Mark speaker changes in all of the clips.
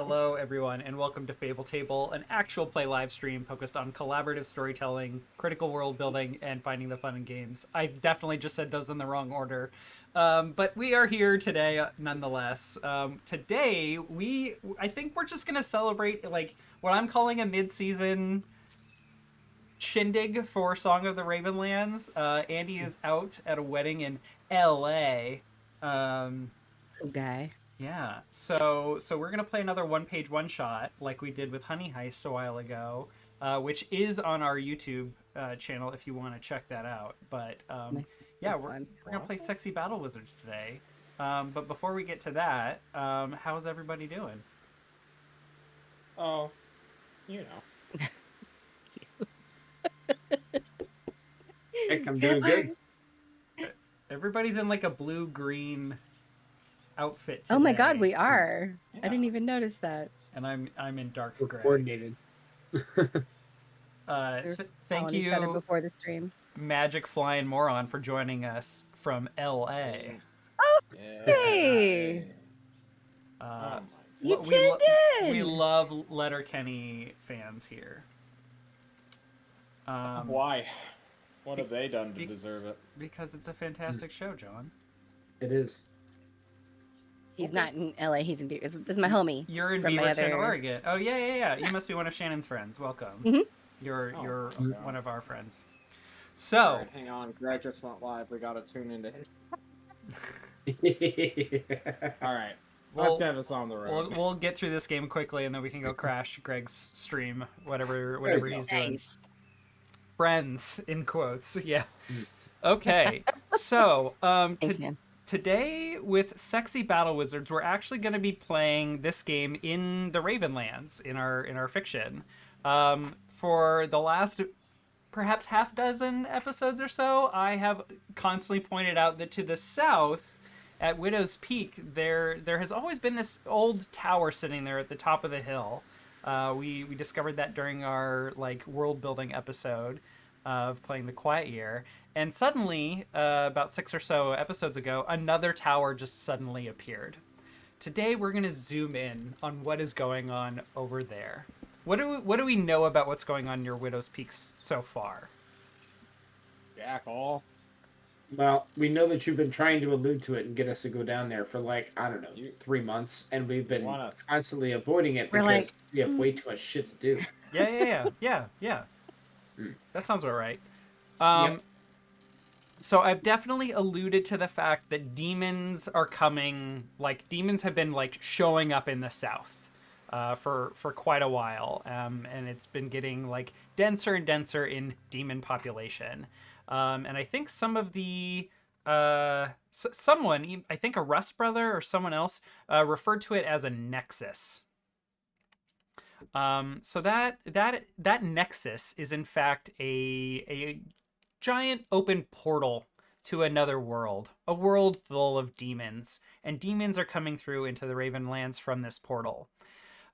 Speaker 1: Hello, everyone, and welcome to Fable Table, an actual play live stream focused on collaborative storytelling, critical world building, and finding the fun in games. I definitely just said those in the wrong order, but we are here today nonetheless. Today, I think we're just gonna celebrate like what I'm calling a mid-season shindig for Song of the Ravenlands. Andy is out at a wedding in L.A.
Speaker 2: Cool guy.
Speaker 1: Yeah, so we're gonna play another one-page one-shot like we did with Honey Heist a while ago, which is on our YouTube channel if you want to check that out. But yeah, we're gonna play Sexy Battle Wizards today. But before we get to that, how's everybody doing?
Speaker 3: Oh, you know.
Speaker 4: Heck, I'm doing good.
Speaker 1: Everybody's in like a blue-green outfit today.
Speaker 2: Oh my god, we are.
Speaker 3: Yeah.
Speaker 2: I didn't even notice that.
Speaker 1: And I'm in dark
Speaker 4: We're
Speaker 1: gray.
Speaker 4: coordinated.
Speaker 1: Thank
Speaker 2: Each other
Speaker 1: you,
Speaker 2: before the stream.
Speaker 1: Magic Flying Moron, for joining us from LA.
Speaker 2: Oh,
Speaker 3: Yeah.
Speaker 2: hey!
Speaker 3: Oh my.
Speaker 2: You
Speaker 1: we
Speaker 2: tuned in!
Speaker 1: We love Letterkenny fans here.
Speaker 3: Why? What have they done to deserve it?
Speaker 1: Because it's a fantastic show, John.
Speaker 4: It is.
Speaker 2: He's not in LA, he's in Beaver. This is my homie.
Speaker 1: You're in
Speaker 2: from my
Speaker 1: Beaverton,
Speaker 2: other-
Speaker 1: Oregon. Oh yeah. You must be one of Shannon's friends. Welcome.
Speaker 2: Mhm.
Speaker 1: You're
Speaker 3: okay.
Speaker 1: one of our friends.
Speaker 3: All
Speaker 1: So
Speaker 3: right, hang on. Greg just went live. We gotta tune into him. All right. Let's
Speaker 1: We'll-
Speaker 3: get us on the road.
Speaker 1: we'll get through this game quickly, and then we can go crash Greg's stream, whatever
Speaker 4: you
Speaker 1: he's doing.
Speaker 2: Nice.
Speaker 1: Friends in quotes. Yeah. Okay. So
Speaker 2: Thanks, man.
Speaker 1: today with Sexy Battle Wizards, we're actually going to be playing this game in the Ravenlands in our fiction. For the last perhaps half dozen episodes or so, I have constantly pointed out that to the south at Widow's Peak, there has always been this old tower sitting there at the top of the hill. We discovered that during our like world building episode of playing the Quiet Year, and suddenly about 6 or so episodes ago, another tower just suddenly appeared. Today we're gonna zoom in on what is going on over there. What do we know about what's going on near Widow's Peaks so far?
Speaker 3: Jack all.
Speaker 4: Well, we know that you've been trying to allude to it and get us to go down there for like, I don't know, 3 months, and we've been
Speaker 3: Want us-
Speaker 4: constantly avoiding it
Speaker 2: We're
Speaker 4: because
Speaker 2: like,
Speaker 4: we have way too much shit to do.
Speaker 1: Yeah.
Speaker 4: Mm.
Speaker 1: That sounds about right.
Speaker 4: Yep.
Speaker 1: So I've definitely alluded to the fact that demons are coming. Like demons have been like showing up in the south for quite a while, and it's been getting like denser and denser in demon population. And I think some of the someone, I think a Rust brother or someone else, referred to it as a nexus. So that nexus is in fact a giant open portal to another world, a world full of demons, and demons are coming through into the Ravenlands from this portal.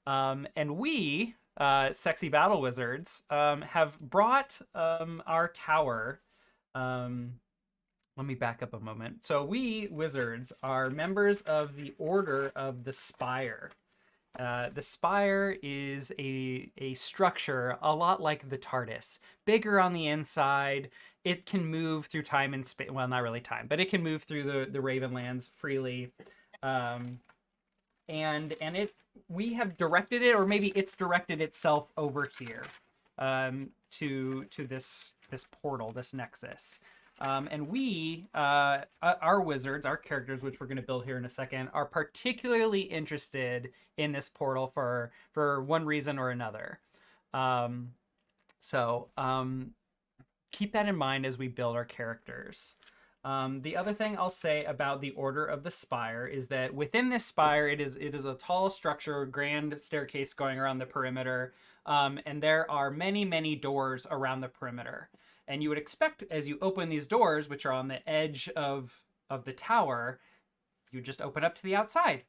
Speaker 1: And we, Sexy Battle Wizards, have brought our tower. Let me back up a moment. So we wizards are members of the Order of the Spire. The Spire is a structure a lot like the TARDIS, bigger on the inside. It can move through time and space. Well, not really time, but it can move through the Ravenlands freely. And we have directed it, or maybe it's directed itself over here to this portal, this nexus. And we, our wizards, our characters, which we're going to build here in a second, are particularly interested in this portal for one reason or another. So keep that in mind as we build our characters. The other thing I'll say about the Order of the Spire is that within this spire, it is a tall structure, grand staircase going around the perimeter, and there are many doors around the perimeter. And you would expect, as you open these doors, which are on the edge of the tower, you just open up to the outside.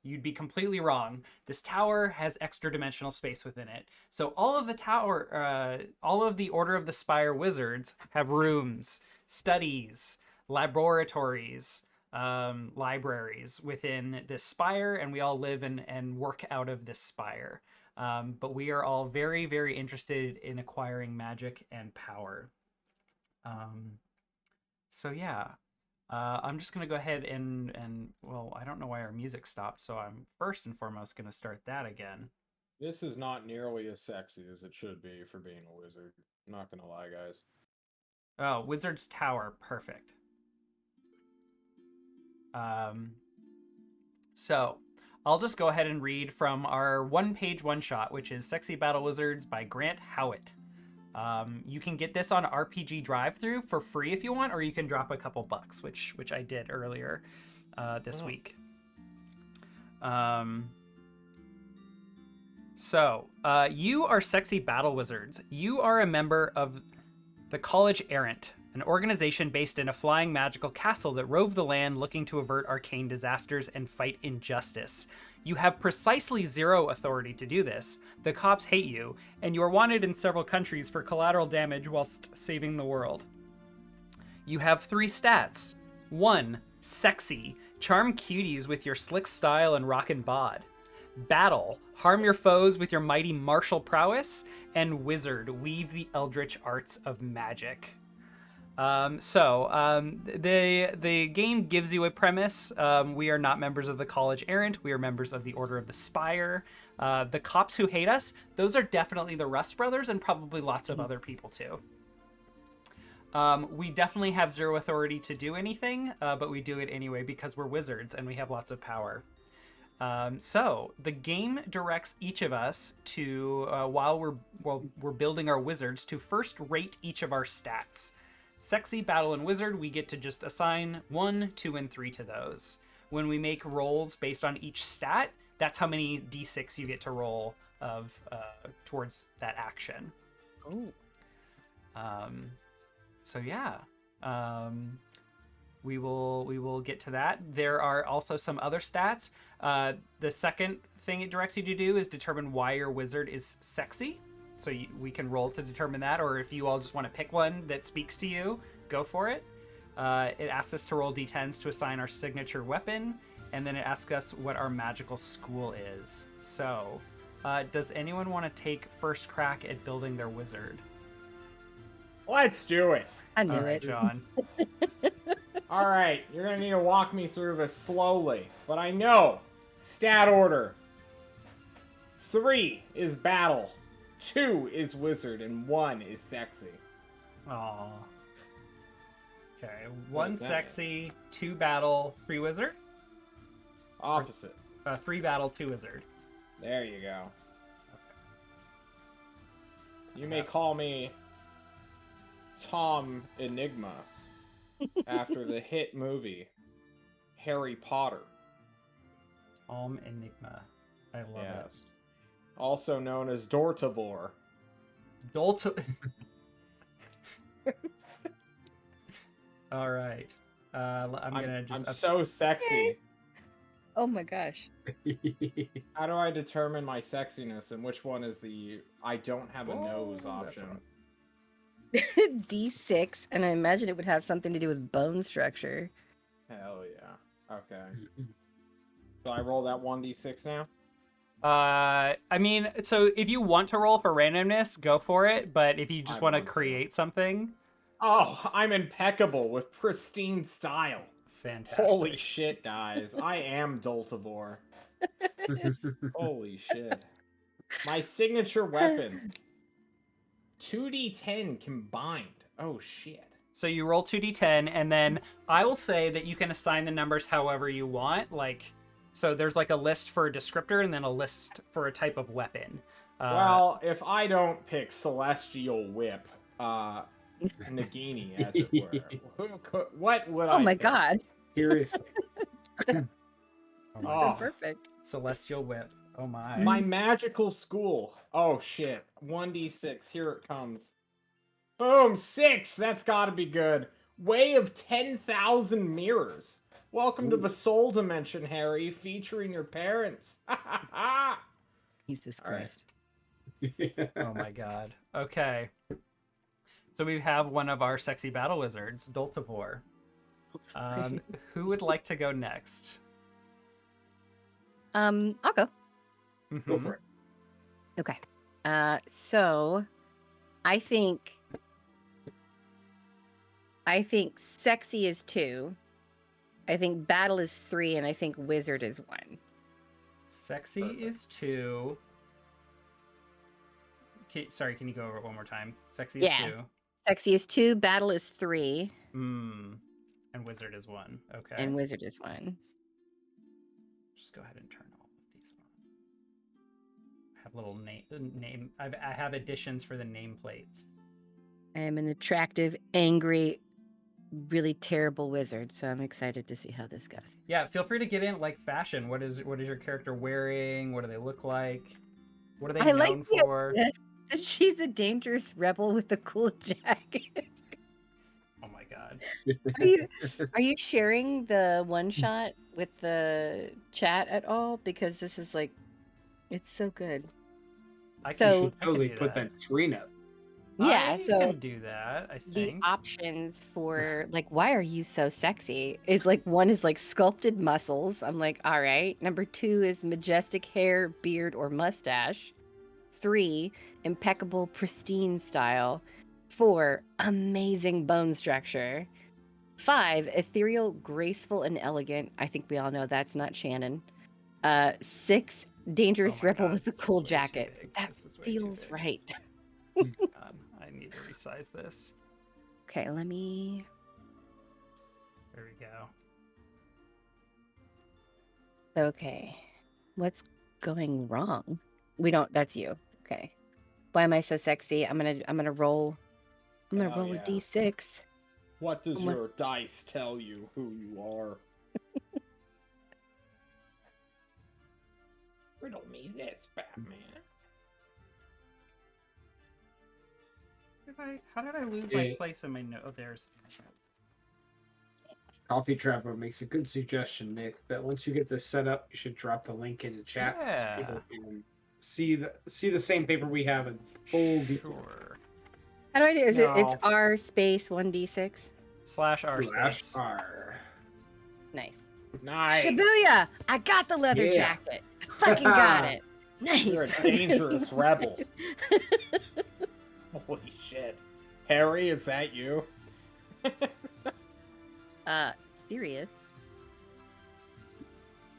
Speaker 1: You'd be completely wrong. This tower has extra dimensional space within it. So all of the Order of the Spire wizards have rooms, studies, laboratories, libraries within this spire, and we all live and work out of this spire. But we are all very, very interested in acquiring magic and power. So yeah, I'm just gonna go ahead and well, I don't know why our music stopped, so I'm first and foremost gonna start that again.
Speaker 3: This is not nearly as sexy as it should be for being a wizard. Not gonna lie, guys.
Speaker 1: Oh, Wizard's Tower, perfect. So I'll just go ahead and read from our one-page one-shot, which is Sexy Battle Wizards by Grant Howitt. You can get this on RPG Drive-Thru for free if you want, or you can drop a couple bucks, which I did earlier this week. So you are Sexy Battle Wizards. You are a member of the College Errant, an organization based in a flying magical castle that rove the land looking to avert arcane disasters and fight injustice. You have precisely 0 authority to do this. The cops hate you, and you are wanted in several countries for collateral damage whilst saving the world. You have 3 stats. 1. Sexy. Charm cuties with your slick style and rockin' bod. Battle. Harm your foes with your mighty martial prowess. And Wizard. Weave the eldritch arts of magic. The game gives you a premise. We are not members of the College Errant. We are members of the Order of the Spire. The cops who hate us, those are definitely the Rust Brothers and probably lots of other people too. We definitely have 0 authority to do anything, but we do it anyway because we're wizards and we have lots of power. So the game directs each of us to, while we're building our wizards, to first rate each of our stats. Sexy, Battle, and Wizard, we get to just assign 1, 2, and 3 to those. When we make rolls based on each stat, that's how many d6 you get to roll of towards that action.
Speaker 2: Oh.
Speaker 1: So yeah, we will get to that. There are also some other stats. The second thing it directs you to do is determine why your wizard is sexy. So we can roll to determine that, or if you all just want to pick one that speaks to you, go for it. It asks us to roll d10s to assign our signature weapon, and then it asks us what our magical school is. So, does anyone want to take first crack at building their wizard?
Speaker 3: Let's do it.
Speaker 2: I knew
Speaker 1: All right,
Speaker 2: it.
Speaker 1: John.
Speaker 3: All right, you're gonna need to walk me through this slowly, but I know. Stat order. 3 is battle, 2 is wizard, and 1 is sexy.
Speaker 1: Aw. Okay,
Speaker 3: What
Speaker 1: 1
Speaker 3: does that
Speaker 1: sexy, 2 battle, 3 wizard.
Speaker 3: Opposite.
Speaker 1: 3 battle, 2 wizard.
Speaker 3: There you go. You may call me Tom Enigma after the hit movie Harry Potter.
Speaker 1: Tom Enigma. I love
Speaker 3: Yes. Also known as Dortavor.
Speaker 1: it. All right. I'm gonna just.
Speaker 3: I'm so sexy.
Speaker 2: Oh my gosh.
Speaker 3: How do I determine my sexiness, and which one is the I don't have a nose
Speaker 1: that's
Speaker 3: option?
Speaker 2: D6, and I imagine it would have something to do with bone structure.
Speaker 3: Hell yeah. Okay. So I roll that 1d6 now?
Speaker 1: I mean, so if you want to roll for randomness, go for it. But if you just
Speaker 3: I
Speaker 1: want to
Speaker 3: want to.
Speaker 1: create something,
Speaker 3: Oh, I'm impeccable with pristine style.
Speaker 1: fantastic.
Speaker 3: Holy shit, guys. I am Doltivore. Holy shit. My signature weapon. 2d10 combined. Oh shit.
Speaker 1: So you roll 2d10, and then I will say that you can assign the numbers however you want. Like, so there's like a list for a descriptor and then a list for a type of weapon.
Speaker 3: Well, if I don't pick Celestial Whip, Nagini, as it were, what would I
Speaker 2: Oh my
Speaker 3: pick?
Speaker 2: god.
Speaker 4: Seriously.
Speaker 3: Oh.
Speaker 2: So perfect.
Speaker 1: Celestial Whip. Oh my.
Speaker 3: My magical school. Oh shit. 1d6. Here it comes. Boom. 6. That's gotta be good. Way of 10,000 mirrors. Welcome to the soul dimension, Harry, featuring your parents.
Speaker 2: Jesus
Speaker 3: All right.
Speaker 2: Christ.
Speaker 1: Oh my god. Okay. So we have one of our sexy battle wizards, Doltivore. Who would like to go next?
Speaker 2: I'll go.
Speaker 4: Go for it.
Speaker 2: Okay. So I think sexy is 2. I think battle is 3, and I think wizard is 1.
Speaker 1: Sexy
Speaker 3: Perfect.
Speaker 1: is 2. Okay, sorry, can you go over it one more time? Sexy is
Speaker 2: Yes.
Speaker 1: 2.
Speaker 2: Sexy is 2, battle is 3,
Speaker 1: And wizard is 1. Okay.
Speaker 2: and wizard is 1.
Speaker 1: Just go ahead and turn all of these on. I have little name. I have additions for the nameplates.
Speaker 2: I am an attractive, angry, really terrible wizard, so I'm excited to see how this goes.
Speaker 1: Yeah, feel free to get in like fashion. What is your character wearing? What do they look like? What are they
Speaker 2: I like
Speaker 1: known
Speaker 2: the
Speaker 1: for?
Speaker 2: idea that she's a dangerous rebel with a cool jacket.
Speaker 1: Oh my god.
Speaker 2: Are you sharing the one shot with the chat at all? Because this is like, it's so good.
Speaker 1: I
Speaker 2: So-
Speaker 1: can,
Speaker 4: You should
Speaker 1: I can
Speaker 4: totally
Speaker 1: do
Speaker 4: put that screen up.
Speaker 2: Yeah,
Speaker 1: I
Speaker 2: so
Speaker 1: can do that. I
Speaker 2: the
Speaker 1: think.
Speaker 2: options for like, why are you so sexy? Is like, one is like sculpted muscles. I'm like, all right. Number 2 is majestic hair, beard, or mustache. 3, impeccable, pristine style. 4, amazing bone structure. 5, ethereal, graceful, and elegant. I think we all know that's not Shannon. 6, dangerous
Speaker 1: Oh my
Speaker 2: rebel
Speaker 1: God,
Speaker 2: with a
Speaker 1: this is
Speaker 2: cool
Speaker 1: way too
Speaker 2: jacket.
Speaker 1: big.
Speaker 2: That
Speaker 1: This is way too
Speaker 2: feels
Speaker 1: big.
Speaker 2: right.
Speaker 1: God, I need to resize this.
Speaker 2: Okay, let me.
Speaker 1: There we go.
Speaker 2: Okay, what's going wrong? We don't. That's you. Okay. Why am I so sexy? I'm gonna roll. I'm gonna
Speaker 3: Oh,
Speaker 2: roll a
Speaker 3: yeah.
Speaker 2: d6.
Speaker 3: What does
Speaker 2: Oh my-
Speaker 3: your dice tell you who you are? Riddle me this, Batman.
Speaker 1: How did I lose my
Speaker 4: Yeah.
Speaker 1: place in my note? Oh, there's.
Speaker 4: Coffee Traveler makes a good suggestion, Nick, that once you get this set up, you should drop the link in the chat so people can see the same paper we have in full detail.
Speaker 1: Sure.
Speaker 2: How do I do? Is it? It's
Speaker 3: No.
Speaker 2: R space 1d6.
Speaker 1: /R
Speaker 4: Slash
Speaker 1: space.
Speaker 4: R.
Speaker 2: Nice.
Speaker 3: Nice.
Speaker 2: Shibuya! I got the leather
Speaker 4: Yeah.
Speaker 2: jacket. I fucking got it. Nice.
Speaker 3: You're a dangerous rebel. Holy shit. Harry, is that you?
Speaker 2: Serious.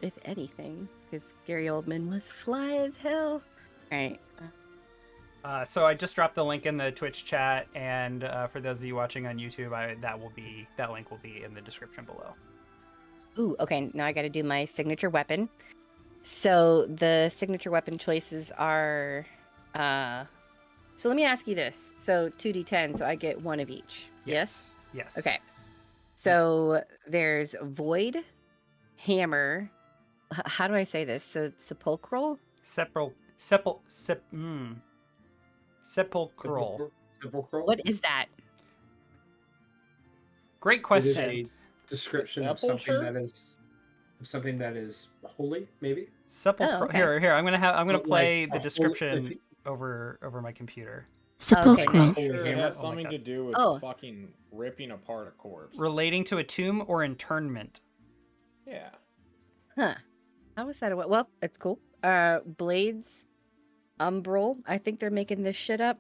Speaker 2: If anything, because Gary Oldman was fly as hell. All right.
Speaker 1: So I just dropped the link in the Twitch chat, and for those of you watching on YouTube, that link will be in the description below.
Speaker 2: Ooh, okay. Now I got to do my signature weapon. So the signature weapon choices are. So let me ask you this. So 2d10, so I get 1 of each. Yes?
Speaker 1: Yes.
Speaker 2: Okay. So there's void, hammer. How do I say this? So sepulchral.
Speaker 1: Sepulchral.
Speaker 4: Sepulchral.
Speaker 2: What is that?
Speaker 1: Great
Speaker 4: It is
Speaker 1: question.
Speaker 4: a description of something that is holy, maybe.
Speaker 1: Sepulchral.
Speaker 2: Oh, okay.
Speaker 1: Here. I'm gonna
Speaker 4: But,
Speaker 1: play
Speaker 4: like,
Speaker 1: the
Speaker 4: a
Speaker 1: description
Speaker 4: holy-
Speaker 1: over my computer.
Speaker 2: Okay,
Speaker 4: Sepulchral.
Speaker 2: nice.
Speaker 3: Sure,
Speaker 4: Holy
Speaker 3: it
Speaker 4: hammer.
Speaker 3: has
Speaker 1: Oh my
Speaker 3: something
Speaker 1: God.
Speaker 3: to do with
Speaker 2: Oh.
Speaker 3: fucking ripping apart a corpse.
Speaker 1: Relating to a tomb or internment.
Speaker 3: Yeah.
Speaker 2: Huh. How is that? Well, it's cool. Blades, umbral. I think they're making this shit up.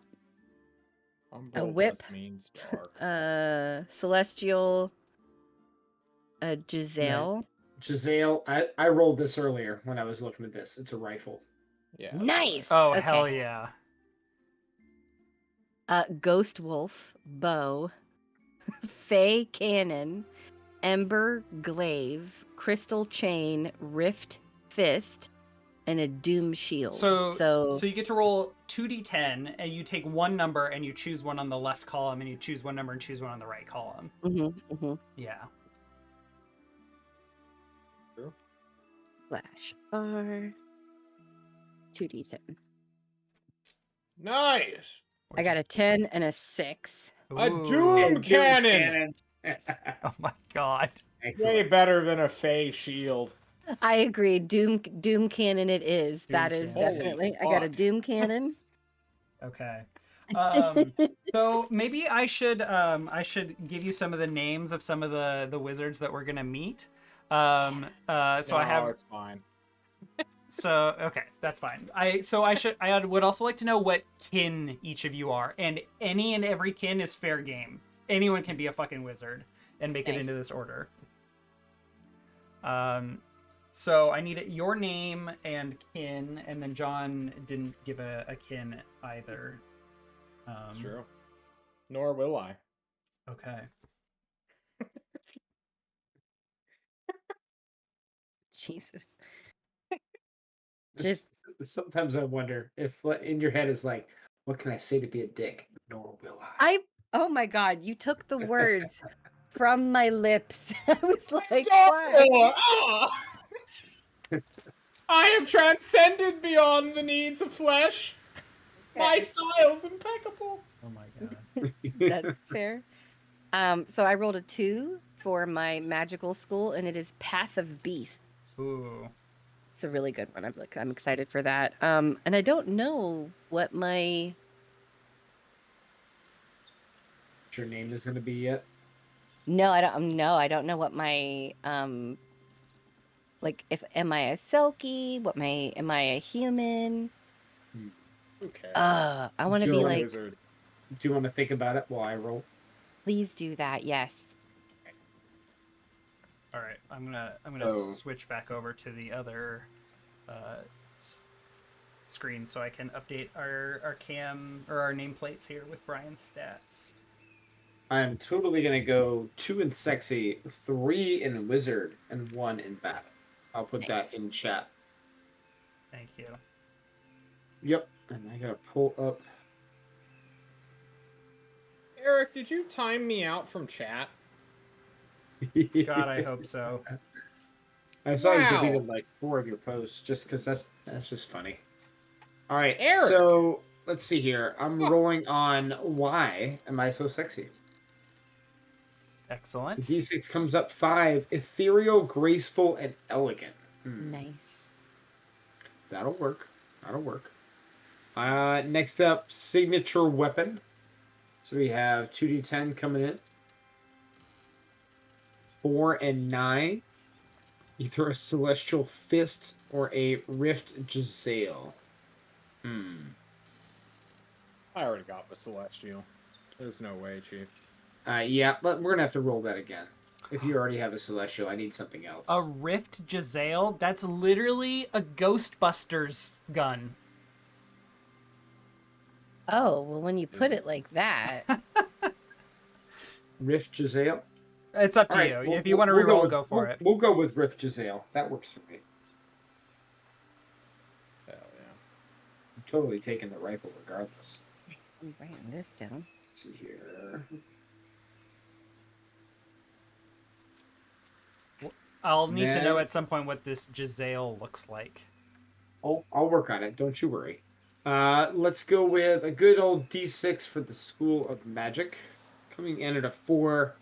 Speaker 3: Umbral
Speaker 2: whip.
Speaker 3: just means dark.
Speaker 2: Celestial. Giselle.
Speaker 4: Giselle. I rolled this earlier when I was looking at this. It's a rifle.
Speaker 3: Yeah. that's
Speaker 2: Nice.
Speaker 1: Oh
Speaker 2: Okay.
Speaker 1: hell yeah!
Speaker 2: Ghost wolf, bow. Fey cannon, ember glaive, crystal chain, rift fist, and a doom shield.
Speaker 1: So you get to roll 2d10, and you take one number and you choose one on the left column, and you choose one number and choose one on the right column. Yeah.
Speaker 2: Flash bar. 2d10.
Speaker 3: Nice.
Speaker 2: I got a 10 and a 6.
Speaker 3: A
Speaker 1: Ooh.
Speaker 3: doom cannon.
Speaker 1: Oh my god.
Speaker 3: Way
Speaker 4: Excellent.
Speaker 3: better than a Fey shield.
Speaker 2: I agree. Doom cannon it is.
Speaker 1: Doom
Speaker 2: That is
Speaker 1: cannon.
Speaker 2: definitely.
Speaker 3: Holy
Speaker 2: I got a
Speaker 3: fuck.
Speaker 2: doom cannon.
Speaker 1: Okay. So maybe I should give you some of the names of some of the wizards that we're gonna meet. So I
Speaker 3: No,
Speaker 1: have
Speaker 3: it's fine.
Speaker 1: so okay, that's fine. I would also like to know what kin each of you are, and any and every kin is fair game. Anyone can be a fucking wizard and make it
Speaker 2: Nice.
Speaker 1: into this order. So I need your name and kin, and then John didn't give a kin either.
Speaker 3: It's true. Nor will I.
Speaker 1: Okay.
Speaker 2: Jesus. Just
Speaker 4: Sometimes I wonder if in your head is like, what can I say to be a dick? Nor will I.
Speaker 2: oh my god, you took the words from my lips. I was like,
Speaker 3: Oh,
Speaker 2: what?
Speaker 3: ah! I have transcended beyond the needs of flesh. My
Speaker 2: Okay.
Speaker 3: style's impeccable.
Speaker 1: Oh my god.
Speaker 2: That's fair. So I rolled a 2 for my magical school, and it is Path of Beasts.
Speaker 1: Ooh.
Speaker 2: It's a really good one. I'm excited for that. And I don't know what my
Speaker 4: Your name is going to be yet.
Speaker 2: no, I don't know. I don't know what my like if am I a Selkie? Am I a human?
Speaker 3: Who cares?
Speaker 2: I want to
Speaker 4: Do
Speaker 2: be
Speaker 4: you
Speaker 2: like,
Speaker 3: Wizard.
Speaker 4: Do you want to think about it while I roll?
Speaker 2: please do that. Yes.
Speaker 1: All right. I'm gonna
Speaker 4: Oh.
Speaker 1: switch back over to the other screen so I can update our cam or our nameplates here with Brian's stats.
Speaker 4: I'm totally going to go 2 in sexy, 3 in wizard, and 1 in battle. I'll put
Speaker 2: Nice.
Speaker 4: that in chat.
Speaker 1: Thank you.
Speaker 4: Yep. And I got to pull up.
Speaker 3: Eric, did you time me out from chat?
Speaker 1: God, I hope so.
Speaker 4: I saw you
Speaker 3: Wow.
Speaker 4: deleted like 4 of your posts just because that's just funny. All right,
Speaker 3: Eric!
Speaker 4: so let's see here. I'm rolling on why am I so sexy?
Speaker 1: Excellent.
Speaker 4: The D6 comes up 5, ethereal, graceful, and elegant.
Speaker 2: Nice.
Speaker 4: That'll work. That'll work. Next up, signature weapon. So we have 2d10 coming in. 4 and 9. Either a celestial fist or a rift Giselle.
Speaker 3: I already got the celestial. There's no way, Chief.
Speaker 4: Yeah, but we're gonna have to roll that again. If you already have a celestial, I need something else.
Speaker 1: A Rift Giselle? That's literally a Ghostbusters gun.
Speaker 2: Oh, well, when you put it like that,
Speaker 4: Rift Giselle.
Speaker 1: It's up to
Speaker 4: All
Speaker 1: you.
Speaker 4: right,
Speaker 1: If you want to reroll, go for it.
Speaker 4: We'll go with Rift Giselle. That works for me.
Speaker 3: Hell yeah.
Speaker 4: I'm totally taking the rifle regardless.
Speaker 2: I'm writing this down.
Speaker 4: Let's see here.
Speaker 1: I'll need to know
Speaker 4: Now-
Speaker 1: at some point what this Giselle looks like.
Speaker 4: I'll work on it. Don't you worry. Let's go with a good old D6 for the School of Magic. Coming in at a 4.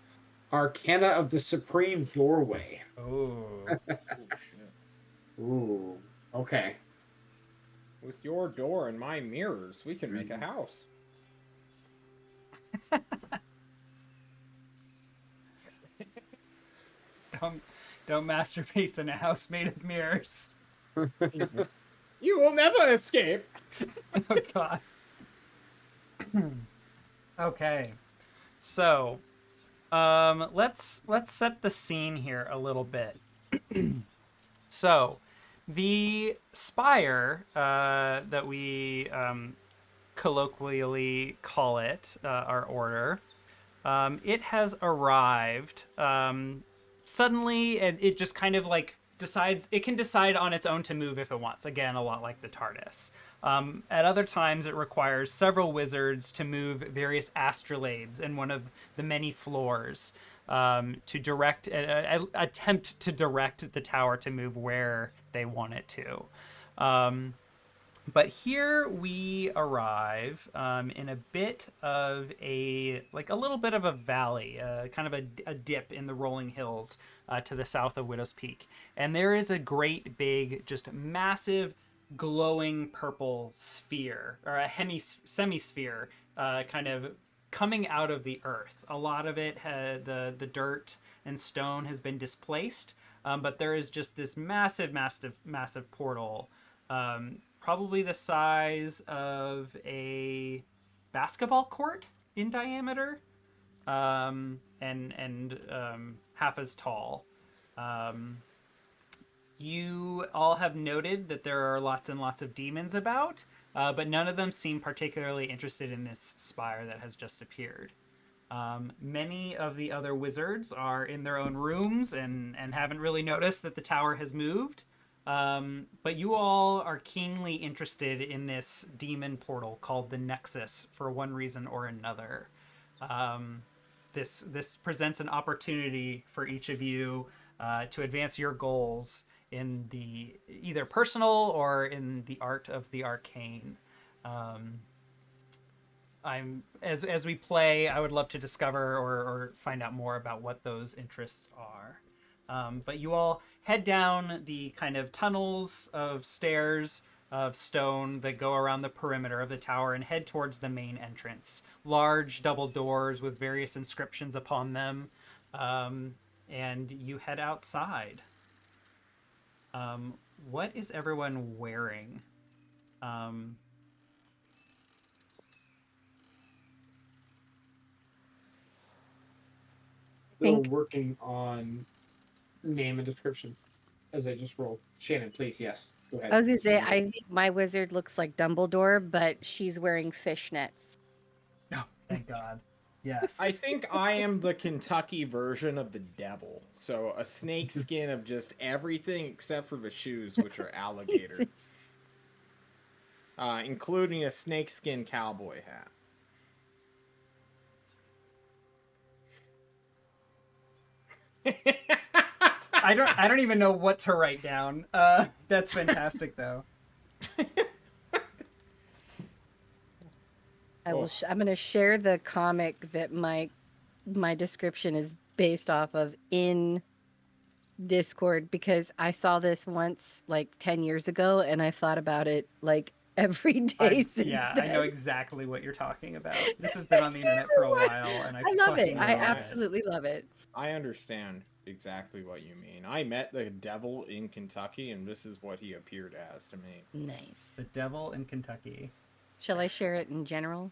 Speaker 4: Arcana of the Supreme Doorway.
Speaker 1: Oh.
Speaker 3: Oh, shit.
Speaker 4: Ooh. Okay.
Speaker 3: With your door and my mirrors, we can make a house.
Speaker 1: Don't masturbate in a house made of mirrors.
Speaker 2: Jesus.
Speaker 3: You will never escape.
Speaker 1: Oh god. Okay. So, let's set the scene here a little bit. So, the spire that we colloquially call it, our order, it has arrived suddenly, and it just kind of like decides it can decide on its own to move if it wants. Again, a lot like the TARDIS. At other times, it requires several wizards to move various astrolabes in one of the many floors to direct, attempt to direct the tower to move where they want it to. But here we arrive in a bit of a little bit of a valley, kind of a dip in the rolling hills to the south of Widow's Peak. And there is a great big, just massive glowing purple sphere or a semisphere kind of coming out of the earth. A lot of it had the dirt and stone has been displaced, but there is just this massive portal, probably the size of a basketball court in diameter, and half as tall. Um, you all have noted that there are lots and lots of demons about, but none of them seem particularly interested in this spire that has just appeared. Many of the other wizards are in their own rooms and haven't really noticed that the tower has moved. But you all are keenly interested in this demon portal called the Nexus for one reason or another. This presents an opportunity for each of you to advance your goals in the either personal or in the art of the arcane. I'm as we play, I would love to discover or find out more about what those interests are. But you all head down the kind of tunnels of stairs of stone that go around the perimeter of the tower and head towards the main entrance. Large double doors with various inscriptions upon them. And you head outside. What is everyone wearing?
Speaker 4: Still
Speaker 2: think-
Speaker 4: working on name and description as I just rolled. Shannon, please, yes. Go ahead.
Speaker 2: I was gonna say, I think my wizard looks like Dumbledore, but she's wearing fishnets.
Speaker 1: Oh, thank God. Yes.
Speaker 3: I think I am the Kentucky version of the devil. So a snake skin of just everything except for the shoes, which are alligator, including a snakeskin cowboy hat.
Speaker 1: I don't even know what to write down. That's fantastic though.
Speaker 2: I'm gonna share the comic that my description is based off of in Discord because I saw this once like 10 years ago and I thought about it like every day since
Speaker 1: Yeah,
Speaker 2: then.
Speaker 1: I know exactly what you're talking about. This has been on the internet for a while, and I
Speaker 2: love it.
Speaker 1: fucking
Speaker 2: I
Speaker 1: love it.
Speaker 2: absolutely love it.
Speaker 3: I understand exactly what you mean. I met the devil in Kentucky, and this is what he appeared as to me.
Speaker 2: Nice.
Speaker 1: The Devil in Kentucky.
Speaker 2: Shall I share it in general?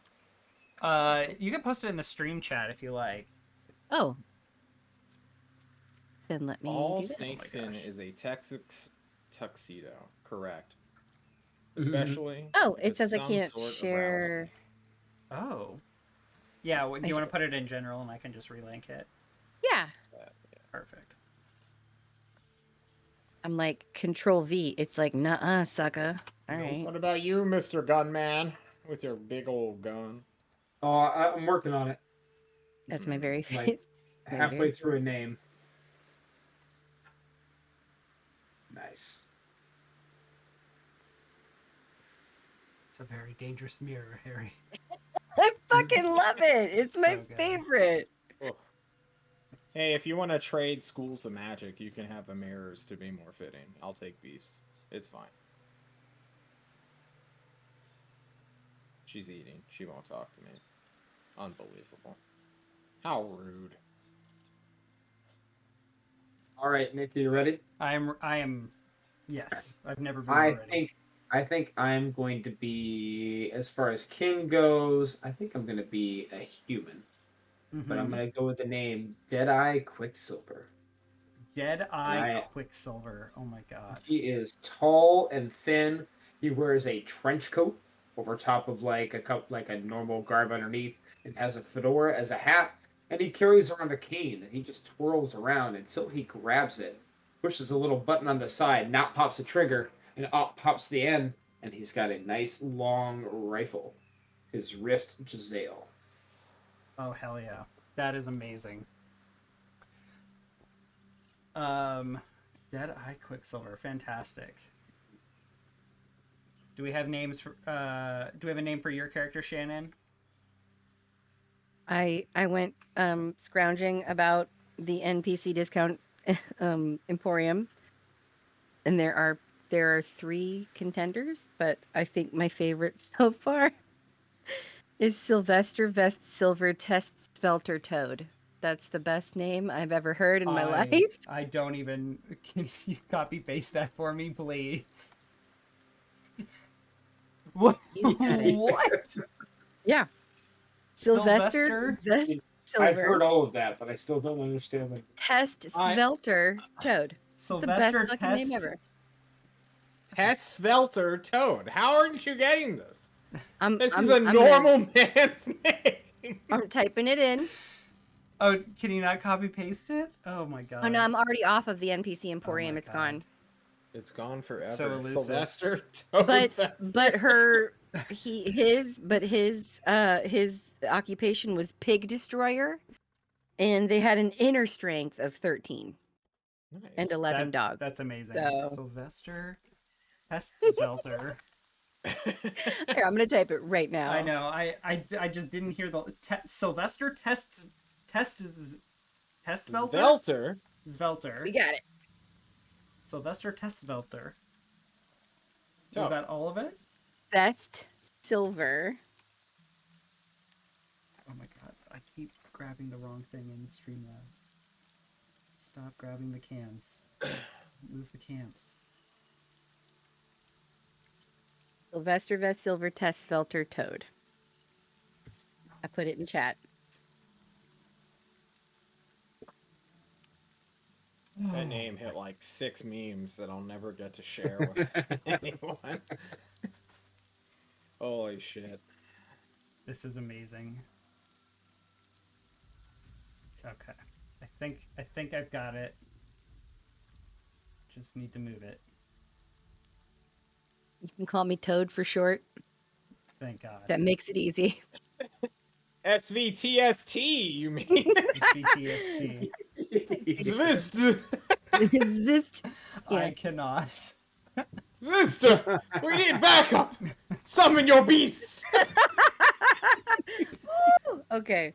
Speaker 1: You can post it in the stream chat if you like.
Speaker 2: Oh. Then let me
Speaker 3: All
Speaker 2: do that.
Speaker 3: snakeskin
Speaker 1: gosh.
Speaker 3: is a Texas tuxedo, correct? Especially.
Speaker 2: Oh, it
Speaker 3: with
Speaker 2: says I
Speaker 3: some
Speaker 2: can't
Speaker 3: sort of
Speaker 2: share.
Speaker 3: rattlesnake.
Speaker 1: Oh. Yeah, do you
Speaker 2: I
Speaker 1: want to
Speaker 2: see.
Speaker 1: put it in general and I can just relink it?
Speaker 2: Yeah.
Speaker 1: Perfect.
Speaker 2: I'm like Control V. It's like, nuh-uh, sucker. All right.
Speaker 3: What about you, Mr. Gunman, with your big old gun?
Speaker 4: Oh, I'm working on it.
Speaker 2: That's my very
Speaker 4: Like,
Speaker 2: face.
Speaker 4: halfway through a name. Nice.
Speaker 1: It's a very dangerous mirror, Harry.
Speaker 2: I fucking love it. It's my
Speaker 1: So good.
Speaker 2: favorite.
Speaker 3: Ugh. Hey, if you want to trade schools of magic, you can have the mirrors to be more fitting. I'll take beasts. It's fine. She's eating. She won't talk to me. Unbelievable. How rude.
Speaker 4: All right, Nick, are you ready?
Speaker 1: I am. Yes, I've never been ready.
Speaker 4: I think I'm going to be, as far as king goes, I think I'm going to be a human. But I'm going to go with the name Deadeye Quicksilver.
Speaker 1: Deadeye Quicksilver. Oh my god.
Speaker 4: He is tall and thin. He wears a trench coat over top of like a normal garb underneath, and has a fedora as a hat. And he carries around a cane, and he just twirls around until he grabs it, pushes a little button on the side, now pops a trigger, and off pops the end, and he's got a nice long rifle. His Rift Giselle.
Speaker 1: Oh hell yeah. That is amazing. Deadeye Quicksilver, fantastic. Do we have names for do we have a name for your character, Shannon?
Speaker 2: I went scrounging about the NPC discount Emporium, and there are there are 3 contenders, but I think my favorite so far is Sylvester Vest Silver Test Svelter Toad. That's the best name I've ever heard in my life.
Speaker 1: I don't even. Can you copy paste that for me, please? What?
Speaker 2: You got it.
Speaker 1: What?
Speaker 2: Yeah. Sylvester
Speaker 1: Sylvester?
Speaker 2: Vest
Speaker 4: I've heard
Speaker 2: Silver
Speaker 4: all of that, but I still don't understand it.
Speaker 2: Test
Speaker 3: I-
Speaker 2: Svelter Toad. It's the best
Speaker 1: Sylvester
Speaker 2: fucking name
Speaker 1: Test.
Speaker 2: ever.
Speaker 3: Tess Svelter Toad. How aren't you getting this? This is
Speaker 2: I'm
Speaker 3: a normal man's name.
Speaker 2: I'm typing it in.
Speaker 1: Oh, can you not copy paste it? Oh my god.
Speaker 2: Oh no, I'm already off of the NPC Emporium.
Speaker 1: my
Speaker 2: It's
Speaker 1: God.
Speaker 2: gone.
Speaker 3: It's gone forever.
Speaker 1: So elusive.
Speaker 3: Sylvester Toad.
Speaker 2: But his occupation was pig destroyer, and they had an inner strength of 13 and 11 dogs.
Speaker 1: That's amazing.
Speaker 2: So-
Speaker 1: Sylvester Test Svelter.
Speaker 2: Here, I'm gonna type it right now.
Speaker 1: I know. I just didn't hear the Sylvester Test Svelter.
Speaker 3: Svelter.
Speaker 1: Svelter.
Speaker 2: We got it.
Speaker 1: Sylvester Test Svelter. Is
Speaker 3: Toad.
Speaker 1: that all of it?
Speaker 2: Best silver.
Speaker 1: Oh my god! I keep grabbing the wrong thing in Streamlabs. Stop grabbing the cams. Move the cams.
Speaker 2: Sylvester Vest Silver Test Svelter Toad. I put it in chat.
Speaker 3: That name hit like 6 memes that I'll never get to share with anyone. Holy shit.
Speaker 1: This is amazing. Okay. I think I've got it. Just need to move it.
Speaker 2: You can call me Toad for short.
Speaker 1: Thank God.
Speaker 2: That makes it easy.
Speaker 3: SVTST, you mean?
Speaker 1: PTSD.
Speaker 3: Zvist.
Speaker 2: Zvist.
Speaker 1: I
Speaker 2: Yeah.
Speaker 1: cannot.
Speaker 3: Vista! We need backup! Summon your beasts!
Speaker 2: Okay.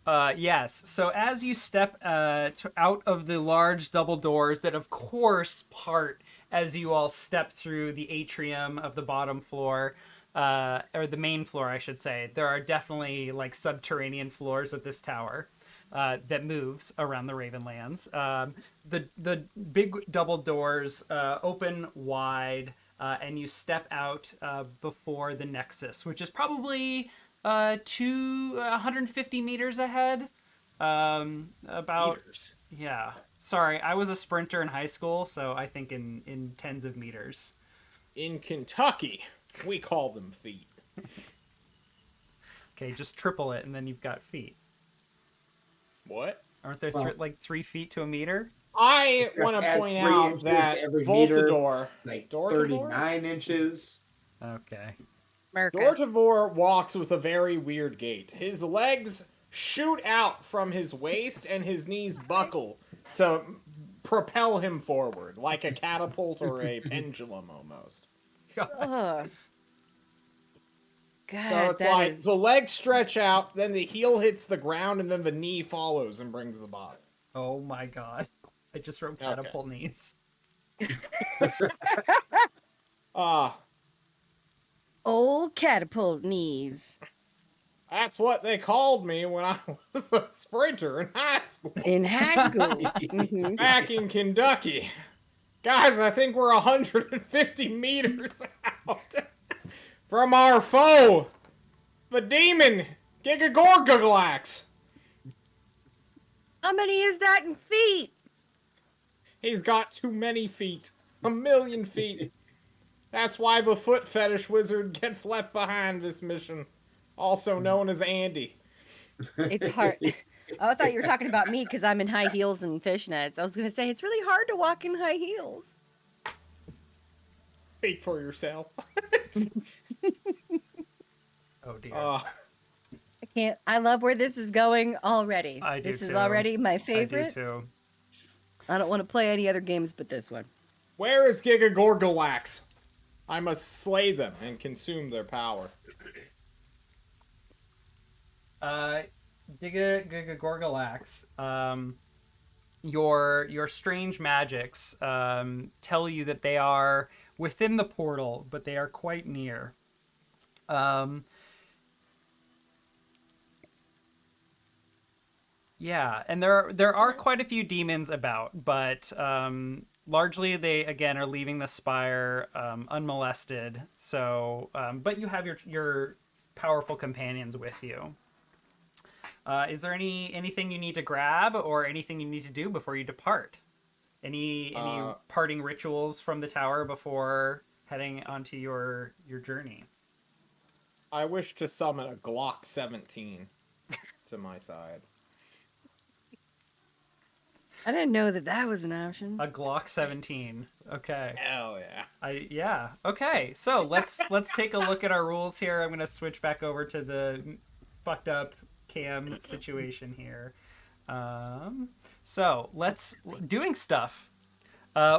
Speaker 1: Yes. So as you step out of the large double doors that, of course, part as you all step through the atrium of the bottom floor, or the main floor, I should say, there are definitely like subterranean floors of this tower that moves around the Ravenlands. The big double doors open wide, and you step out before the Nexus, which is probably 150 meters ahead. About
Speaker 3: Meters.
Speaker 1: yeah. Sorry, I was a sprinter in high school, so I think in tens of meters.
Speaker 3: In Kentucky, we call them feet.
Speaker 1: Okay, just triple it, and then you've got feet.
Speaker 3: What?
Speaker 1: Aren't there
Speaker 4: Well-
Speaker 1: like 3 feet to a meter?
Speaker 3: I want to
Speaker 4: Add
Speaker 3: point
Speaker 4: 3
Speaker 3: out
Speaker 4: inches
Speaker 3: that
Speaker 4: to every meter,
Speaker 3: Voltador,
Speaker 4: like
Speaker 3: Door to
Speaker 4: 39 inches.
Speaker 1: Okay.
Speaker 2: America.
Speaker 3: Dortivore walks with a very weird gait. His legs shoot out from his waist and his knees buckle to propel him forward, like a catapult or a pendulum almost.
Speaker 2: Ugh. God,
Speaker 3: So it's
Speaker 2: that
Speaker 3: like
Speaker 2: is-
Speaker 3: the legs stretch out, then the heel hits the ground, and then the knee follows and brings the body.
Speaker 1: Oh my god. I just wrote catapult knees.
Speaker 3: Ah,
Speaker 2: old catapult knees
Speaker 3: that's what they called me when I was a sprinter in high school.
Speaker 2: in high school. Mhm.
Speaker 3: Back in Kentucky. Guys, I think we're 150 meters out from our foe, the demon Gigagorgaglax.
Speaker 2: How many is that in feet?
Speaker 3: He's got too many feet. 1,000,000 feet. That's why the foot fetish wizard gets left behind this mission, also known as Andy.
Speaker 2: It's hard. Oh, I thought you were talking about me because I'm in high heels and fishnets. I was going to say it's really hard to walk in high heels.
Speaker 3: Speak for yourself.
Speaker 1: Oh dear.
Speaker 3: Uh,
Speaker 2: I can't. I love where this is going already.
Speaker 1: I do
Speaker 2: This is
Speaker 1: too.
Speaker 2: already my
Speaker 1: I do
Speaker 2: favorite.
Speaker 1: too.
Speaker 2: I don't want to play any other games but this one.
Speaker 3: where is Gigagorgalax? I must slay them and consume their power.
Speaker 1: Gigagorgalax. your strange magics tell you that they are within the portal, but they are quite near. Um, yeah, and there are quite a few demons about, but largely they again are leaving the spire unmolested. So, but you have your powerful companions with you. Is there anything you need to grab or anything you need to do before you depart? Any parting rituals from the tower before heading onto your journey?
Speaker 3: I wish to summon a Glock 17 to my side.
Speaker 2: I didn't know that was an option.
Speaker 1: A Glock 17. Okay.
Speaker 3: Hell yeah.
Speaker 1: Yeah. Okay. So let's take a look at our rules here. I'm gonna switch back over to the fucked up cam situation here. So let's doing stuff.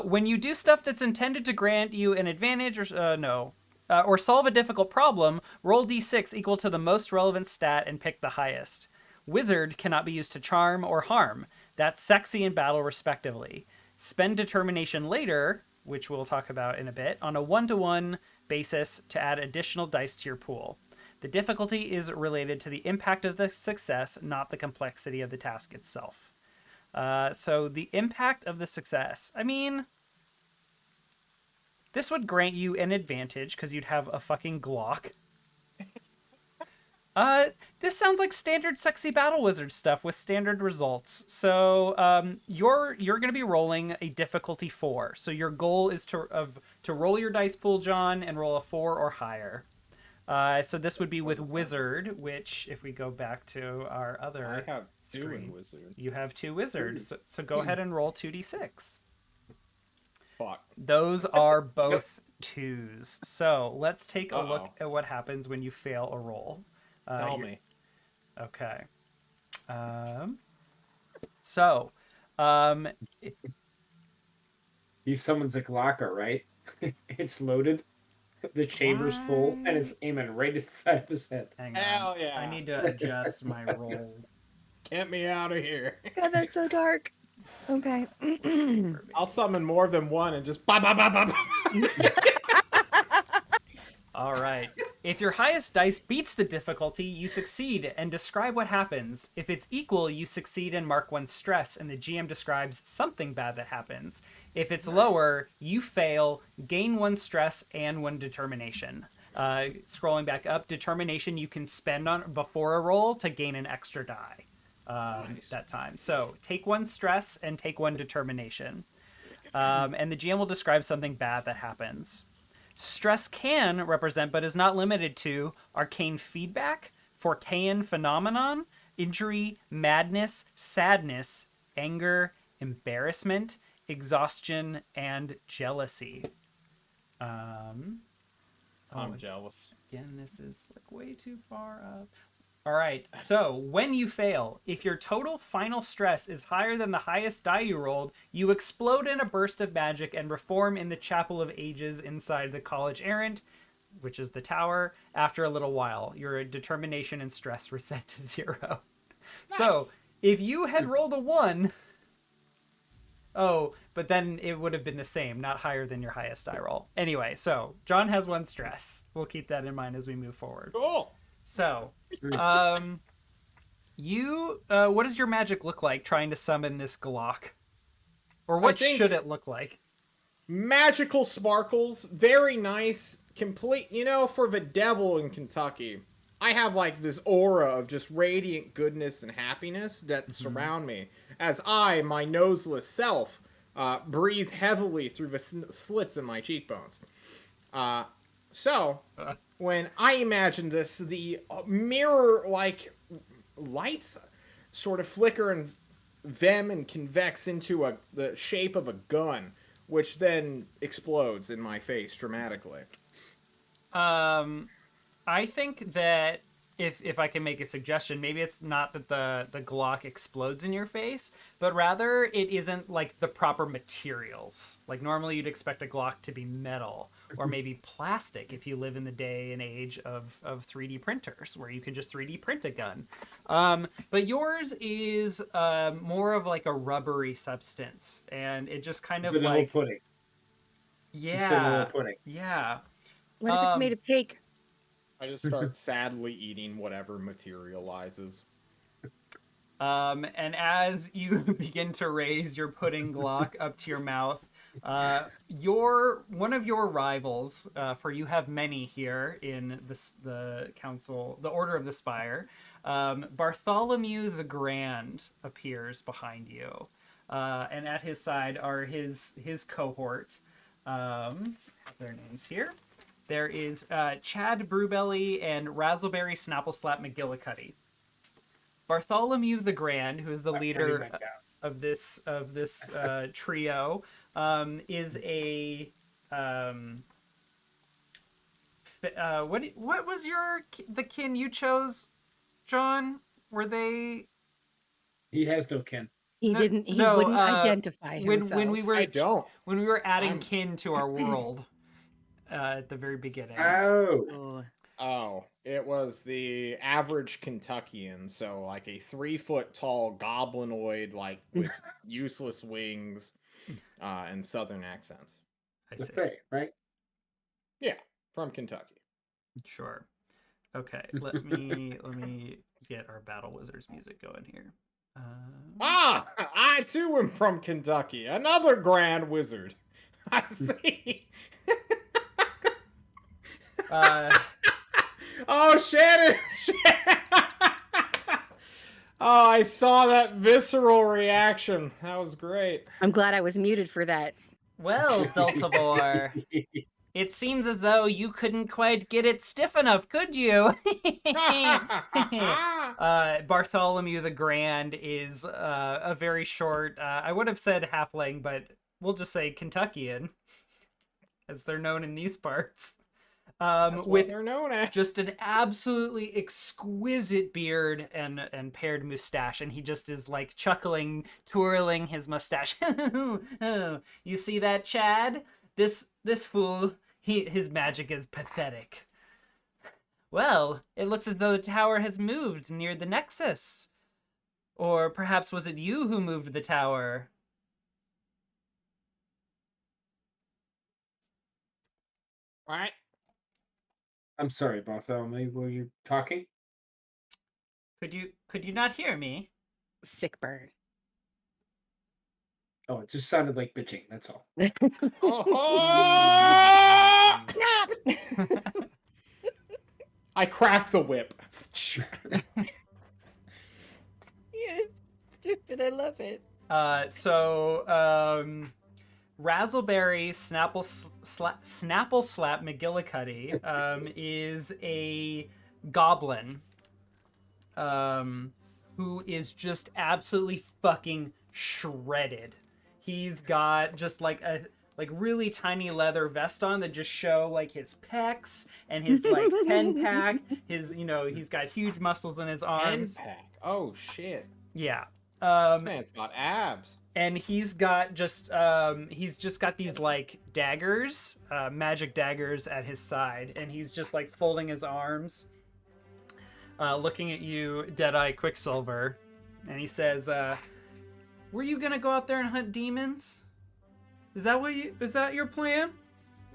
Speaker 1: When you do stuff that's intended to grant you an advantage or solve a difficult problem, roll d6 equal to the most relevant stat and pick the highest. Wizard cannot be used to charm or harm. That's sexy and battle respectively. Spend determination later, which we'll talk about in a bit, on a 1-to-1 basis to add additional dice to your pool. The difficulty is related to the impact of the success, not the complexity of the task itself. So the impact of the success. I mean, this would grant you an advantage because you'd have a fucking Glock. This sounds like standard sexy battle wizard stuff with standard results. So you're going to be rolling a difficulty 4. So your goal is to roll your dice pool, John, and roll a 4 or higher. So this would be with wizard, which if we go back to our other
Speaker 3: I have 2
Speaker 1: screen,
Speaker 3: in wizard.
Speaker 1: you have 2 wizards. So go ahead and roll 2d6.
Speaker 3: Fuck.
Speaker 1: Those are both 2s. So let's take a look
Speaker 3: Uh-oh.
Speaker 1: at what happens when you fail a roll.
Speaker 3: Tell me.
Speaker 1: Okay. So,
Speaker 4: He summons a Glocker, right? It's loaded. The chamber's full, and it's aiming right inside of his head.
Speaker 1: hang
Speaker 3: Hell
Speaker 1: on.
Speaker 3: yeah.
Speaker 1: I need to adjust my roll.
Speaker 3: Get me out of here.
Speaker 2: God, that's so dark. Okay.
Speaker 3: I'll summon more than one and just ba ba ba ba ba.
Speaker 1: All right. If your highest dice beats the difficulty, you succeed and describe what happens. If it's equal, you succeed and mark 1 stress, and the GM describes something bad that happens. If it's lower, you fail, gain 1 stress and 1 determination. Scrolling back up, determination you can spend on before a roll to gain an extra die that time. So take 1 stress and take 1 determination. And the GM will describe something bad that happens. Stress can represent, but is not limited to, arcane feedback, Fortean phenomenon, injury, madness, sadness, anger, embarrassment, exhaustion, and jealousy.
Speaker 3: I'm jealous.
Speaker 1: Again, this is like way too far up. All right, so when you fail, if your total final stress is higher than the highest die you rolled, you explode in a burst of magic and reform in the Chapel of Ages inside the College Errant, which is the tower, after a little while. Your determination and stress reset to 0. Nice. So, if you had rolled a 1... Oh, but then it would have been the same, not higher than your highest die roll. Anyway, so John has 1 stress. We'll keep that in mind as we move forward.
Speaker 3: Cool.
Speaker 1: So, what does your magic look like trying to summon this Glock? Or what should it look like?
Speaker 3: Magical sparkles, very nice, complete, for the devil in Kentucky. I have like this aura of just radiant goodness and happiness that surround me as I, my noseless self, breathe heavily through the slits in my cheekbones. So, when I imagine this, the mirror-like lights sort of flicker and them and convex into the shape of a gun, which then explodes in my face dramatically.
Speaker 1: I think that if I can make a suggestion, maybe it's not that the Glock explodes in your face, but rather it isn't like the proper materials. Like normally you'd expect a Glock to be metal or maybe plastic if you live in the day and age of 3D printers where you can just 3D print a gun. But yours is more of like a rubbery substance, and it just kind of
Speaker 4: Vanilla
Speaker 1: like
Speaker 4: pudding. It's vanilla pudding.
Speaker 1: yeah.
Speaker 2: What if it's made of cake?
Speaker 3: I just start sadly eating whatever materializes.
Speaker 1: And as you begin to raise your pudding Glock up to your mouth, one of your rivals, for you have many here in the council, the Order of the Spire, Bartholomew the Grand appears behind you, and at his side are his cohort. Their names here. There is Chad Brewbelly and Razzleberry Snappleslap McGillicuddy. Bartholomew the Grand, who is the leader of this trio, is a what was the kin you chose, John? Were they?
Speaker 4: He has no kin.
Speaker 2: He didn't. He wouldn't identify himself.
Speaker 1: When we were adding
Speaker 3: I'm-
Speaker 1: kin to our world at the very beginning.
Speaker 3: Oh, it was the average Kentuckian, so like a 3-foot tall goblinoid, like with useless wings, and southern accents.
Speaker 1: I see.
Speaker 4: Okay, right?
Speaker 3: Yeah, from Kentucky.
Speaker 1: Sure. Okay. Let me get our Battle Wizards music going here.
Speaker 3: I too am from Kentucky. Another grand wizard. I see. Oh, Shannon! Oh, I saw that visceral reaction. That was great.
Speaker 2: I'm glad I was muted for that.
Speaker 1: Well, Deltavor, it seems as though you couldn't quite get it stiff enough, could you? Bartholomew the Grand is a very short, I would have said halfling, but we'll just say Kentuckian, as they're known in these parts.
Speaker 3: That's what
Speaker 1: With
Speaker 3: they're known as.
Speaker 1: just an absolutely exquisite beard and paired mustache, and he just is like chuckling, twirling his mustache. You see that, Chad? This fool, his magic is pathetic. Well, it looks as though the tower has moved near the Nexus. Or perhaps was it you who moved the tower?
Speaker 3: Right?
Speaker 4: I'm sorry, Bartholomew. Were you talking?
Speaker 1: Could you not hear me?
Speaker 2: Sick burn.
Speaker 4: Oh, it just sounded like bitching. That's all.
Speaker 3: Oh! I cracked the whip.
Speaker 2: Yes, stupid. I love it.
Speaker 1: Razzleberry Snappleslap McGillicuddy is a goblin who is just absolutely fucking shredded. He's got just like a really tiny leather vest on that just show like his pecs and his like 10-pack. He's got huge muscles in his arms.
Speaker 3: 10-pack. Oh shit.
Speaker 1: Yeah.
Speaker 3: This man's got abs.
Speaker 1: And he's got just got these like daggers, magic daggers at his side, and he's just like folding his arms, looking at you, Deadeye Quicksilver, and he says, "Were you gonna go out there and hunt demons? Is that your plan?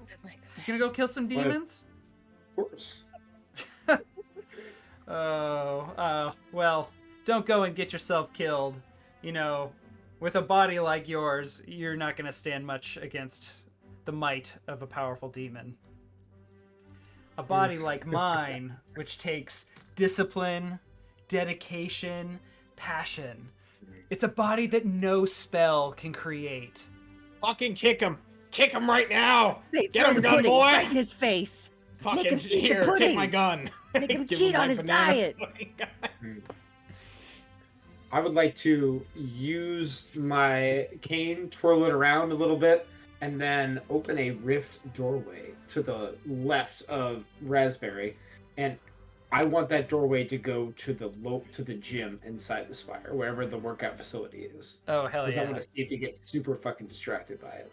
Speaker 2: Oh my god.
Speaker 1: You gonna go kill some demons?"
Speaker 4: Of course.
Speaker 1: Well, don't go and get yourself killed. With a body like yours, you're not going to stand much against the might of a powerful demon. A body like mine, which takes discipline, dedication, passion. It's a body that no spell can create.
Speaker 3: Fucking kick him. Kick him right now.
Speaker 2: Hey,
Speaker 3: Get
Speaker 2: throw
Speaker 3: him,
Speaker 2: the
Speaker 3: gun
Speaker 2: pudding
Speaker 3: boy.
Speaker 2: right in his face.
Speaker 3: Fucking
Speaker 2: him eat the
Speaker 3: here,
Speaker 2: pudding.
Speaker 3: take my gun.
Speaker 2: Make him
Speaker 3: Give
Speaker 2: cheat
Speaker 3: my
Speaker 2: on his
Speaker 3: banana
Speaker 2: diet.
Speaker 3: pudding.
Speaker 4: I would like to use my cane, twirl it around a little bit, and then open a rift doorway to the left of Raspberry. And I want that doorway to go to the gym inside the spire, wherever the workout facility is.
Speaker 1: Oh, hell
Speaker 4: Because I
Speaker 1: yeah.
Speaker 4: want to see if you get super fucking distracted by it.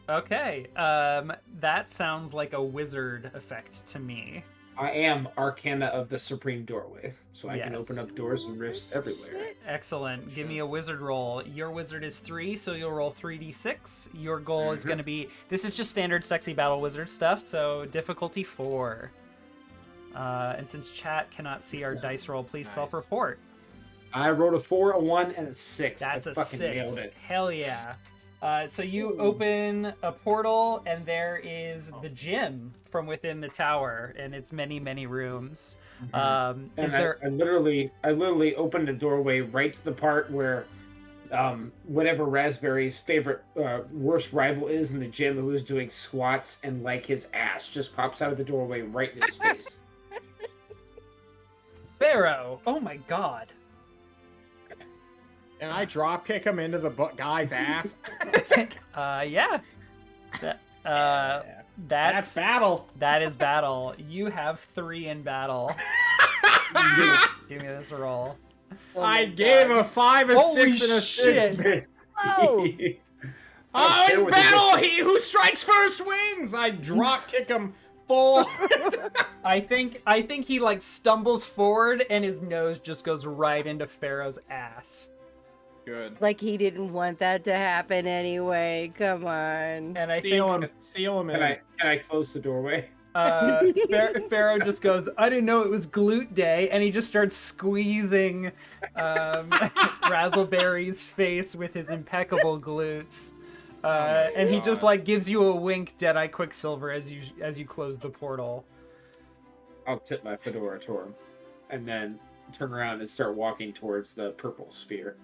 Speaker 1: Okay, that sounds like a wizard effect to me.
Speaker 4: I am Arcana of the Supreme Doorway, so I can
Speaker 1: Yes.
Speaker 4: open up doors and rifts everywhere.
Speaker 1: Excellent. Give me a wizard roll. Your wizard is 3, so you'll roll 3d6. Your goal is going to be... This is just standard sexy battle wizard stuff, so difficulty 4. And since chat cannot see our dice roll, please
Speaker 3: Nice.
Speaker 1: self-report.
Speaker 4: I rolled a 4, a 1, and a 6.
Speaker 1: That's
Speaker 4: I
Speaker 1: a
Speaker 4: fucking
Speaker 1: 6.
Speaker 4: nailed it.
Speaker 1: Hell yeah. So you
Speaker 4: Ooh.
Speaker 1: open a portal, and there is the gym from within the tower, and it's many, many rooms. Is
Speaker 4: And
Speaker 1: there...
Speaker 4: I literally opened the doorway right to the part where whatever Raspberry's favorite worst rival is in the gym, who is doing squats, and like his ass just pops out of the doorway right in his face.
Speaker 1: Pharaoh! Oh my god.
Speaker 3: And I drop kick him into the guy's ass.
Speaker 1: Yeah. That,
Speaker 3: Yeah. That's battle.
Speaker 1: That is battle. You have 3 in battle. Give me this roll.
Speaker 2: Oh
Speaker 3: I
Speaker 2: my
Speaker 3: gave
Speaker 2: God.
Speaker 3: a 5, a
Speaker 1: Holy
Speaker 3: 6, and a 6.
Speaker 1: shit.
Speaker 2: Oh,
Speaker 4: I don't care
Speaker 3: In
Speaker 4: what you
Speaker 3: battle, he who strikes first wins. I drop kick him full.
Speaker 1: I think he like stumbles forward and his nose just goes right into Pharaoh's ass.
Speaker 3: Good.
Speaker 2: like he didn't want that to happen anyway. Come on.
Speaker 1: And I
Speaker 3: Seal
Speaker 1: think
Speaker 3: him. Seal him in.
Speaker 4: Can I close the doorway?
Speaker 1: Pharaoh just goes, I didn't know it was glute day, and he just starts squeezing Razzleberry's face with his impeccable glutes. And he just
Speaker 3: God.
Speaker 1: like gives you a wink, Deadeye Quicksilver, as you close the portal.
Speaker 4: I'll tip my fedora toward him, and then turn around and start walking towards the purple sphere.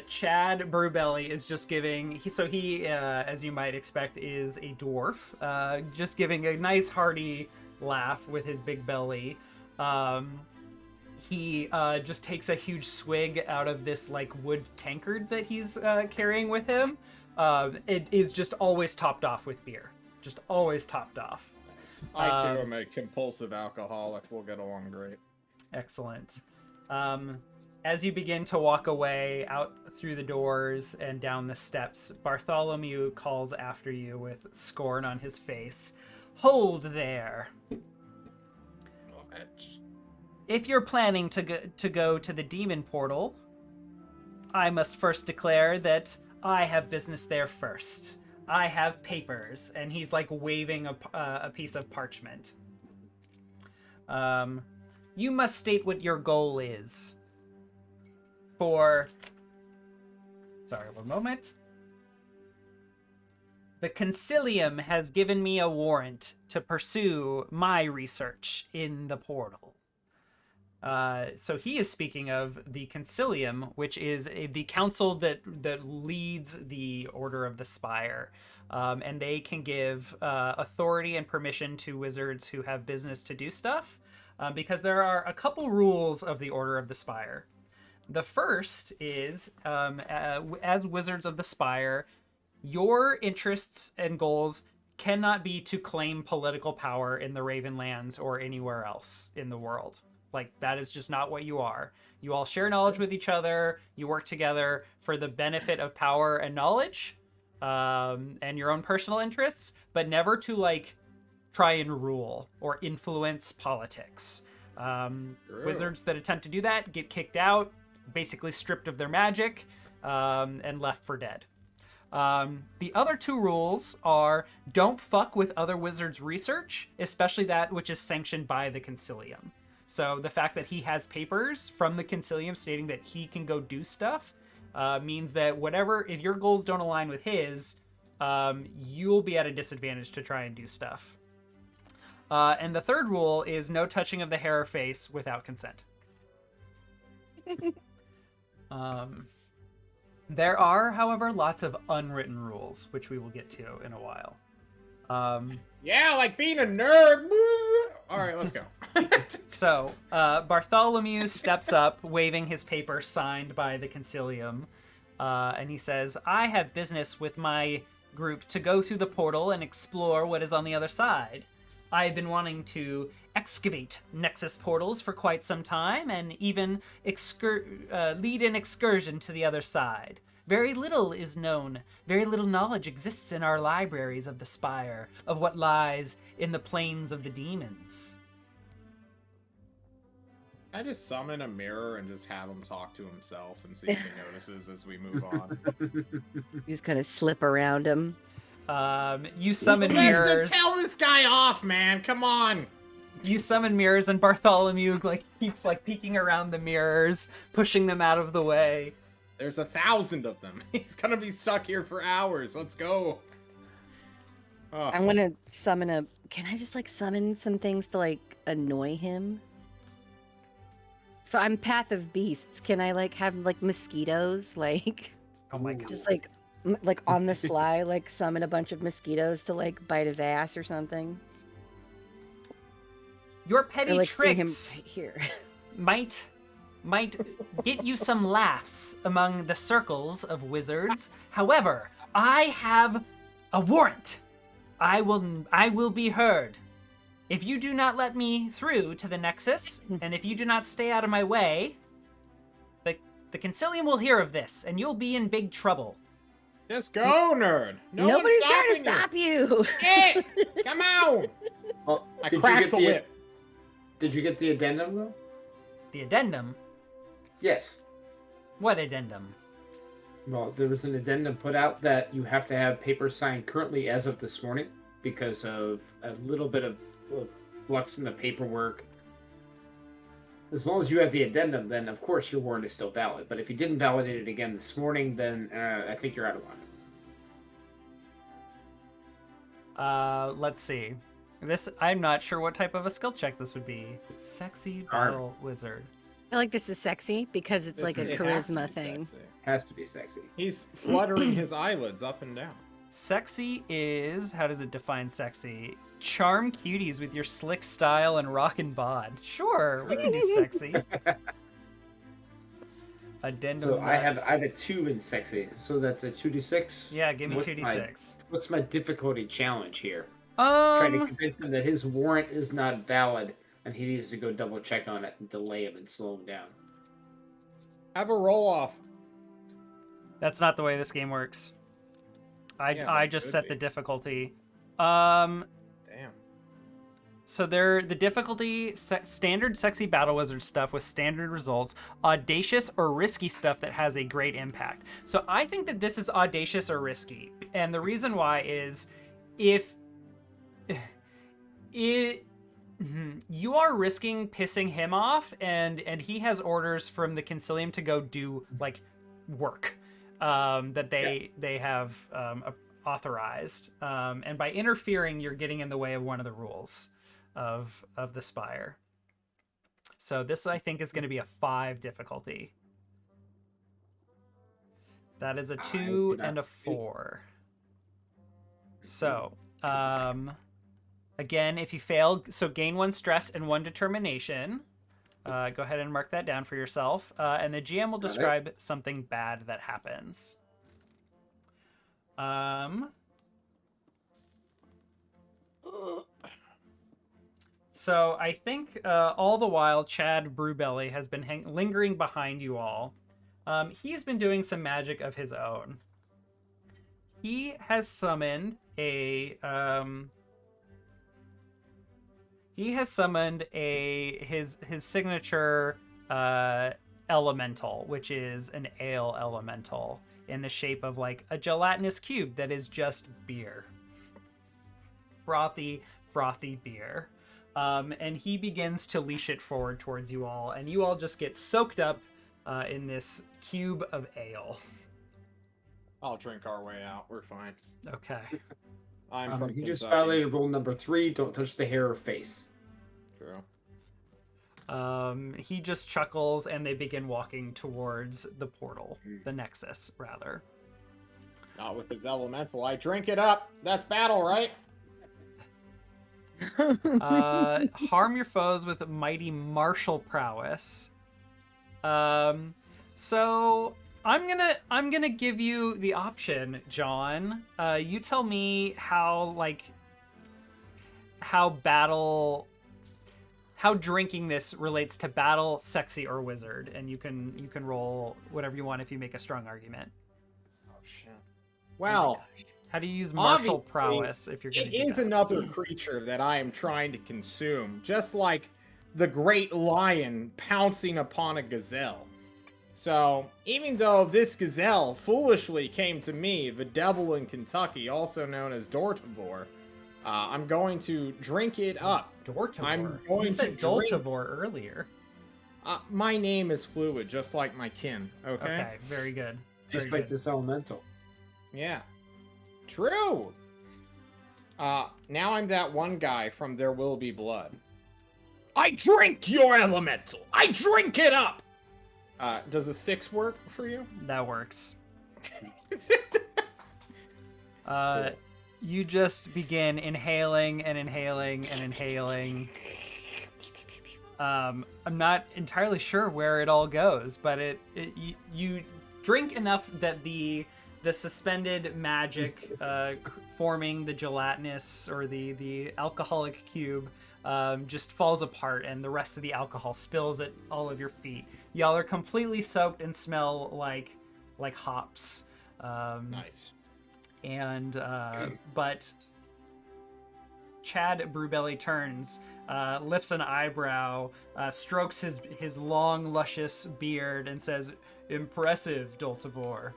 Speaker 1: Chad Brewbelly is just giving. He, as you might expect, is a dwarf. Just giving a nice hearty laugh with his big belly. He just takes a huge swig out of this like wood tankard that he's carrying with him. It is just always topped off with beer. Just always topped off.
Speaker 3: I too am a compulsive alcoholic. We'll get along great.
Speaker 1: Excellent. As you begin to walk away out through the doors and down the steps, Bartholomew calls after you with scorn on his face. Hold there. If you're planning to go to the demon portal, I must first declare that I have business there first. I have papers, and he's like waving a piece of parchment. You must state what your goal is. Sorry, one moment. The Concilium has given me a warrant to pursue my research in the portal. So he is speaking of the Concilium, which is the council that leads the Order of the Spire. And they can give authority and permission to wizards who have business to do stuff. Because there are a couple rules of the Order of the Spire. The first is, as Wizards of the Spire, your interests and goals cannot be to claim political power in the Ravenlands or anywhere else in the world. Like, that is just not what you are. You all share knowledge with each other, you work together for the benefit of power and knowledge, and your own personal interests, but never to, like, try and rule or influence politics. Wizards that attempt to do that get kicked out, basically stripped of their magic, and left for dead. The other 2 rules are don't fuck with other wizards' research, especially that which is sanctioned by the Concilium. So the fact that he has papers from the Concilium stating that he can go do stuff means that if your goals don't align with his, you'll be at a disadvantage to try and do stuff. And the third rule is no touching of the hair or face without consent. There are, however, lots of unwritten rules, which we will get to in a while.
Speaker 3: Yeah, like being a nerd. Woo! All right, let's go.
Speaker 1: So, Bartholomew steps up, waving his paper signed by the Concilium, and he says, I have business with my group to go through the portal and explore what is on the other side. I've been wanting to excavate Nexus portals for quite some time, and even lead an excursion to the other side. Very little is known. Very little knowledge exists in our libraries of the Spire, of what lies in the plains of the demons.
Speaker 3: I just summon a mirror and just have him talk to himself and see if he notices as we move on.
Speaker 2: You just kind of slip around him.
Speaker 1: You summon
Speaker 3: Listen,
Speaker 1: mirrors.
Speaker 3: tell this guy off, man. Come on.
Speaker 1: You summon mirrors, and Bartholomew keeps peeking around the mirrors, pushing them out of the way.
Speaker 3: There's 1,000 of them. He's gonna be stuck here for hours. Let's go. Oh.
Speaker 2: I want to summon Can I just summon some things to annoy him? So I'm Path of Beasts. Can I have mosquitoes
Speaker 1: Oh my god!
Speaker 2: just on the sly summon a bunch of mosquitoes to bite his ass or something?
Speaker 1: Your petty
Speaker 2: Or sting him
Speaker 1: tricks
Speaker 2: right here.
Speaker 1: might get you some laughs among the circles of wizards. However, I have a warrant. I will be heard. If you do not let me through to the Nexus, and if you do not stay out of my way, the Concilium will hear of this, and you'll be in big trouble.
Speaker 3: Just go, nerd.
Speaker 2: Nobody's trying to stop you.
Speaker 3: Hey, come on.
Speaker 4: Well,
Speaker 3: I cracked the whip.
Speaker 4: Did you get the addendum, though?
Speaker 1: The addendum?
Speaker 4: Yes.
Speaker 1: What addendum?
Speaker 4: Well, there was an addendum put out that you have to have papers signed currently as of this morning because of a little bit of flux in the paperwork. As long as you have the addendum, then of course your warrant is still valid. But if you didn't validate it again this morning, then I think you're out of luck.
Speaker 1: Let's see. I'm not sure what type of a skill check this would be. Sexy battle wizard.
Speaker 2: I feel like this is sexy because it's a charisma thing.
Speaker 3: Sexy.
Speaker 4: Has to be sexy.
Speaker 3: He's fluttering his eyelids up and down.
Speaker 1: Sexy is, how does it define sexy? Charm cuties with your slick style and rockin' bod. Sure, we can do sexy. Addendum.
Speaker 4: So I have
Speaker 1: nuts.
Speaker 4: a 2 in sexy, so that's a 2d6.
Speaker 1: Yeah, give me
Speaker 4: What's
Speaker 1: 2d6.
Speaker 4: What's my difficulty challenge here? Trying to
Speaker 1: Um,
Speaker 4: convince him that his warrant is not valid and he needs to go double check on it and delay him and slow him down.
Speaker 3: Have a roll off.
Speaker 1: that's not the way this game works.
Speaker 3: Yeah,
Speaker 1: I
Speaker 3: it
Speaker 1: just
Speaker 3: could
Speaker 1: set
Speaker 3: be.
Speaker 1: the difficulty.
Speaker 3: Damn.
Speaker 1: So the difficulty, standard sexy battle wizard stuff with standard results, audacious or risky stuff that has a great impact. So I think that this is audacious or risky. And the reason why is if you are risking pissing him off and he has orders from the Concilium to go do work that they have authorized. And by interfering, you're getting in the way of one of the rules of the Spire. So this, I think, is going to be a 5 difficulty. That is a 2 and a 4. So, again, if you fail, so gain 1 stress and 1 determination. Go ahead and mark that down for yourself. And the GM will describe something bad that happens. So I think all the while Chad Brewbelly has been lingering behind you all. He's been doing some magic of his own. He has summoned his signature elemental, which is an ale elemental in the shape of a gelatinous cube that is just beer. Frothy beer. And he begins to leash it forward towards you all, and you all just get soaked up in this cube of ale.
Speaker 3: I'll drink our way out. We're fine.
Speaker 1: Okay.
Speaker 3: I'm from
Speaker 4: He just
Speaker 3: Kentucky.
Speaker 4: violated rule number 3, don't touch the hair or face.
Speaker 3: True.
Speaker 1: He just chuckles, and they begin walking towards the portal, the Nexus, rather.
Speaker 3: Not with his elemental. I drink it up. That's battle, right?
Speaker 1: Harm your foes with mighty martial prowess. So I'm gonna give you the option, John. You tell me how how drinking this relates to battle, sexy, or wizard, and you can roll whatever you want if you make a strong argument.
Speaker 3: Oh shit. Well,
Speaker 1: How do you use martial
Speaker 3: obviously,
Speaker 1: prowess if you're going to
Speaker 3: it
Speaker 1: do
Speaker 3: is
Speaker 1: that?
Speaker 3: another creature that I am trying to consume, just like the great lion pouncing upon a gazelle. So, even though this gazelle foolishly came to me, the devil in Kentucky, also known as Dortivore, I'm going to drink it up.
Speaker 1: Dortivore.
Speaker 3: I'm going
Speaker 1: You said
Speaker 3: to drink-
Speaker 1: Doltivore earlier.
Speaker 3: My name is fluid, just like my kin, okay?
Speaker 1: Okay, very good.
Speaker 4: Just
Speaker 1: Very
Speaker 4: like
Speaker 1: good.
Speaker 4: this elemental.
Speaker 3: Yeah. True! Now I'm that one guy from There Will Be Blood. I drink your elemental! I drink it up! Does a 6 work for you?
Speaker 1: That works.
Speaker 3: Cool.
Speaker 1: You just begin inhaling and inhaling and inhaling. I'm not entirely sure where it all goes, but you drink enough that the suspended magic forming the gelatinous or the alcoholic cube just falls apart, and the rest of the alcohol spills at all of your feet. Y'all are completely soaked and smell like hops.
Speaker 3: Nice.
Speaker 1: And but Chad Brubelli turns, lifts an eyebrow, strokes his long, luscious beard, and says, "Impressive, Dortivore.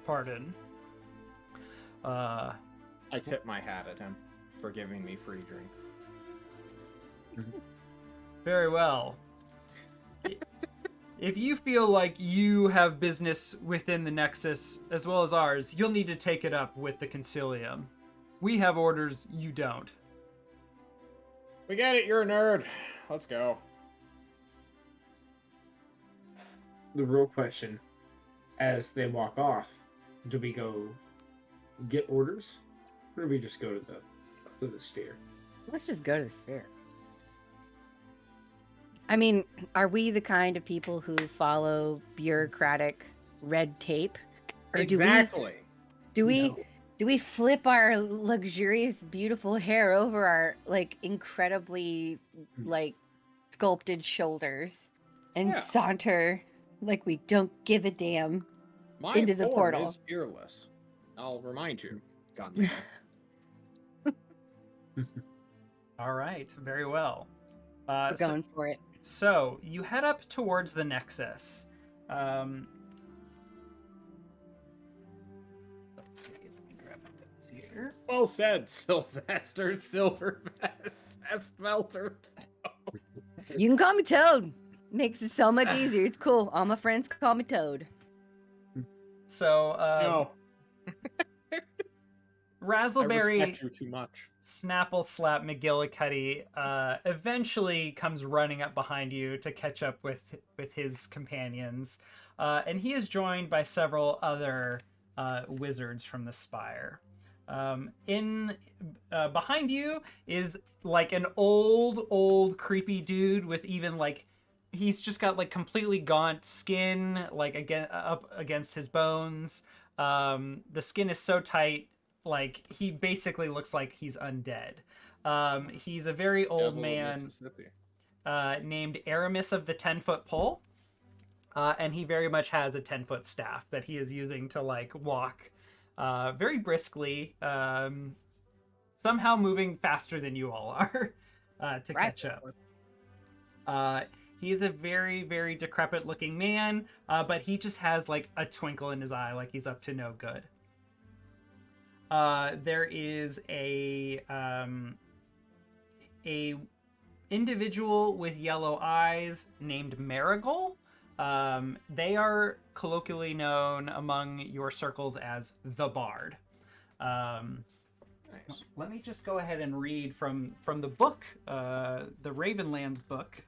Speaker 1: Pardon."
Speaker 3: I tip my hat at him for giving me free drinks.
Speaker 1: Very well. If you feel like you have business within the Nexus as well as ours, you'll need to take it up with the Concilium. We have orders, you don't.
Speaker 3: We get it, you're a nerd. Let's go.
Speaker 4: The real question, as they walk off, do we go get orders, or do we just go to the sphere?
Speaker 2: Let's just go to the sphere. I mean, are we the kind of people who follow bureaucratic red tape? Or
Speaker 3: Exactly.
Speaker 2: do
Speaker 4: No.
Speaker 2: we flip our luxurious, beautiful hair over our like incredibly like sculpted shoulders and
Speaker 3: Yeah.
Speaker 2: saunter like we don't give a damn?
Speaker 3: My
Speaker 2: Into the
Speaker 3: form
Speaker 2: portal.
Speaker 3: is fearless. I'll remind you. Gun.
Speaker 1: All right, very well.
Speaker 2: We're going for it.
Speaker 1: So you head up towards the Nexus. Let's see. Let me grab my notes here.
Speaker 3: Well said, Sylvester Silvervest Smelter.
Speaker 2: You can call me Toad. Makes it so much easier. It's cool. All my friends call me Toad.
Speaker 1: So
Speaker 3: No, I
Speaker 1: Razzleberry
Speaker 3: respect you too much.
Speaker 1: Snapple Slap McGillicuddy eventually comes running up behind you to catch up with his companions, and he is joined by several other wizards from the Spire. Behind you is like an old creepy dude with even like he's just got like completely gaunt skin like again up against his bones. The skin is so tight. Like, he basically looks like he's undead. He's a very old
Speaker 3: Devil of
Speaker 1: man
Speaker 3: Mississippi.
Speaker 1: named Aramis of the 10-foot pole. And he very much has a 10-foot staff that he is using to, like, walk very briskly, somehow moving faster than you all are to catch up. He's a very, very decrepit-looking man, but he just has, like, a twinkle in his eye, like he's up to no good. There is a individual with yellow eyes named Marigold. They are colloquially known among your circles as the Bard.
Speaker 3: Nice.
Speaker 1: Let me just go ahead and read from the book, the Ravenlands book,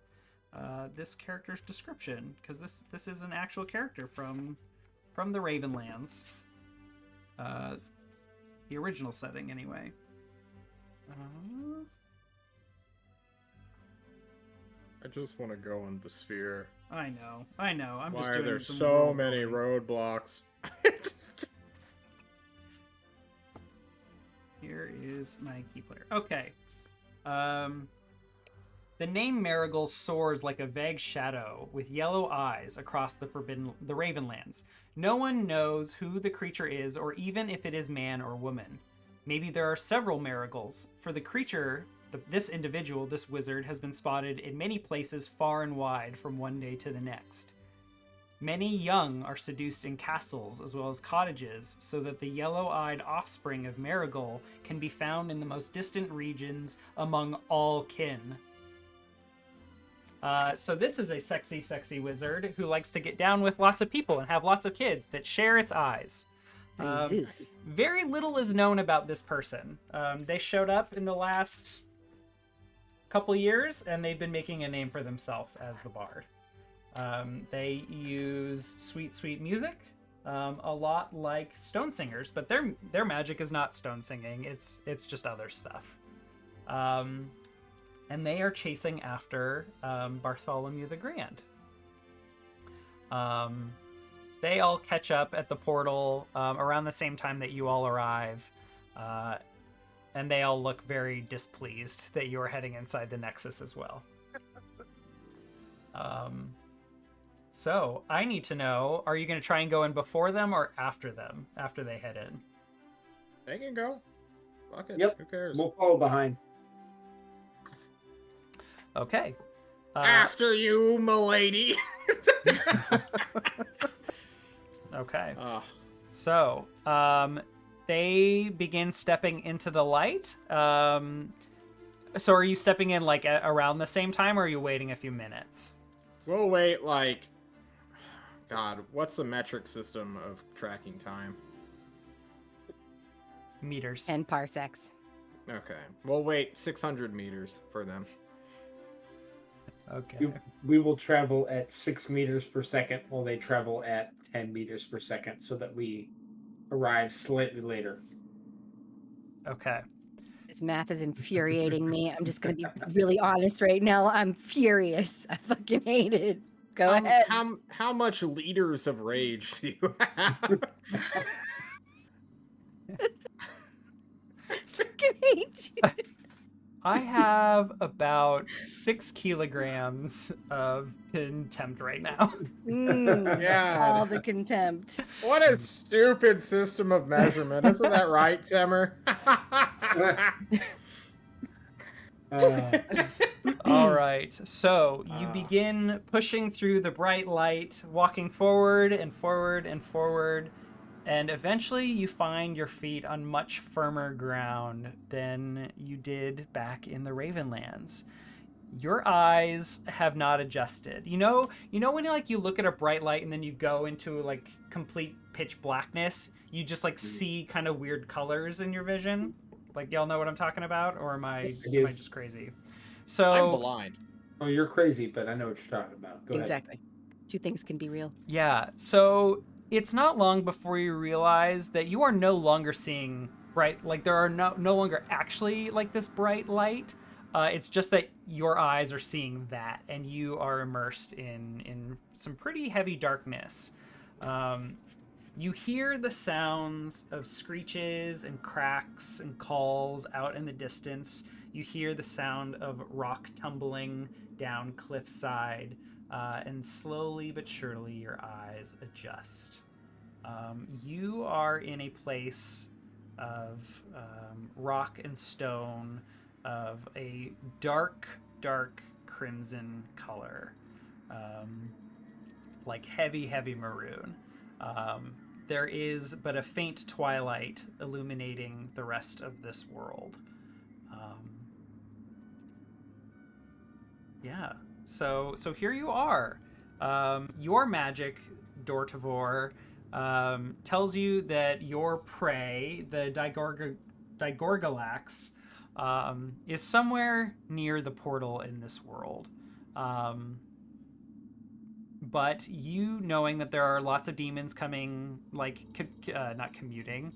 Speaker 1: this character's description, because this is an actual character from the Ravenlands. The original setting, anyway.
Speaker 3: I just want to go in the sphere.
Speaker 1: I know. I'm
Speaker 3: Why
Speaker 1: just
Speaker 3: are
Speaker 1: doing
Speaker 3: there
Speaker 1: some
Speaker 3: so
Speaker 1: world
Speaker 3: many
Speaker 1: building.
Speaker 3: roadblocks?
Speaker 1: Here is is my key player. Okay. The name Marigold soars like a vague shadow with yellow eyes across the Ravenlands. No one knows who the creature is or even if it is man or woman. Maybe there are several Marigolds, for the creature, this individual, this wizard, has been spotted in many places far and wide from one day to the next. Many young are seduced in castles as well as cottages, so that the yellow-eyed offspring of Marigold can be found in the most distant regions among all kin. So this is a sexy, sexy wizard who likes to get down with lots of people and have lots of kids that share its eyes.
Speaker 2: Zeus.
Speaker 1: Very little is known about this person. They showed up in the last couple years, and they've been making a name for themselves as the Bard. They use sweet, sweet music, a lot like stone singers, but their magic is not stone singing. It's just other stuff. And they are chasing after Bartholomew the Grand. They all catch up at the portal around the same time that you all arrive, and they all look very displeased that you are heading inside the Nexus as well. So I need to know, are you going to try and go in before them or after them, after they head in?
Speaker 3: They can go. Fuck it.
Speaker 4: Yep.
Speaker 3: Who cares?
Speaker 4: We'll follow behind.
Speaker 1: Okay.
Speaker 3: After you, milady.
Speaker 1: Okay.
Speaker 3: Oh.
Speaker 1: So, they begin stepping into the light. So are you stepping in like around the same time, or are you waiting a few minutes?
Speaker 3: We'll wait like... God, what's the metric system of tracking time?
Speaker 1: Meters.
Speaker 2: 10 parsecs.
Speaker 3: Okay. We'll wait 600 meters for them.
Speaker 1: Okay.
Speaker 4: We will travel at 6 meters per second while they travel at 10 meters per second so that we arrive slightly later.
Speaker 1: Okay.
Speaker 2: This math is infuriating me. I'm just going to be really honest right now. I'm furious. I fucking hate it. Go ahead.
Speaker 3: How much liters of rage do you have?
Speaker 2: Fucking hate you.
Speaker 1: I have about 6 kilograms of contempt right now.
Speaker 3: God.
Speaker 2: All the contempt.
Speaker 3: What a stupid system of measurement. Isn't that right, Timmer?
Speaker 1: All right. So you begin pushing through the bright light, walking forward and forward and forward, and eventually you find your feet on much firmer ground than you did back in the Ravenlands. Your eyes have not adjusted. You know when you look at a bright light and then you go into like complete pitch blackness, you just like see kind of weird colors in your vision? Like, y'all know what I'm talking about, or am I just crazy? So
Speaker 3: I'm blind.
Speaker 4: Oh, you're crazy, but I know what you're talking about. Go ahead.
Speaker 2: Exactly. Two things can be real.
Speaker 1: Yeah, so it's not long before you realize that you are no longer seeing bright, like there are no longer actually like this bright light. It's just that your eyes are seeing that, and you are immersed in some pretty heavy darkness. You hear the sounds of screeches and cracks and calls out in the distance. You hear the sound of rock tumbling down cliffside, and slowly but surely your eyes adjust. You are in a place of rock and stone of a dark, dark crimson color, like heavy, heavy maroon. There is but a faint twilight illuminating the rest of this world. Yeah, so here you are. Your magic, Dortivor, tells you that your prey, the Digorgalax, is somewhere near the portal in this world. But you knowing that there are lots of demons coming, like, not commuting,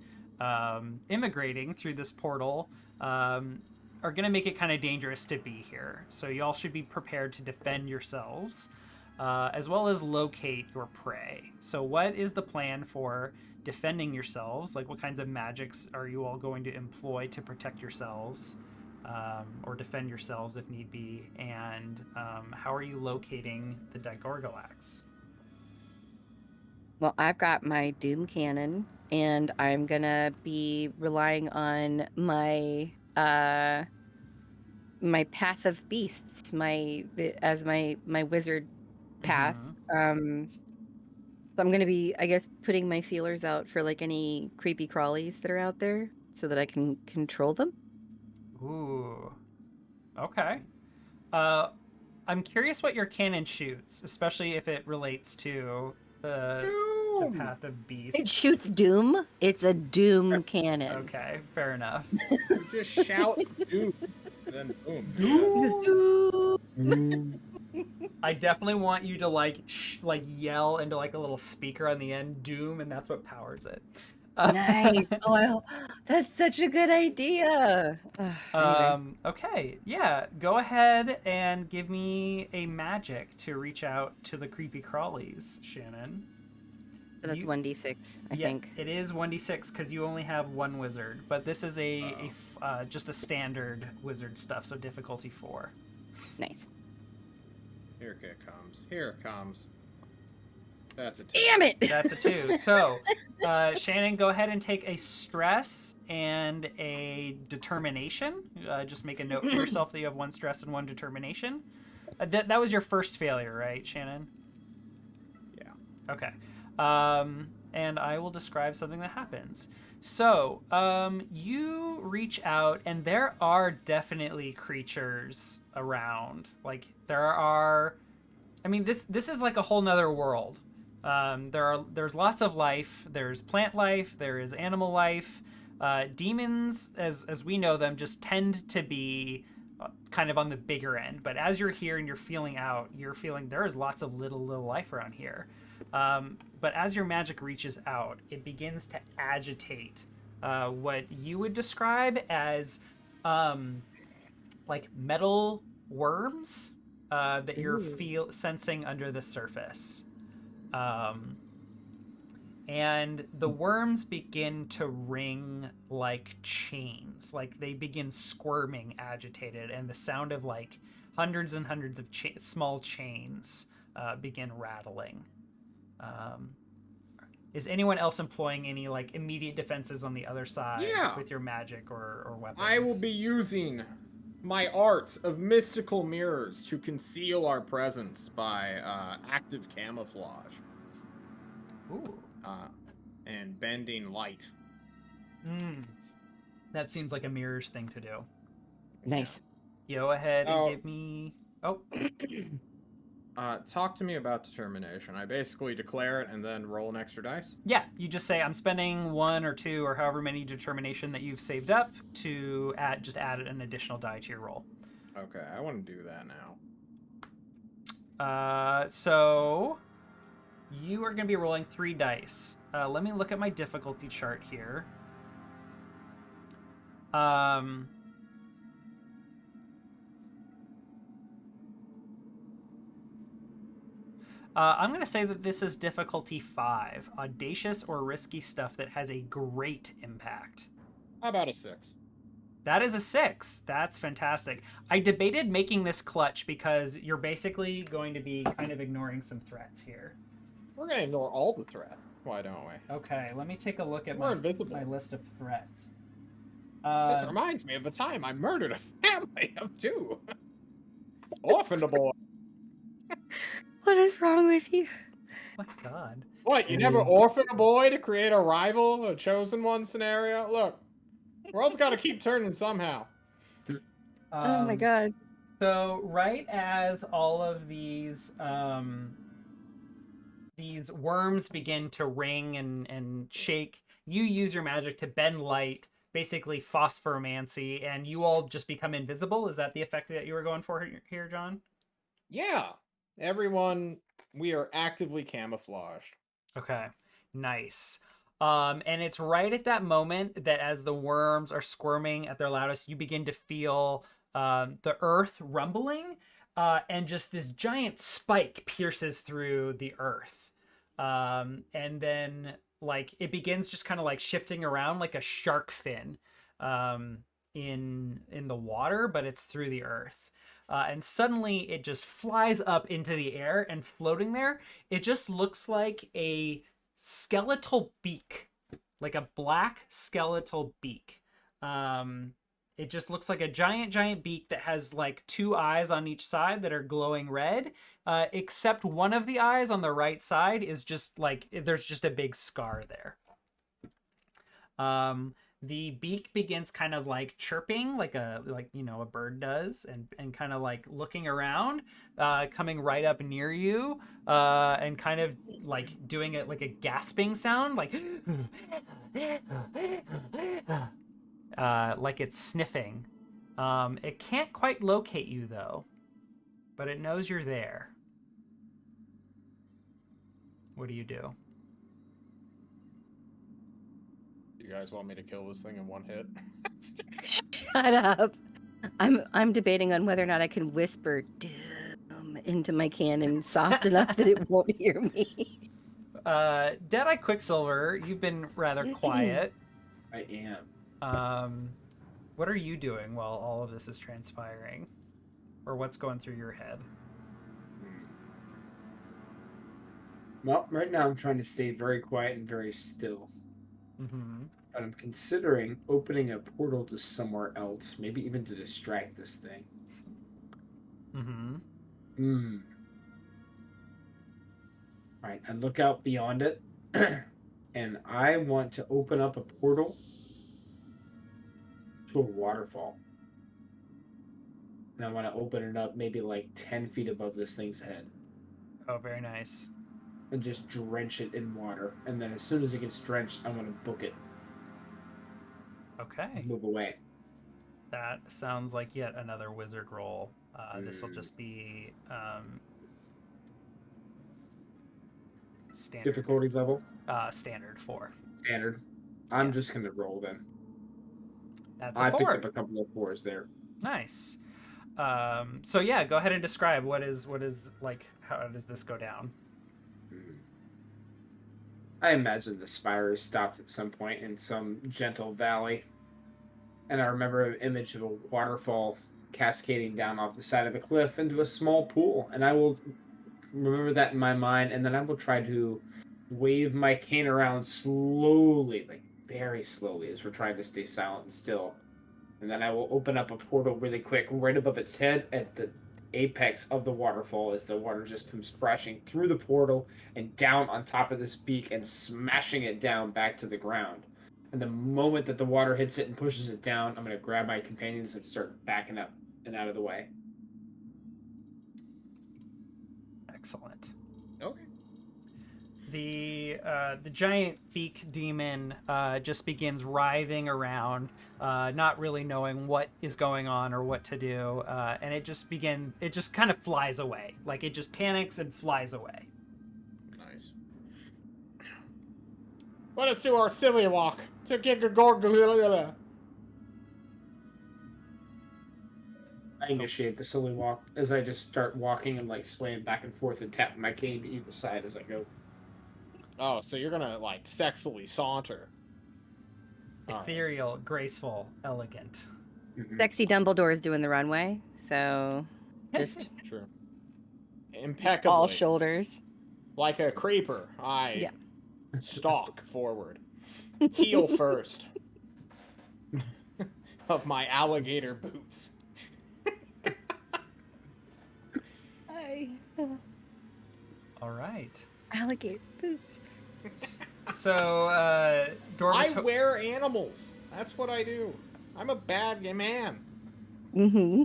Speaker 1: immigrating through this portal, are going to make it kind of dangerous to be here. So y'all should be prepared to defend yourselves. as well as locate your prey. So, what is the plan for defending yourselves? Like, what kinds of magics are you all going to employ to protect yourselves or defend yourselves if need be? And how are you locating the dead Gorgalax?
Speaker 2: Well, I've got my Doom Cannon, and I'm gonna be relying on my Path of Beasts, as my wizard path.
Speaker 1: Mhm.
Speaker 2: So I'm gonna be, I guess, putting my feelers out for like any creepy crawlies that are out there, so that I can control them.
Speaker 1: Ooh. Okay. Uh, I'm curious what your cannon shoots, especially if it relates to the
Speaker 3: Doom!
Speaker 1: Path of
Speaker 2: It
Speaker 1: Beasts.
Speaker 2: shoots Doom. It's a Doom cannon.
Speaker 1: Okay, fair enough.
Speaker 3: You just shout Doom, and then boom.
Speaker 2: Doom.
Speaker 1: I definitely want you to like yell into like a little speaker on the end, Doom, and that's what powers it.
Speaker 2: Nice. That's such a good idea. Anyway,
Speaker 1: Okay, yeah. Go ahead and give me a magic to reach out to the creepy crawlies, Shannon.
Speaker 2: so that's
Speaker 1: You-
Speaker 2: 1d6, I
Speaker 1: yeah,
Speaker 2: think.
Speaker 1: it is 1d6 because you only have one wizard, but this is just a standard wizard stuff, so difficulty 4.
Speaker 2: Nice.
Speaker 3: Here it comes. Here it comes. That's a 2.
Speaker 2: Damn it!
Speaker 1: That's a 2. So, Shannon, go ahead and take a stress and a determination. Just make a note for yourself that you have 1 stress and 1 determination. That was your first failure, right, Shannon?
Speaker 3: Yeah.
Speaker 1: Okay. And I will describe something that happens. So, you reach out, and there are definitely creatures around. Like, I mean, this is like a whole nother world. There's lots of life. There's plant life. There is animal life. Demons, as we know them, just tend to be kind of on the bigger end. But as you're here and you're feeling there is lots of little life around here. But as your magic reaches out, it begins to agitate what you would describe as like metal worms that you're sensing under the surface. And the worms begin to ring like chains, like they begin squirming, agitated, and the sound of like hundreds and hundreds of small chains begin rattling. Is anyone else employing any like immediate defenses on the other side with your magic or weapons?
Speaker 3: I will be using my art of mystical mirrors to conceal our presence by active camouflage.
Speaker 1: Ooh.
Speaker 3: And bending light.
Speaker 1: That seems like a mirrors thing to do.
Speaker 2: Nice.
Speaker 1: Go ahead and give me... Oh.
Speaker 3: Talk to me about determination. I basically declare it and then roll an extra dice?
Speaker 1: Yeah, you just say, I'm spending 1 or 2 or however many determination that you've saved up to add an additional die to your roll.
Speaker 3: Okay, I want to do that now.
Speaker 1: So you are going to be rolling 3 dice. Let me look at my difficulty chart here. I'm going to say that this is difficulty 5, audacious or risky stuff that has a great impact.
Speaker 3: How about a 6?
Speaker 1: That is a 6. That's fantastic. I debated making this clutch because you're basically going to be kind of ignoring some threats here.
Speaker 3: We're going to ignore all the threats. Why don't we?
Speaker 1: Okay, let me take a look at
Speaker 3: We're
Speaker 1: my
Speaker 3: invisible.
Speaker 1: list of threats.
Speaker 3: This reminds me of a time I murdered a family of 2. Orphaned a boy.
Speaker 2: What is wrong with you?
Speaker 1: Oh my god.
Speaker 3: What, you never orphaned a boy to create a rival, a chosen one scenario? Look, world's got to keep turning somehow.
Speaker 2: Oh my god.
Speaker 1: So right as all of these worms begin to ring and shake, you use your magic to bend light, basically phosphoromancy, and you all just become invisible. Is that the effect that you were going for here, John?
Speaker 3: Yeah. Everyone, we are actively camouflaged.
Speaker 1: Okay, nice. And it's right at that moment that as the worms are squirming at their loudest, you begin to feel the earth rumbling. and just this giant spike pierces through the earth. And then like it begins just kind of like shifting around like a shark fin in the water, but it's through the earth. And suddenly it just flies up into the air, and floating there, it just looks like a skeletal beak, like a black skeletal beak. It just looks like a giant beak that has like 2 eyes on each side that are glowing red, except one of the eyes on the right side is just like there's just a big scar there. The beak begins kind of like chirping like a bird does, and kind of like looking around, coming right up near you, and kind of like doing it like a gasping sound, like like it's sniffing. It can't quite locate you though, but it knows you're there. What do you do?
Speaker 3: You guys want me to kill this thing in one hit?
Speaker 2: Shut up. I'm debating on whether or not I can whisper doom into my cannon soft enough that it won't hear me.
Speaker 1: Deadeye Quicksilver, you've been rather quiet.
Speaker 4: I am.
Speaker 1: What are you doing while all of this is transpiring? Or what's going through your head?
Speaker 4: Well, right now I'm trying to stay very quiet and very still.
Speaker 1: Mm-hmm.
Speaker 4: But I'm considering opening a portal to somewhere else, maybe even to distract this thing.
Speaker 1: Mm-hmm.
Speaker 4: Right, I look out beyond it, and I want to open up a portal to a waterfall. And I want to open it up maybe like 10 feet above this thing's head.
Speaker 1: Oh, very nice.
Speaker 4: And just drench it in water. And then as soon as it gets drenched, I want to book it.
Speaker 1: Okay.
Speaker 4: Move away.
Speaker 1: That sounds like yet another wizard roll. This will just be standard.
Speaker 4: Difficulty level?
Speaker 1: Standard 4.
Speaker 4: Standard. I'm just going to roll then.
Speaker 1: That's a
Speaker 4: I
Speaker 1: 4.
Speaker 4: picked up a couple of 4s there.
Speaker 1: Nice. So yeah, go ahead and describe what is like, how does this go down?
Speaker 4: I imagine the spire is stopped at some point in some gentle valley. And I remember an image of a waterfall cascading down off the side of a cliff into a small pool. And I will remember that in my mind, and then I will try to wave my cane around slowly, like very slowly, as we're trying to stay silent and still. And then I will open up a portal really quick right above its head at the apex of the waterfall as the water just comes crashing through the portal and down on top of this beak and smashing it down back to the ground. And the moment that the water hits it and pushes it down, I'm going to grab my companions and start backing up and out of the way.
Speaker 1: Excellent.
Speaker 3: Okay.
Speaker 1: The giant beak demon just begins writhing around, not really knowing what is going on or what to do, and it just kind of flies away. Like it just panics and flies away.
Speaker 3: Nice. Let us do our silly walk to Gigagorgulilla.
Speaker 4: I initiate the silly walk as I just start walking and like swaying back and forth and tapping my cane to either side as I go.
Speaker 3: Oh, so you're gonna like sexily saunter.
Speaker 1: Ethereal, graceful, elegant.
Speaker 2: Sexy Dumbledore is doing the runway, so just
Speaker 3: True.
Speaker 2: just
Speaker 3: Impeccably.
Speaker 2: all shoulders.
Speaker 3: Like a creeper, I stalk forward. Heel first. Of my alligator boots.
Speaker 1: All right.
Speaker 2: Alligator boots.
Speaker 1: So,
Speaker 3: I wear animals. That's what I do. I'm a bad man.
Speaker 2: Mm-hmm.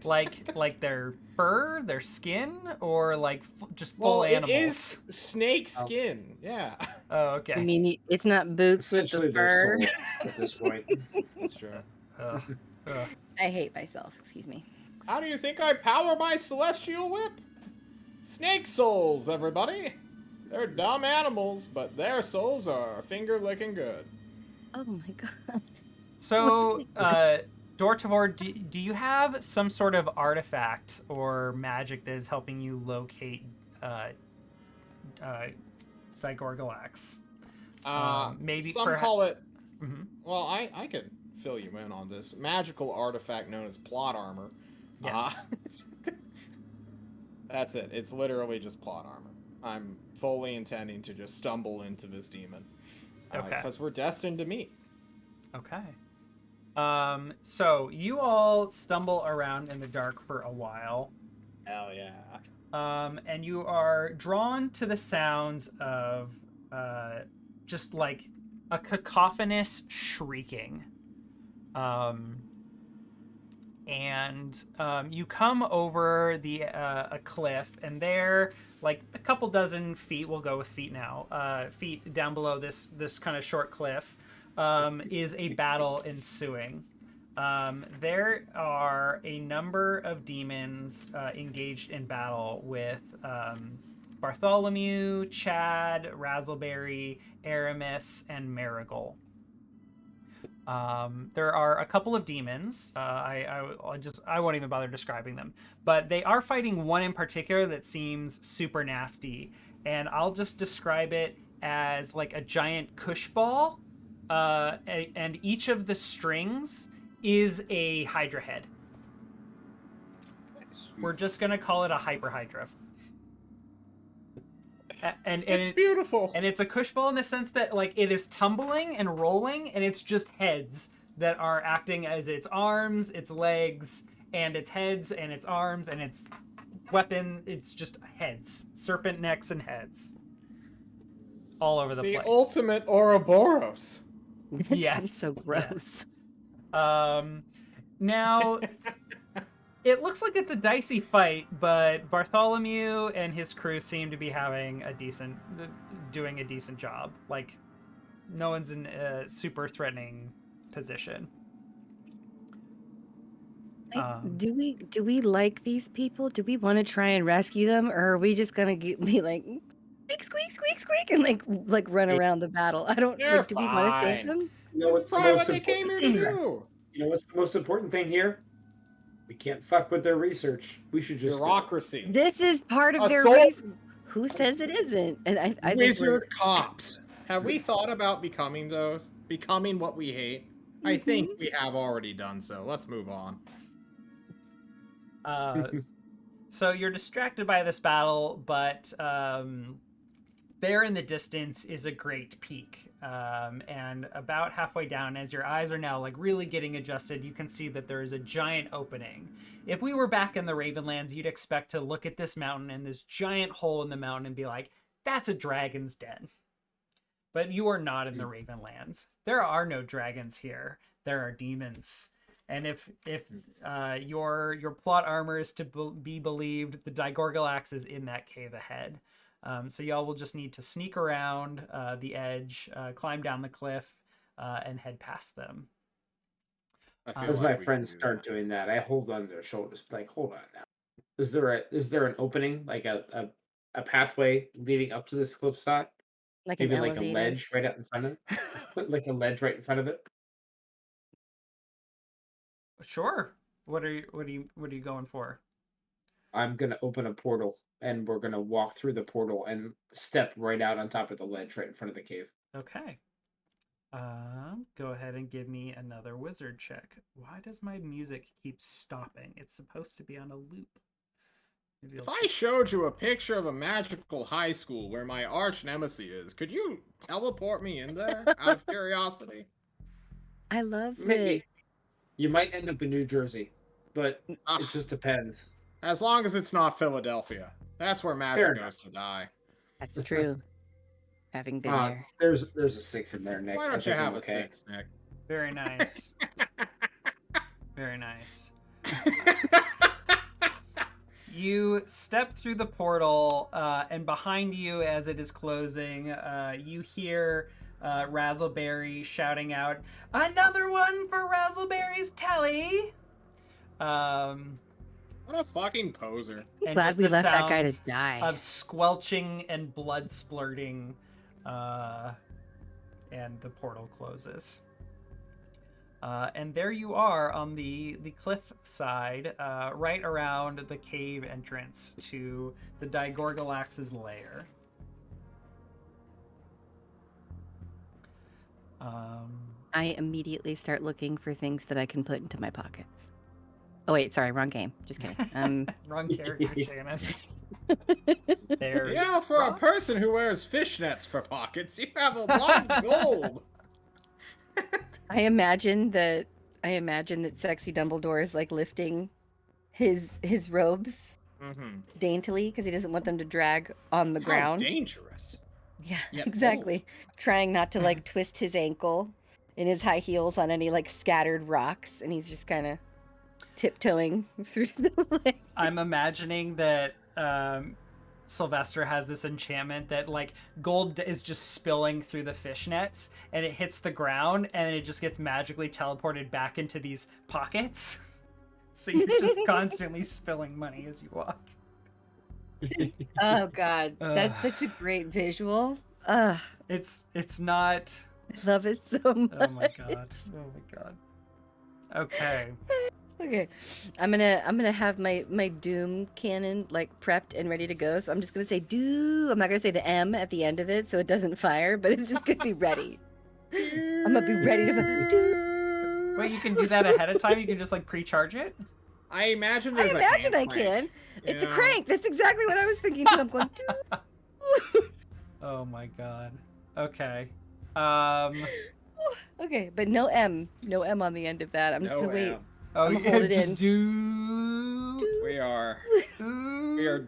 Speaker 1: like their fur, their skin, or like just full animals?
Speaker 3: It is snake skin. Yeah.
Speaker 1: Oh, okay.
Speaker 2: I mean, it's not boots with
Speaker 4: Essentially,
Speaker 2: the
Speaker 4: their
Speaker 2: fur.
Speaker 4: soul at this point.
Speaker 3: That's true.
Speaker 1: Ugh.
Speaker 2: I hate myself. Excuse me.
Speaker 3: How do you think I power my celestial whip? Snake souls, everybody. They're dumb animals, but their souls are finger licking good.
Speaker 2: Oh my god.
Speaker 1: So, Dortivor, do you have some sort of artifact or magic that is helping you locate Thygorgalax? Maybe
Speaker 3: Some
Speaker 1: perhaps.
Speaker 3: call it.
Speaker 1: Mhm.
Speaker 3: Well, I could fill you in on this magical artifact known as plot armor.
Speaker 1: Yes.
Speaker 3: That's it. It's literally just plot armor. I'm fully intending to just stumble into this demon.
Speaker 1: Okay.
Speaker 3: Because we're destined to meet.
Speaker 1: Okay. So you all stumble around in the dark for a while.
Speaker 3: Hell yeah.
Speaker 1: And you are drawn to the sounds of just like a cacophonous shrieking. And you come over a cliff, and there, like a couple dozen feet, we'll go with feet now, feet down below this kind of short cliff, is a battle ensuing. There are a number of demons engaged in battle with Bartholomew, Chad, Razzleberry, Aramis, and Marigold. There are a couple of demons. I won't even bother describing them, but they are fighting one in particular that seems super nasty, and I'll just describe it as like a giant kush ball, and each of the strings is a Hydra head. We're just gonna call it a Hyper Hydra. And
Speaker 3: It's beautiful.
Speaker 1: And it's a kush ball in the sense that like it is tumbling and rolling, and it's just heads that are acting as its arms, its legs, and its heads and its arms and its weapon. It's just heads, serpent necks and heads, all over the place.
Speaker 3: The ultimate Ouroboros.
Speaker 2: That
Speaker 1: Yes,
Speaker 2: sounds so gross.
Speaker 1: Now, it looks like it's a dicey fight, but Bartholomew and his crew seem to be doing a decent job. Like, no one's in a super threatening position.
Speaker 2: Do we like these people? Do we want to try and rescue them, or are we just gonna be like squeak squeak squeak squeak and like run around the battle? I don't
Speaker 3: They're
Speaker 2: like. Do we want to save
Speaker 3: fine.
Speaker 2: them?
Speaker 4: You know
Speaker 3: This
Speaker 4: what's
Speaker 3: is
Speaker 4: the
Speaker 3: probably
Speaker 4: most
Speaker 3: what they came here to do.
Speaker 4: You know what's the most important thing here? We can't fuck with their research. We should just go.
Speaker 3: Bureaucracy.
Speaker 2: This is part of their
Speaker 3: Assault-
Speaker 2: race. Who says it isn't? And I think
Speaker 3: Wizard cops. Have we thought about becoming those? Becoming what we hate? I think we have already done so. Let's move on.
Speaker 1: So you're distracted by this battle, but there in the distance is a great peak. And about halfway down, as your eyes are now like really getting adjusted, you can see that there is a giant opening. If we were back in the Ravenlands, you'd expect to look at this mountain and this giant hole in the mountain and be like, that's a dragon's den. But you are not in the Ravenlands. There are no dragons here. There are demons. And if your plot armor is to be believed, the Thygorgalax is in that cave ahead. So y'all will just need to sneak around the edge, climb down the cliff, and head past them.
Speaker 4: As my friends start doing that, I hold on their shoulders, like, hold on now. Is there an opening, like a pathway leading up to this cliffside?
Speaker 2: like
Speaker 4: Maybe
Speaker 2: an
Speaker 4: like a
Speaker 2: elevator.
Speaker 4: ledge right out in front of it? Like a ledge right in front of it?
Speaker 1: Sure. What are you going for?
Speaker 4: I'm gonna open a portal, and we're gonna walk through the portal and step right out on top of the ledge right in front of the cave.
Speaker 1: Okay. Go ahead and give me another wizard check. Why does my music keep stopping? It's supposed to be on a loop. Maybe
Speaker 3: If
Speaker 1: I'll
Speaker 3: I showed you a picture of a magical high school where my arch nemesis is, could you teleport me in there out of curiosity?
Speaker 2: I love
Speaker 4: Maybe.
Speaker 2: it.
Speaker 4: You might end up in New Jersey, but
Speaker 3: Ah,
Speaker 4: it just depends.
Speaker 3: as long as it's not Philadelphia. That's where magic
Speaker 4: Fair
Speaker 3: goes to die.
Speaker 2: That's true. Having been there.
Speaker 4: There's a 6 in there, Nick.
Speaker 3: Why
Speaker 4: I
Speaker 3: don't you
Speaker 4: think I'm
Speaker 3: have a
Speaker 4: okay.
Speaker 3: 6, Nick?
Speaker 1: Very nice. Very nice. You step through the portal, and behind you, as it is closing, you hear Razzleberry shouting out, "Another one for Razzleberry's telly!"
Speaker 3: What a fucking poser.
Speaker 1: And
Speaker 2: Glad
Speaker 1: just
Speaker 2: we
Speaker 1: the
Speaker 2: left that guy to
Speaker 1: sounds
Speaker 2: die.
Speaker 1: of squelching and blood splurting, and the portal closes. And there you are on the cliff side, right around the cave entrance to the Digorgalax's lair.
Speaker 2: I immediately start looking for things that I can put into my pockets. Oh wait, sorry, wrong game. Just kidding.
Speaker 1: Wrong character, Shannon. There's
Speaker 3: Yeah, for a
Speaker 1: rocks.
Speaker 3: person who wears fishnets for pockets, you have a lot of gold.
Speaker 2: I imagine that sexy Dumbledore is like lifting his robes
Speaker 3: Mm-hmm.
Speaker 2: daintily because he doesn't want them to drag on the
Speaker 3: How
Speaker 2: ground.
Speaker 3: dangerous.
Speaker 2: Yeah,
Speaker 3: Yet
Speaker 2: exactly. Trying not to like twist his ankle in his high heels on any like scattered rocks, and he's just kind of tiptoeing through the lake.
Speaker 1: I'm imagining that Sylvester has this enchantment that like gold is just spilling through the fishnets and it hits the ground and it just gets magically teleported back into these pockets. So you're just constantly spilling money as you walk.
Speaker 2: Oh God, that's such a great visual.
Speaker 1: It's not.
Speaker 2: I love it so much.
Speaker 1: Oh my god. Oh my god. Okay.
Speaker 2: Okay, I'm gonna have my Doom cannon like prepped and ready to go. So I'm just gonna say do. I'm not gonna say the M at the end of it, so it doesn't fire. But it's just gonna be ready. I'm gonna be ready to do.
Speaker 1: Wait, you can do that ahead of time? You can just like pre-charge it?
Speaker 3: I imagine
Speaker 2: I
Speaker 3: there's
Speaker 2: imagine
Speaker 3: a
Speaker 2: I
Speaker 3: hand crank,
Speaker 2: can. It's a
Speaker 3: you know?
Speaker 2: crank. That's exactly what I was thinking too. I'm going do.
Speaker 1: Oh my god. Okay.
Speaker 2: Okay, but no M on the end of that. I'm just
Speaker 3: No
Speaker 2: gonna wait.
Speaker 3: M.
Speaker 1: Oh,
Speaker 2: I'ma
Speaker 1: yeah,
Speaker 2: hold it
Speaker 1: just
Speaker 2: in.
Speaker 1: do.
Speaker 3: We are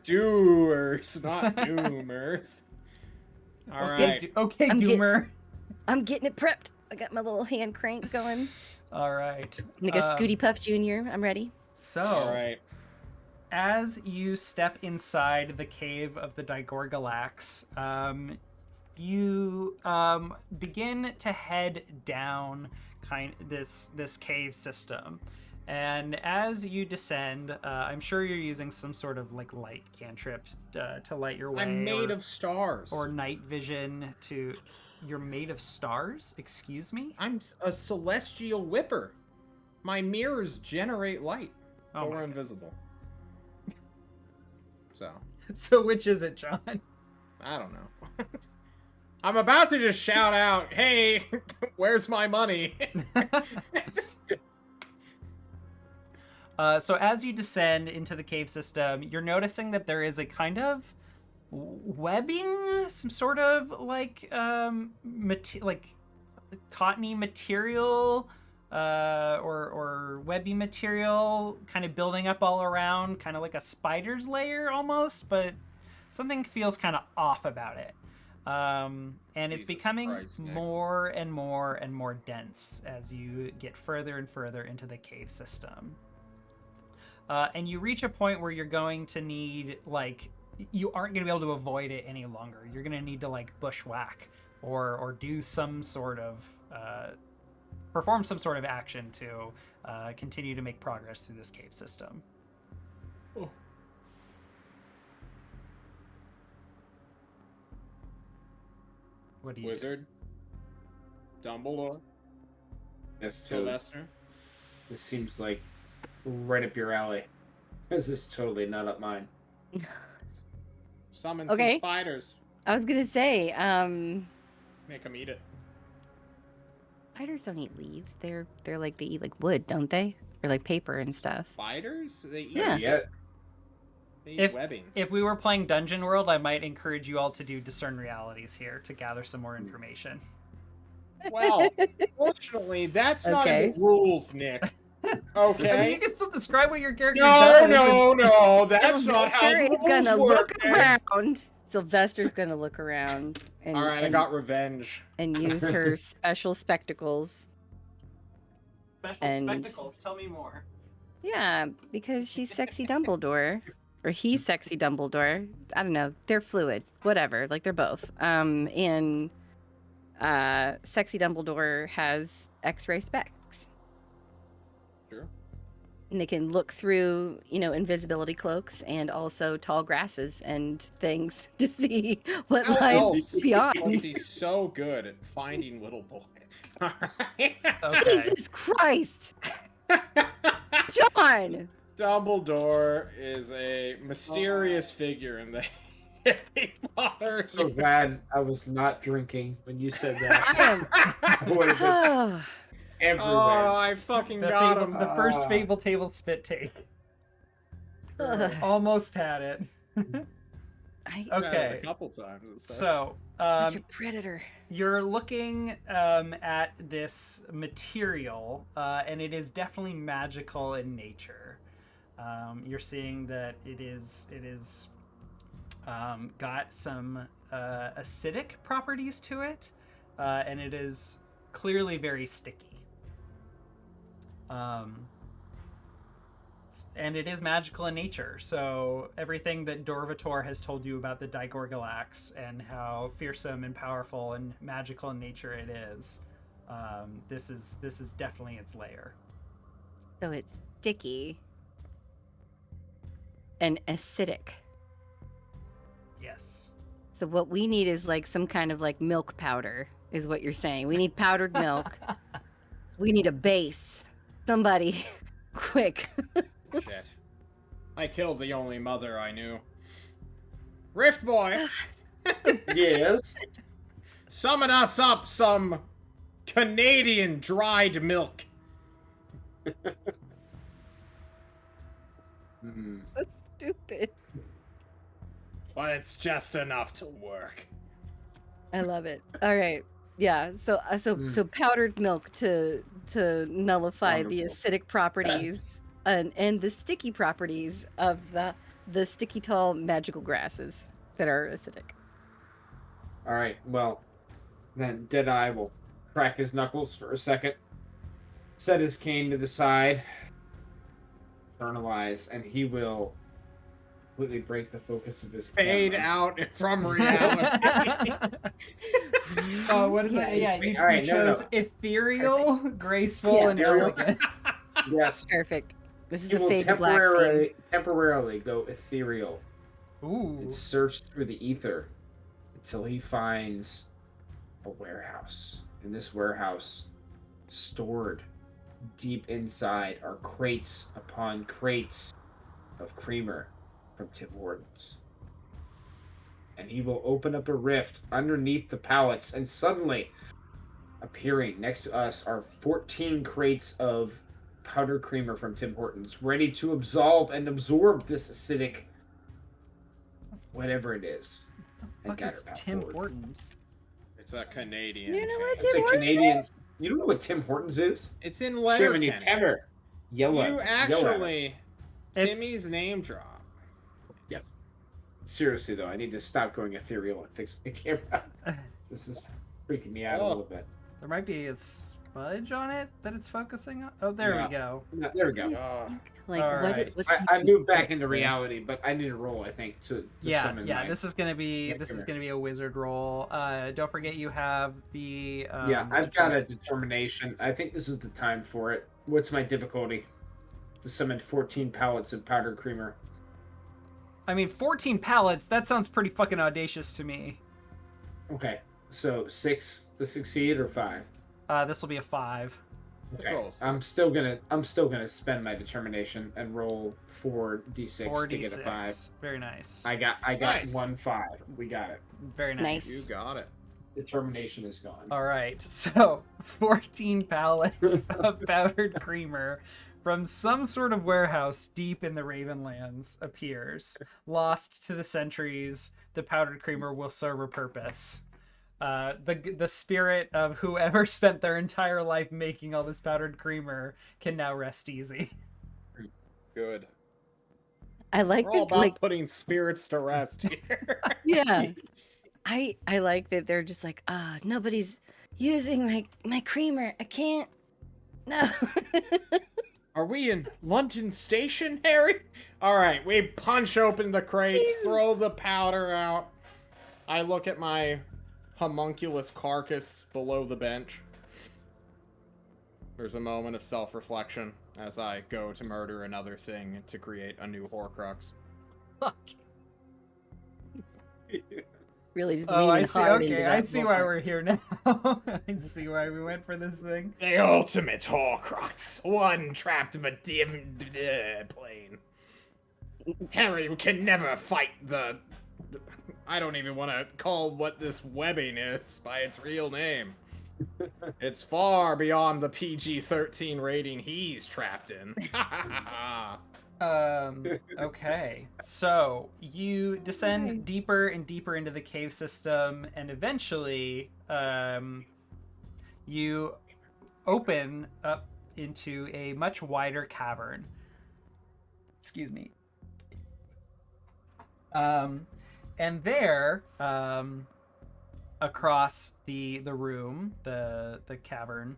Speaker 3: doers, not doomers. All
Speaker 1: Okay,
Speaker 3: right.
Speaker 1: okay,
Speaker 2: I'm
Speaker 1: Doomer.
Speaker 2: I'm getting it prepped. I got my little hand crank going.
Speaker 1: All right.
Speaker 2: Like a Scooty Puff Jr. I'm ready.
Speaker 1: So,
Speaker 3: All right.
Speaker 1: as you step inside the cave of the Digorgalax, you begin to head down this cave system. And as you descend, I'm sure you're using some sort of like light cantrip to light your way.
Speaker 3: I'm made of stars.
Speaker 1: or night vision to. You're made of stars? Excuse me?
Speaker 3: I'm a celestial whipper. My mirrors generate light,
Speaker 1: Oh
Speaker 3: but
Speaker 1: my
Speaker 3: we're
Speaker 1: God.
Speaker 3: invisible. So,
Speaker 1: So which is it, John?
Speaker 3: I don't know. I'm about to just shout out, hey, where's my money?
Speaker 1: So as you descend into the cave system, you're noticing that there is a kind of webbing, some sort of like like cottony material or webby material kind of building up all around, kind of like a spider's lair almost, but something feels kind of off about it. And it's
Speaker 3: Jesus
Speaker 1: becoming
Speaker 3: Christ, Nick.
Speaker 1: more and more and more dense as you get further and further into the cave system. And you reach a point where you're going to need, like, you aren't going to be able to avoid it any longer. You're going to need to, like, bushwhack or do some sort of, perform some sort of action to continue to make progress through this cave system.
Speaker 3: Oh.
Speaker 1: What do you
Speaker 3: Wizard, Dumbledore,
Speaker 4: Yes, so
Speaker 3: Sylvester.
Speaker 4: this seems like right up your alley. This is totally not up mine.
Speaker 3: Summon
Speaker 2: Okay.
Speaker 3: some spiders.
Speaker 2: I was gonna say,
Speaker 3: Make them eat it.
Speaker 2: spiders don't eat leaves. They're like they eat like wood, don't they? Or like paper and stuff.
Speaker 3: Spiders? They eat,
Speaker 2: Yeah.
Speaker 4: Yeah.
Speaker 3: they eat
Speaker 1: If-
Speaker 3: webbing.
Speaker 1: If we were playing Dungeon World, I might encourage you all to do Discern Realities here to gather some more information.
Speaker 3: Well, fortunately, that's not in
Speaker 2: Okay.
Speaker 3: the rules, Nick.
Speaker 1: I mean,
Speaker 3: Okay?
Speaker 1: you can still describe what your character
Speaker 3: No,
Speaker 1: does.
Speaker 3: no, that's not how
Speaker 2: Sylvester
Speaker 3: the
Speaker 2: is gonna
Speaker 3: rules
Speaker 2: look
Speaker 3: work, Nick.
Speaker 2: around. Sylvester's gonna look around and,
Speaker 3: All right, I
Speaker 2: and,
Speaker 3: got revenge.
Speaker 2: and use her special spectacles.
Speaker 1: Special
Speaker 2: and-
Speaker 1: spectacles. Tell me more.
Speaker 2: Yeah, because she's sexy Dumbledore. Or he's sexy Dumbledore. I don't know. They're fluid. Whatever. Like they're both. And sexy Dumbledore has X-ray specs.
Speaker 3: Sure.
Speaker 2: And they can look through, invisibility cloaks and also tall grasses and things to see what
Speaker 3: How
Speaker 2: lies
Speaker 3: else
Speaker 2: beyond.
Speaker 3: was he so good at finding little boy?
Speaker 1: Okay.
Speaker 2: Jesus Christ! John!
Speaker 3: Dumbledore is a mysterious figure in the Harry Potter.
Speaker 4: So glad I was not drinking when you said that.
Speaker 2: I am.
Speaker 4: I would have been everywhere.
Speaker 3: Oh, I fucking got him.
Speaker 1: The first Fable table spit take.
Speaker 2: Ugh.
Speaker 1: Almost had it.
Speaker 2: I
Speaker 1: Okay.
Speaker 3: A couple times. It says.
Speaker 1: So,
Speaker 2: such a predator.
Speaker 1: you're looking at this material, and it is definitely magical in nature. You're seeing that it is got some acidic properties to it, and it is clearly very sticky. And it is magical in nature, so everything that Dorvator has told you about the Digorgalax and how fearsome and powerful and magical in nature it is, this is definitely its lair.
Speaker 2: So it's sticky and acidic.
Speaker 1: Yes.
Speaker 2: So what we need is like some kind of like milk powder, is what you're saying. We need powdered milk. We need a base. Somebody, quick.
Speaker 3: Shit. I killed the only mother I knew. Rift Boy,
Speaker 4: Yes.
Speaker 3: summon us up some Canadian dried milk.
Speaker 2: That's stupid.
Speaker 3: But it's just enough to work.
Speaker 2: I love it. All right. Yeah. So powdered milk to nullify the
Speaker 4: Wonderful.
Speaker 2: acidic properties and the sticky properties of the sticky tall magical grasses that are acidic.
Speaker 4: All right. Well, then Deadeye will crack his knuckles for a second, set his cane to the side, internalize, and he will completely break the focus of his
Speaker 3: Fade
Speaker 4: camera.
Speaker 3: out from reality.
Speaker 1: Oh, what is
Speaker 2: Yeah,
Speaker 1: it? Yeah, you,
Speaker 4: all right,
Speaker 1: you
Speaker 4: no,
Speaker 1: chose
Speaker 4: no.
Speaker 1: ethereal, graceful,
Speaker 2: Yeah.
Speaker 1: and
Speaker 4: Ethereal.
Speaker 1: elegant.
Speaker 4: Yes.
Speaker 2: Perfect. This is
Speaker 4: He
Speaker 2: a
Speaker 4: will
Speaker 2: fade black theme.
Speaker 4: temporarily go ethereal
Speaker 1: Ooh.
Speaker 4: and search through the ether until he finds a warehouse. In this warehouse, stored deep inside are crates upon crates of creamer from Tim Hortons. And he will open up a rift underneath the pallets, and suddenly, appearing next to us, are 14 crates of powder creamer from Tim Hortons, ready to absolve and absorb this acidic whatever it is. And
Speaker 1: Fuck
Speaker 4: guide
Speaker 1: is
Speaker 4: our path
Speaker 1: Tim
Speaker 4: forward.
Speaker 1: Hortons?
Speaker 3: It's a Canadian.
Speaker 2: You know what,
Speaker 3: chain.
Speaker 4: It's
Speaker 2: Tim
Speaker 4: a
Speaker 2: Hortons
Speaker 4: Canadian.
Speaker 2: is?
Speaker 4: You don't know what Tim Hortons is?
Speaker 3: It's in
Speaker 4: Shimony
Speaker 3: Letterkenny.
Speaker 4: Tenor. Yellow.
Speaker 3: You actually,
Speaker 1: It's-
Speaker 3: Timmy's name drop.
Speaker 4: Seriously though, I need to stop going ethereal and fix my camera. This is freaking me out a
Speaker 3: Oh.
Speaker 4: little bit.
Speaker 1: There might be a smudge on it that it's focusing on. Oh, there
Speaker 4: Yeah.
Speaker 1: we go.
Speaker 4: No, there we go.
Speaker 2: Like
Speaker 1: All
Speaker 2: what?
Speaker 1: right.
Speaker 2: What's
Speaker 4: I moved back into reality, but I need a roll, I think, to
Speaker 1: Yeah,
Speaker 4: summon
Speaker 1: yeah.
Speaker 4: my...
Speaker 1: This is gonna be a wizard roll. Don't forget you have the.
Speaker 4: Yeah, I've got a determination. I think this is the time for it. What's my difficulty? To summon 14 pallets of powdered creamer.
Speaker 1: I mean, 14 pallets. That sounds pretty fucking audacious to me.
Speaker 4: Okay, so 6 to succeed or 5?
Speaker 1: This will be a 5.
Speaker 4: Okay,
Speaker 3: Rolls.
Speaker 4: I'm still gonna spend my determination and roll 4d6 to get a 5.
Speaker 1: 4d6. Very nice.
Speaker 4: I got
Speaker 3: Nice.
Speaker 4: 1 5. We got it.
Speaker 1: Very nice.
Speaker 2: Nice.
Speaker 3: You got it.
Speaker 4: Determination is gone.
Speaker 1: All right, so 14 pallets of powdered creamer from some sort of warehouse deep in the Ravenlands appears. Lost to the centuries, the powdered creamer will serve a purpose. The spirit of whoever spent their entire life making all this powdered creamer can now rest easy.
Speaker 3: Good.
Speaker 2: I like
Speaker 3: We're all
Speaker 2: that.
Speaker 3: about
Speaker 2: Like,
Speaker 3: putting spirits to rest here.
Speaker 2: yeah. I like that they're just like, nobody's using my creamer. I can't. No.
Speaker 3: Are we in London Station, Harry? All right, we punch open the crates,
Speaker 2: Jeez.
Speaker 3: throw the powder out. I look at my homunculus carcass below the bench. There's a moment of self-reflection. as I go to murder another thing to create a new Horcrux.
Speaker 1: Fuck.
Speaker 2: Really just
Speaker 1: Oh,
Speaker 2: leaning
Speaker 1: I see.
Speaker 2: hard into
Speaker 1: Okay,
Speaker 2: that
Speaker 1: I see why
Speaker 2: moment.
Speaker 1: we're here now. I see why we went for this thing.
Speaker 3: The ultimate Horcrux, one trapped of a dim plane. Harry can never fight the... I don't even want to call what this webbing is by its real name. It's far beyond the PG-13 rating he's trapped in.
Speaker 1: Okay. So you descend deeper and deeper into the cave system, and eventually, you open up into a much wider cavern. Excuse me. And there, across the room, the cavern,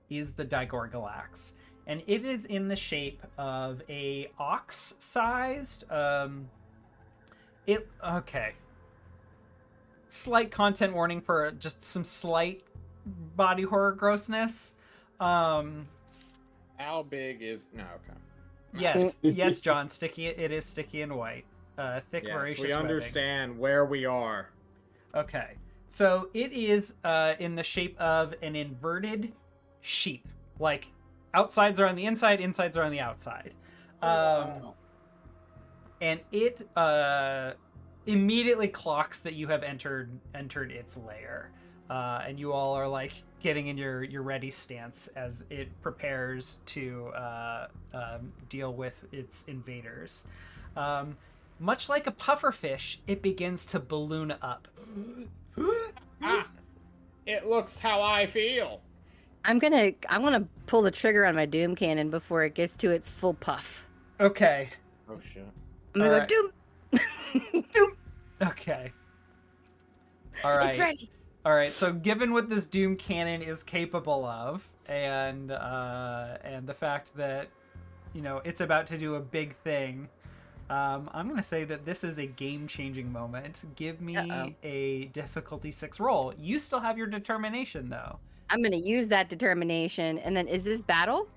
Speaker 1: is the Digorgalax. And it is in the shape of a ox-sized, okay. Slight content warning for just some slight body horror grossness.
Speaker 3: How big is... No, okay.
Speaker 1: Yes, John, sticky. It is sticky and white. Thick,
Speaker 3: Yes,
Speaker 1: voracious
Speaker 3: we
Speaker 1: webbing.
Speaker 3: understand where we are.
Speaker 1: Okay. So it is in the shape of an inverted sheep. Like, outsides are on the inside, insides are on the outside. And it immediately clocks that you have entered its lair. And you all are, like, getting in your ready stance as it prepares to deal with its invaders. Much like a pufferfish, it begins to balloon up.
Speaker 3: It looks how I feel.
Speaker 2: I want to pull the trigger on my Doom Cannon before it gets to its full puff.
Speaker 1: Okay.
Speaker 3: Oh, shit.
Speaker 2: I'm gonna
Speaker 1: Alright.
Speaker 2: go Doom! Doom!
Speaker 1: Okay. All right.
Speaker 2: It's ready!
Speaker 1: All right. So, given what this Doom Cannon is capable of, and the fact that it's about to do a big thing, I'm gonna say that this is a game-changing moment. Give me a difficulty 6 roll. You still have your determination, though.
Speaker 2: I'm gonna use that determination, and then is this battle?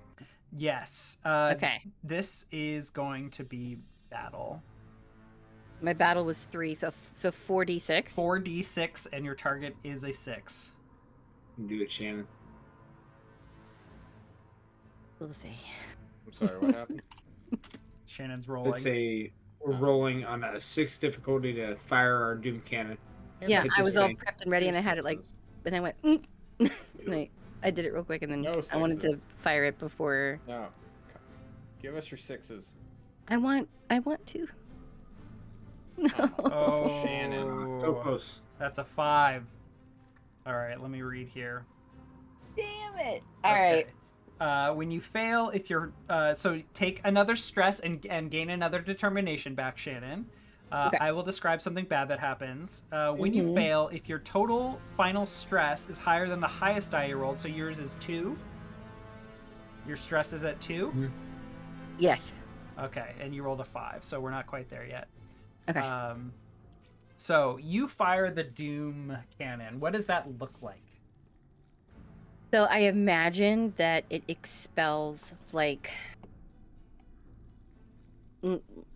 Speaker 1: Yes.
Speaker 2: Okay.
Speaker 1: This is going to be battle.
Speaker 2: My battle was 3, so 4d6.
Speaker 1: 4d6, and your target is a 6.
Speaker 4: Do it, Shannon.
Speaker 2: We'll see.
Speaker 3: I'm sorry, what happened?
Speaker 1: Shannon's rolling.
Speaker 4: We're rolling on a 6 difficulty to fire our Doom Cannon.
Speaker 2: Yeah,
Speaker 4: It's
Speaker 2: I
Speaker 4: the
Speaker 2: was all
Speaker 4: same.
Speaker 2: prepped and ready, and I had it like,
Speaker 3: Sixes.
Speaker 2: and I went, and I did it real quick, and then
Speaker 3: No
Speaker 2: I wanted to
Speaker 3: sixes.
Speaker 2: fire it before.
Speaker 3: No. Give us your 6s.
Speaker 2: I want to. No.
Speaker 1: Oh,
Speaker 3: Shannon.
Speaker 4: So close.
Speaker 1: That's a 5. All right, let me read here.
Speaker 2: Damn it! All right.
Speaker 1: When you fail, if you're so take another stress and gain another determination back, Shannon.
Speaker 2: Okay.
Speaker 1: I will describe something bad that happens. When you fail, if your total final stress is higher than the highest die you rolled, so yours is 2. Your stress is at 2.
Speaker 2: Yes.
Speaker 1: Okay, and you rolled a 5, so we're not quite there yet.
Speaker 2: Okay.
Speaker 1: So you fire the Doom Cannon. What does that look like?
Speaker 2: So I imagine that it expels like.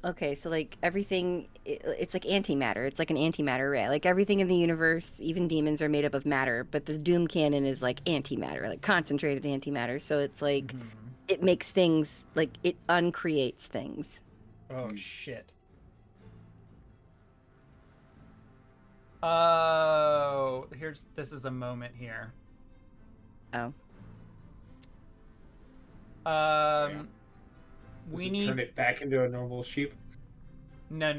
Speaker 2: Okay, so like everything, it's like antimatter. It's like an antimatter ray. Like everything in the universe, even demons are made up of matter. But this Doom Cannon is like antimatter, like concentrated antimatter. So it's like it makes things like it uncreates things.
Speaker 1: Oh shit. Oh, this is a moment here.
Speaker 2: Oh.
Speaker 1: We
Speaker 4: Does it
Speaker 1: need
Speaker 4: turn it back into a normal sheep?
Speaker 1: no.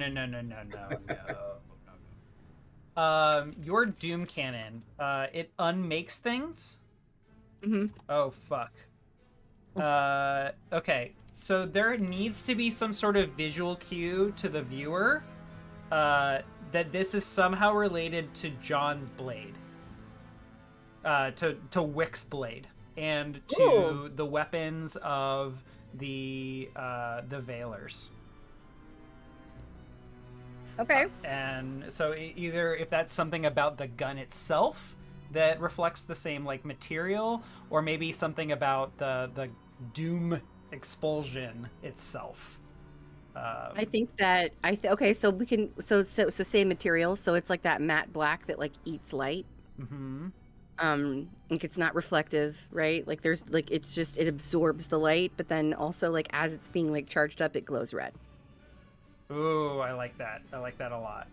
Speaker 1: Your Doom Cannon, it unmakes things.
Speaker 2: Mm-hmm.
Speaker 1: Oh fuck. Okay, so there needs to be some sort of visual cue to the viewer, that this is somehow related to John's blade, to Wick's blade, and to the weapons of the Veilers.
Speaker 2: Okay.
Speaker 1: And so either if that's something about the gun itself that reflects the same like material, or maybe something about the Doom expulsion itself.
Speaker 2: I think that okay, so we can so same material, so it's like that matte black that like eats light.
Speaker 1: Mm-hmm.
Speaker 2: Like it's not reflective, right? Like there's like it's just it absorbs the light, but then also like as it's being like charged up, it glows red.
Speaker 1: Ooh, I like that. I like that a lot.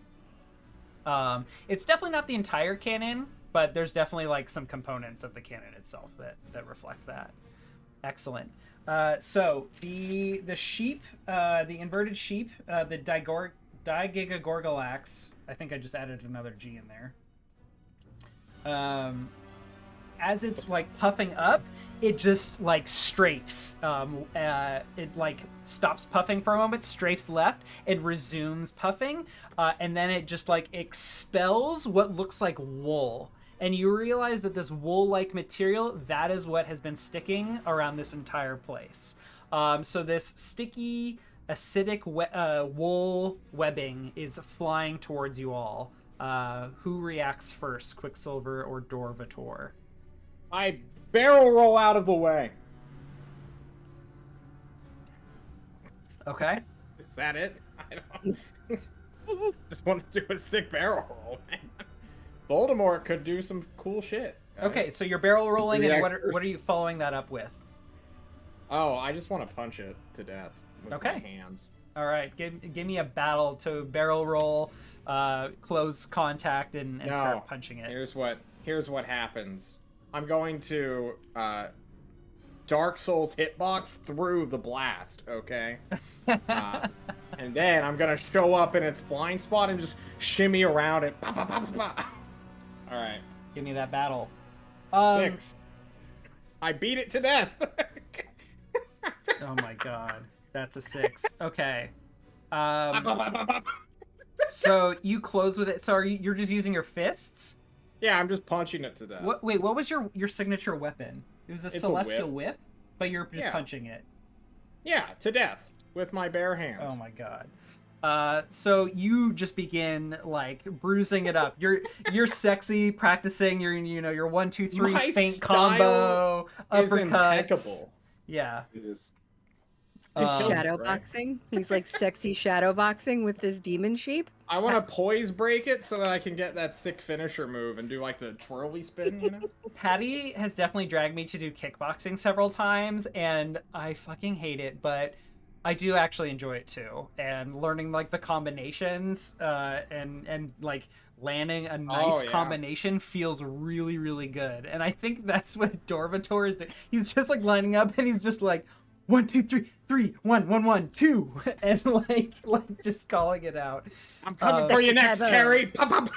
Speaker 1: It's definitely not the entire cannon, but there's definitely like some components of the cannon itself that reflect that. Excellent. So the sheep, the inverted sheep, the Digigagorgalax. I think I just added another G in there. As it's like puffing up, it just like strafes. It like stops puffing for a moment, strafes left, and resumes puffing, and then it just like expels what looks like wool. And you realize that this wool-like material, that is what has been sticking around this entire place. So this sticky, acidic wool webbing is flying towards you all. Who reacts first, Quicksilver or Dorvator?
Speaker 3: I barrel roll out of the way.
Speaker 1: Okay.
Speaker 3: Is that it? I don't. Just want to do a sick barrel roll. Voldemort could do some cool shit. Guys.
Speaker 1: Okay, so you're barrel rolling, and
Speaker 4: React
Speaker 1: what are you following that up with?
Speaker 3: Oh, I just want to punch it to death with
Speaker 1: Okay.
Speaker 3: my hands.
Speaker 1: All right, give me a battle to barrel roll, close contact, and start punching it.
Speaker 3: Here's what happens. I'm going to Dark Souls hitbox through the blast, okay? And then I'm gonna show up in its blind spot and just shimmy around it. Pa, pa, pa, pa, pa. All right.
Speaker 1: Give me that battle.
Speaker 3: 6. I beat it to death.
Speaker 1: Oh my god, that's a 6. Okay. So you close with it. So you're just using your fists?
Speaker 3: Yeah, I'm just punching it to death.
Speaker 1: Wait, what was your signature weapon? It was a celestial whip, but you're just punching it.
Speaker 3: Yeah, to death with my bare hands.
Speaker 1: Oh my god. So you just begin like bruising it up. You're sexy, practicing your 1, 2, 3
Speaker 3: My
Speaker 1: feint
Speaker 3: style
Speaker 1: combo,
Speaker 3: is
Speaker 1: uppercuts.
Speaker 3: impeccable.
Speaker 1: Yeah.
Speaker 4: It is.
Speaker 2: Shadow
Speaker 3: right?
Speaker 2: boxing. He's like sexy shadow boxing with this demon sheep.
Speaker 3: I want to poise break it so that I can get that sick finisher move and do like the twirly spin, you know?
Speaker 1: Patty has definitely dragged me to do kickboxing several times, and I fucking hate it, but I do actually enjoy it too. And learning like the combinations, and like landing a nice combination feels really, really good. And I think that's what Dorvator is doing. He's just like lining up, and he's just like 1, 2, 3, 3, 1, 1, 1, 2, and like just calling it out.
Speaker 3: I'm coming for you next, Harry. Pop, pop.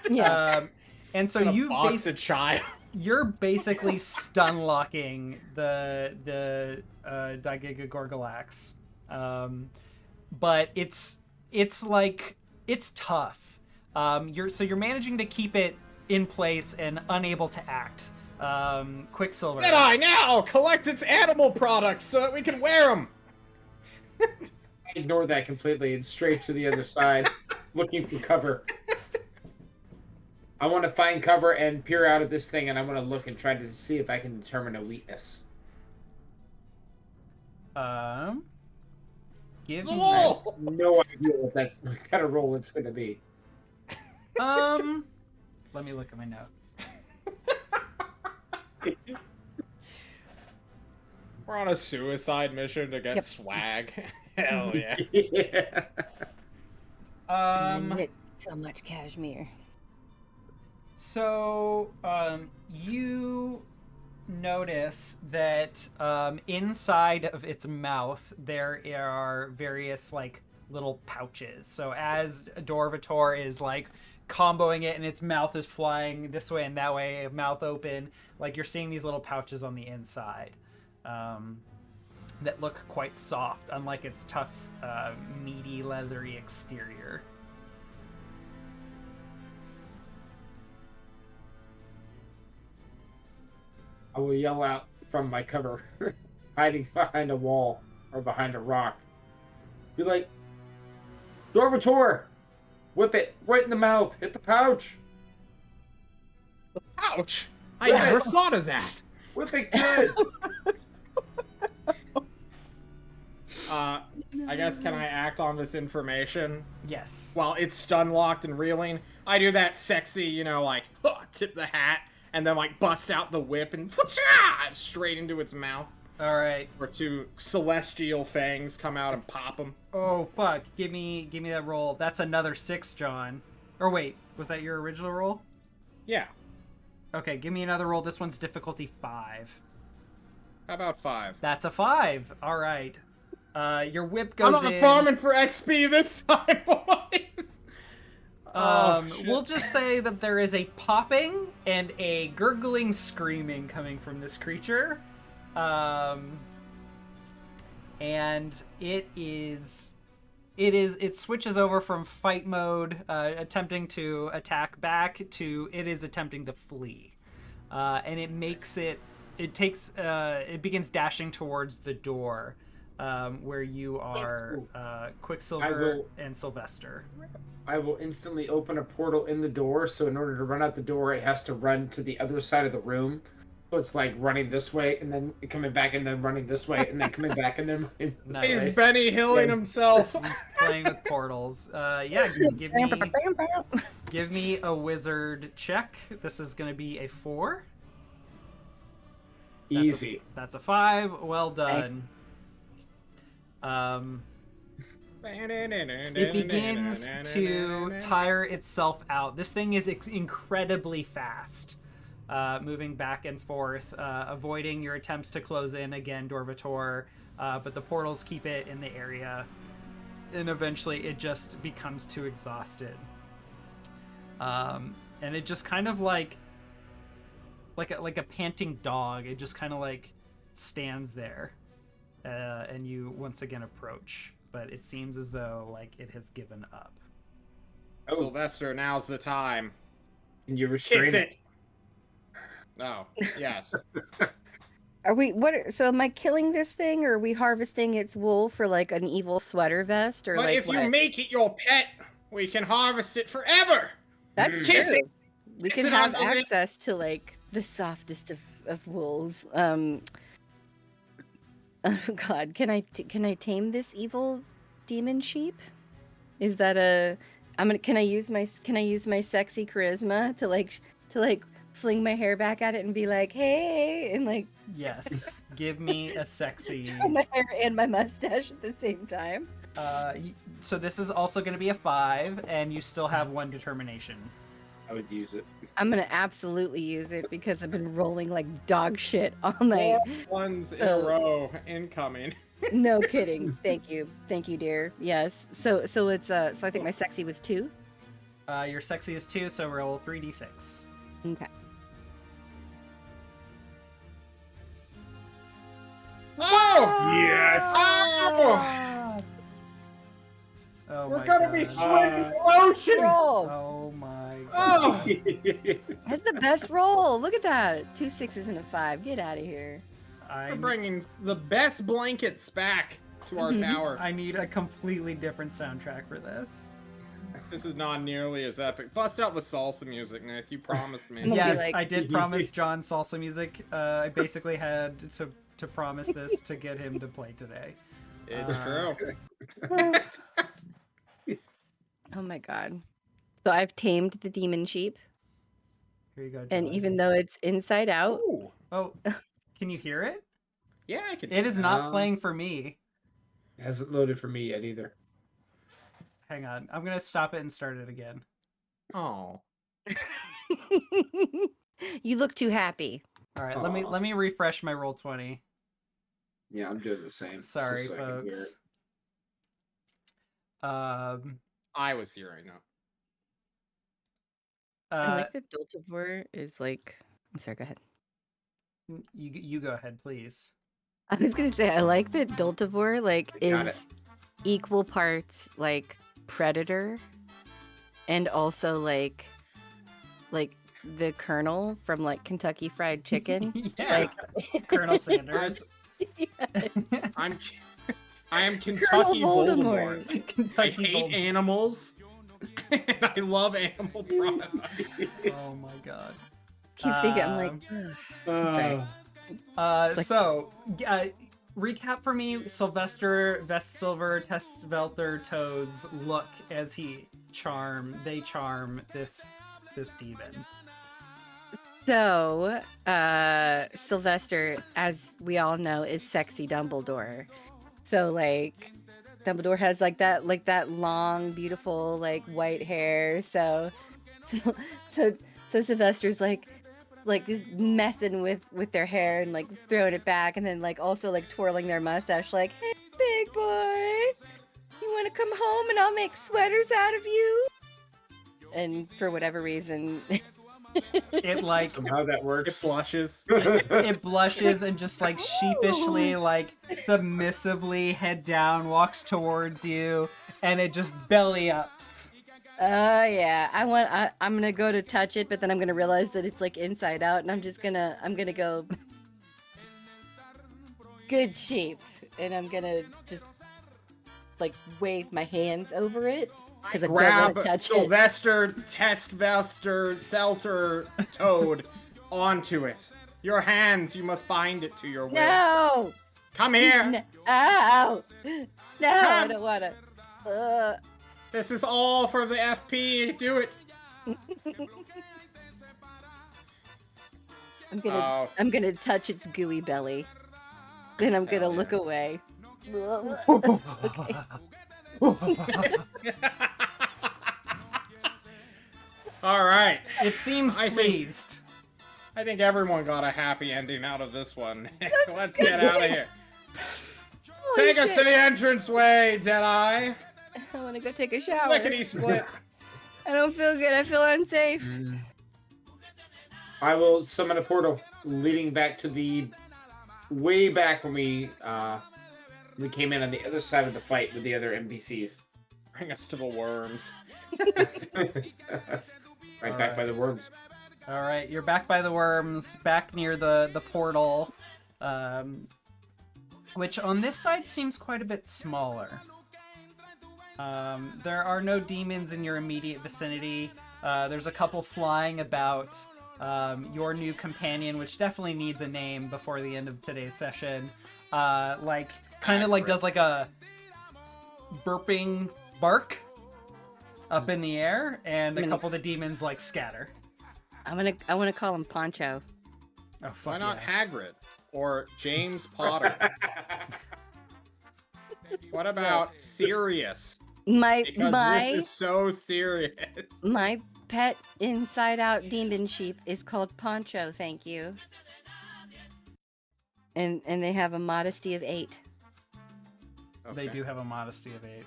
Speaker 2: Yeah.
Speaker 1: And so
Speaker 3: you box a child.
Speaker 1: You're basically stun locking the Digigagorgalax, but it's tough. You're managing to keep it in place and unable to act. Quicksilver.
Speaker 3: Did I now collect its animal products so that we can wear them?
Speaker 4: I ignore that completely and straight to the other side, looking for cover. I want to find cover and peer out at this thing, and I want to look and try to see if I can determine a weakness.
Speaker 3: It's the wall.
Speaker 4: No idea what kind of role it's going to be.
Speaker 1: Let me look at my notes.
Speaker 3: We're on a suicide mission to get swag. Hell yeah.
Speaker 4: Yeah.
Speaker 2: And it's so much cashmere.
Speaker 1: So, you notice that inside of its mouth there are various like little pouches. So as Dorvator is like comboing it and its mouth is flying this way and that way, mouth open, like you're seeing these little pouches on the inside that look quite soft, unlike its tough, meaty, leathery exterior.
Speaker 4: I will yell out from my cover, hiding behind a wall or behind a rock. Be like, Dorvator! Whip it right in the mouth. Hit the pouch.
Speaker 3: The pouch? I never thought of that.
Speaker 4: Whip it good.
Speaker 3: I guess can I act on this information
Speaker 1: Yes.
Speaker 3: while it's stun locked and reeling? I do that sexy, like tip the hat and then like bust out the whip and straight into its mouth.
Speaker 1: All right.
Speaker 3: Or two celestial fangs come out and pop them.
Speaker 1: Oh fuck! Give me that roll. That's another 6, John. Or wait, was that your original roll?
Speaker 3: Yeah.
Speaker 1: Okay, give me another roll. This one's difficulty 5.
Speaker 3: How about 5?
Speaker 1: That's a 5. All right. Your whip
Speaker 3: I'm
Speaker 1: goes
Speaker 3: not
Speaker 1: in.
Speaker 3: farming for XP this time, boys.
Speaker 1: We'll just say that there is a popping and a gurgling screaming coming from this creature. And it switches over from fight mode, attempting to attack back, to it is attempting to flee. And it begins dashing towards the door, where you are, Quicksilver and Sylvester.
Speaker 4: I will instantly open a portal in the door, so in order to run out the door, it has to run to the other side of the room. So it's like running this way, and then coming back, and then running this way, and then coming back, and then running this
Speaker 1: Nice.
Speaker 4: way.
Speaker 3: He's Benny Hilling himself.
Speaker 1: He's playing with portals. Give me a wizard check. This is going to be a 4.
Speaker 4: Easy.
Speaker 1: That's a 5. Well done. It begins to tire itself out. This thing is incredibly fast, moving back and forth, avoiding your attempts to close in again, Dorvator, but the portals keep it in the area, and eventually it just becomes too exhausted. And it just kind of like a panting dog, it just kind of like stands there, and you once again approach. But it seems as though like it has given up.
Speaker 3: Oh. Sylvester, now's the time.
Speaker 4: And you restrain
Speaker 3: it. No. Yes.
Speaker 2: So am I killing this thing, or are we harvesting its wool for like an evil sweater vest, or
Speaker 3: but
Speaker 2: like
Speaker 3: if you make it your pet, we can harvest it forever.
Speaker 2: That's
Speaker 3: Kiss
Speaker 2: true.
Speaker 3: it.
Speaker 2: We
Speaker 3: Kiss
Speaker 2: can
Speaker 3: it
Speaker 2: have
Speaker 3: on the lip.
Speaker 2: access to like the softest of wools. Oh God, can I tame this evil demon sheep? Is that can I use my sexy charisma to like fling my hair back at it and be like, hey, and like
Speaker 1: Yes. Give me a sexy.
Speaker 2: my hair and my mustache at the same time.
Speaker 1: So this is also going to be a 5, and you still have 1 determination.
Speaker 4: I would use it.
Speaker 2: I'm gonna absolutely use it because I've been rolling like dog shit all night.
Speaker 3: 4 ones in a row incoming.
Speaker 2: No kidding. Thank you, dear. Yes. So it's so I think my sexy was 2.
Speaker 1: Your sexy is 2, so roll 3d6.
Speaker 2: Okay.
Speaker 3: Oh!
Speaker 4: Yes!
Speaker 3: Oh!
Speaker 1: Oh
Speaker 3: We're
Speaker 1: my
Speaker 3: gonna
Speaker 1: God.
Speaker 3: be swimming in the ocean!
Speaker 2: Roll.
Speaker 1: Oh my
Speaker 3: Oh!
Speaker 1: God.
Speaker 2: That's the best roll. Look at that. 2 6s and a 5. Get out of here.
Speaker 3: We're bringing the best blankets back to our tower.
Speaker 1: I need a completely different soundtrack for this.
Speaker 3: This is not nearly as epic. Bust out with salsa music, Nick. You promised me.
Speaker 2: gonna be
Speaker 1: Yes,
Speaker 2: like-
Speaker 1: I did promise John salsa music. I basically had to promise this to get him to play today.
Speaker 3: It's true.
Speaker 2: Oh my God. So I've tamed the demon sheep,
Speaker 1: Here you go, John.
Speaker 2: and even though it's inside out,
Speaker 3: Ooh.
Speaker 1: Oh, can you hear it?
Speaker 3: Yeah, I can.
Speaker 1: It is not
Speaker 4: Um,
Speaker 1: playing for me.
Speaker 4: It hasn't loaded for me yet either.
Speaker 1: Hang on. I'm going to stop it and start it again.
Speaker 3: Oh.
Speaker 2: you look too happy.
Speaker 1: All right,
Speaker 4: Aw.
Speaker 1: let me refresh my roll 20.
Speaker 4: Yeah, I'm doing the same.
Speaker 1: Sorry,
Speaker 4: just so I can hear
Speaker 1: folks.
Speaker 4: it.
Speaker 3: I was hearing it.
Speaker 2: I like that Doltivore is like. I'm sorry. Go ahead.
Speaker 1: You go ahead, please.
Speaker 2: I was gonna say I like that Doltivore like
Speaker 4: Got
Speaker 2: is
Speaker 4: it.
Speaker 2: equal parts like predator, and also like the Colonel from like Kentucky Fried Chicken.
Speaker 1: Yeah,
Speaker 2: Like
Speaker 1: Colonel Sanders.
Speaker 2: Yes.
Speaker 3: I am Kentucky Voldemort. I
Speaker 1: Kentucky
Speaker 3: hate
Speaker 1: Voldemort.
Speaker 3: animals. And I love animal products.
Speaker 1: Oh my God.
Speaker 2: Keep thinking. I'm like, ugh. Sorry.
Speaker 1: So, recap for me Sylvester Vestsilver Testvelter Toad's look as they charm this demon.
Speaker 2: So, Sylvester, as we all know, is sexy Dumbledore. So, like, Dumbledore has like that long, beautiful, like white hair. So Sylvester's like just messing with their hair and like throwing it back, and then like also like twirling their mustache, like, "Hey, big boy, you want to come home and I'll make sweaters out of you?" And for whatever reason,
Speaker 1: It like
Speaker 4: Somehow that
Speaker 3: It
Speaker 4: works.
Speaker 3: blushes.
Speaker 1: it blushes and just like sheepishly, like submissively head down, walks towards you, and it just belly ups.
Speaker 2: oh yeah, I'm gonna go to touch it, but then I'm gonna realize that it's like inside out, and I'm gonna go good shape, and I'm gonna just like wave my hands over it because I don't
Speaker 3: Grab
Speaker 2: want to touch it.
Speaker 3: Sylvester, Testvester, Selter, Toad onto it. Your hands, you must bind it to your will.
Speaker 2: No!
Speaker 3: Come here.
Speaker 2: No! Ow! No, I don't wanna.
Speaker 3: This is all for the FP. Do it.
Speaker 2: I'm gonna touch its gooey belly. Then I'm gonna
Speaker 3: Hell
Speaker 2: look
Speaker 3: yeah.
Speaker 2: away.
Speaker 3: All right.
Speaker 1: It seems
Speaker 3: I think-
Speaker 1: pleased.
Speaker 3: I think everyone got a happy ending out of this one. Let's get out of here.
Speaker 2: Holy
Speaker 3: Take us
Speaker 2: shit.
Speaker 3: to the entranceway, Deadeye.
Speaker 2: I wanna go take a shower.
Speaker 3: Lickety split.
Speaker 2: I don't feel good. I feel unsafe.
Speaker 4: I will summon a portal leading back to the way back when we came in on the other side of the fight with the other NPCs.
Speaker 3: Bring us to the worms.
Speaker 4: Right back by the worms.
Speaker 1: All right, you're back by the worms, back near the portal, which on this side seems quite a bit smaller. There are no demons in your immediate vicinity. There's a couple flying about. Your new companion, which definitely needs a name before the end of today's session, kind of like does like a burping bark up in the air, and a couple of the demons like scatter.
Speaker 2: I want to call him Poncho.
Speaker 1: Oh, fuck
Speaker 3: Why not
Speaker 1: yeah.
Speaker 3: Hagrid or James Potter? What about Sirius?
Speaker 2: My
Speaker 3: Because this is so serious.
Speaker 2: my pet inside out demon sheep is called Poncho, thank you. And they have a modesty of 8.
Speaker 1: They
Speaker 3: Okay.
Speaker 1: do have a modesty of 8.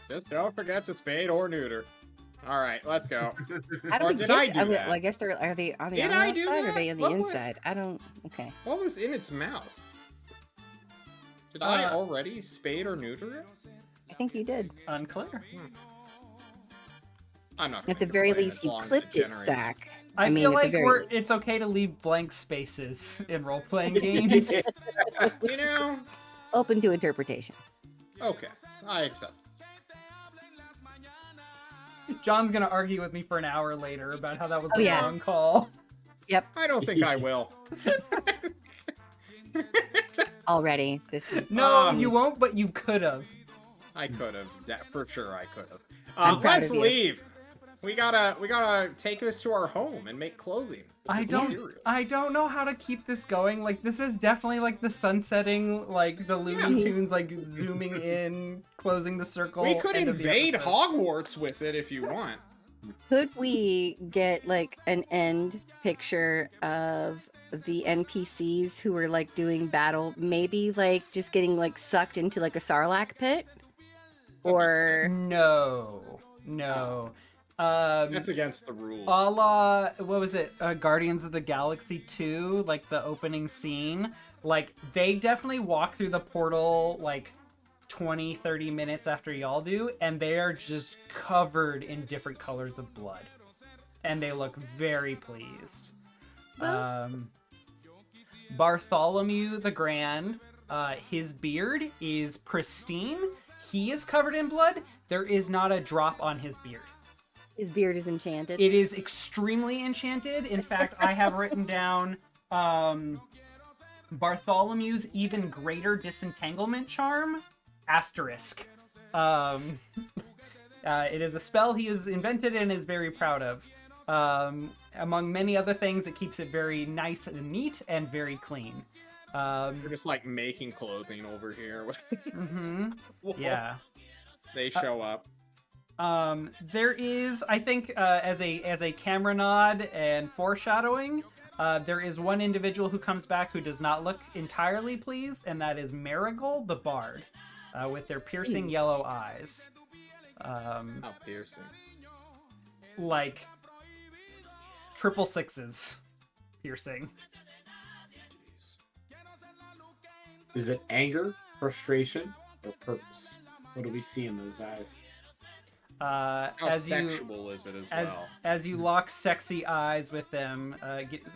Speaker 3: Just don't forget to spade or neuter. All right, let's go.
Speaker 2: How do
Speaker 3: Or
Speaker 2: we
Speaker 3: did
Speaker 2: get
Speaker 3: I do
Speaker 2: well,
Speaker 3: that?
Speaker 2: I guess are they on the
Speaker 3: Did I
Speaker 2: outside
Speaker 3: do
Speaker 2: or are
Speaker 3: that?
Speaker 2: they on the
Speaker 3: What was-
Speaker 2: inside? I don't. Okay.
Speaker 3: What was in its mouth? Did I already spade or neuter it?
Speaker 2: I think you did.
Speaker 1: Unclear.
Speaker 3: I'm not.
Speaker 2: At the
Speaker 3: going to
Speaker 2: very
Speaker 3: complain
Speaker 2: least,
Speaker 3: as
Speaker 2: you
Speaker 3: long as it
Speaker 2: clipped it,
Speaker 3: generates-
Speaker 2: Zach.
Speaker 1: I
Speaker 2: mean,
Speaker 1: feel
Speaker 2: at the
Speaker 1: like
Speaker 2: very least.
Speaker 1: it's okay to leave blank spaces in role-playing games.
Speaker 3: You know.
Speaker 2: Open to interpretation.
Speaker 3: Okay, I accept this.
Speaker 1: John's gonna argue with me for an hour later about how that was
Speaker 2: Oh,
Speaker 1: the
Speaker 2: yeah.
Speaker 1: wrong call.
Speaker 3: I don't think I will.
Speaker 2: Already, this is
Speaker 1: No,
Speaker 3: Um,
Speaker 1: you won't, but you could have.
Speaker 3: I could have. That for sure. I could have.
Speaker 2: I'm proud
Speaker 3: Let's
Speaker 2: of you.
Speaker 3: leave. We gotta take this to our home and make clothing.
Speaker 1: I
Speaker 3: It's
Speaker 1: don't
Speaker 3: material.
Speaker 1: know how to keep this going. Like, this is definitely like the sunsetting, like the Looney Tunes, like zooming in, closing the circle.
Speaker 3: We could
Speaker 1: end of the
Speaker 3: invade
Speaker 1: episode.
Speaker 3: Hogwarts with it if you want.
Speaker 2: Could we get like an end picture of the NPCs who were like doing battle? Maybe like just getting like sucked into like a Sarlacc pit, or
Speaker 1: No.
Speaker 3: That's against the rules.
Speaker 1: A la, what was it, Guardians of the Galaxy 2, like the opening scene, like they definitely walk through the portal like 20-30 minutes after y'all do, and they are just covered in different colors of blood, and they look very pleased. Bartholomew the Grand, his beard is pristine. He is covered in blood. There is not a drop on his beard.
Speaker 2: his beard is enchanted.
Speaker 1: It is extremely enchanted. In fact, I have written down Bartholomew's even greater disentanglement charm, asterisk. It is a spell he has invented and is very proud of. Among many other things, it keeps it very nice and neat and very clean.
Speaker 3: We're just like making clothing over here.
Speaker 1: Yeah.
Speaker 3: They show up.
Speaker 1: There is, I think, as a camera nod and foreshadowing, there is one individual who comes back who does not look entirely pleased, and that is Marigold the Bard, with their piercing yellow eyes.
Speaker 3: How piercing.
Speaker 1: Like triple sixes piercing.
Speaker 4: Is it anger, frustration, or purpose? What do we see in those eyes?
Speaker 3: How
Speaker 1: As
Speaker 3: sexual is it as well?
Speaker 1: as you lock sexy eyes with them,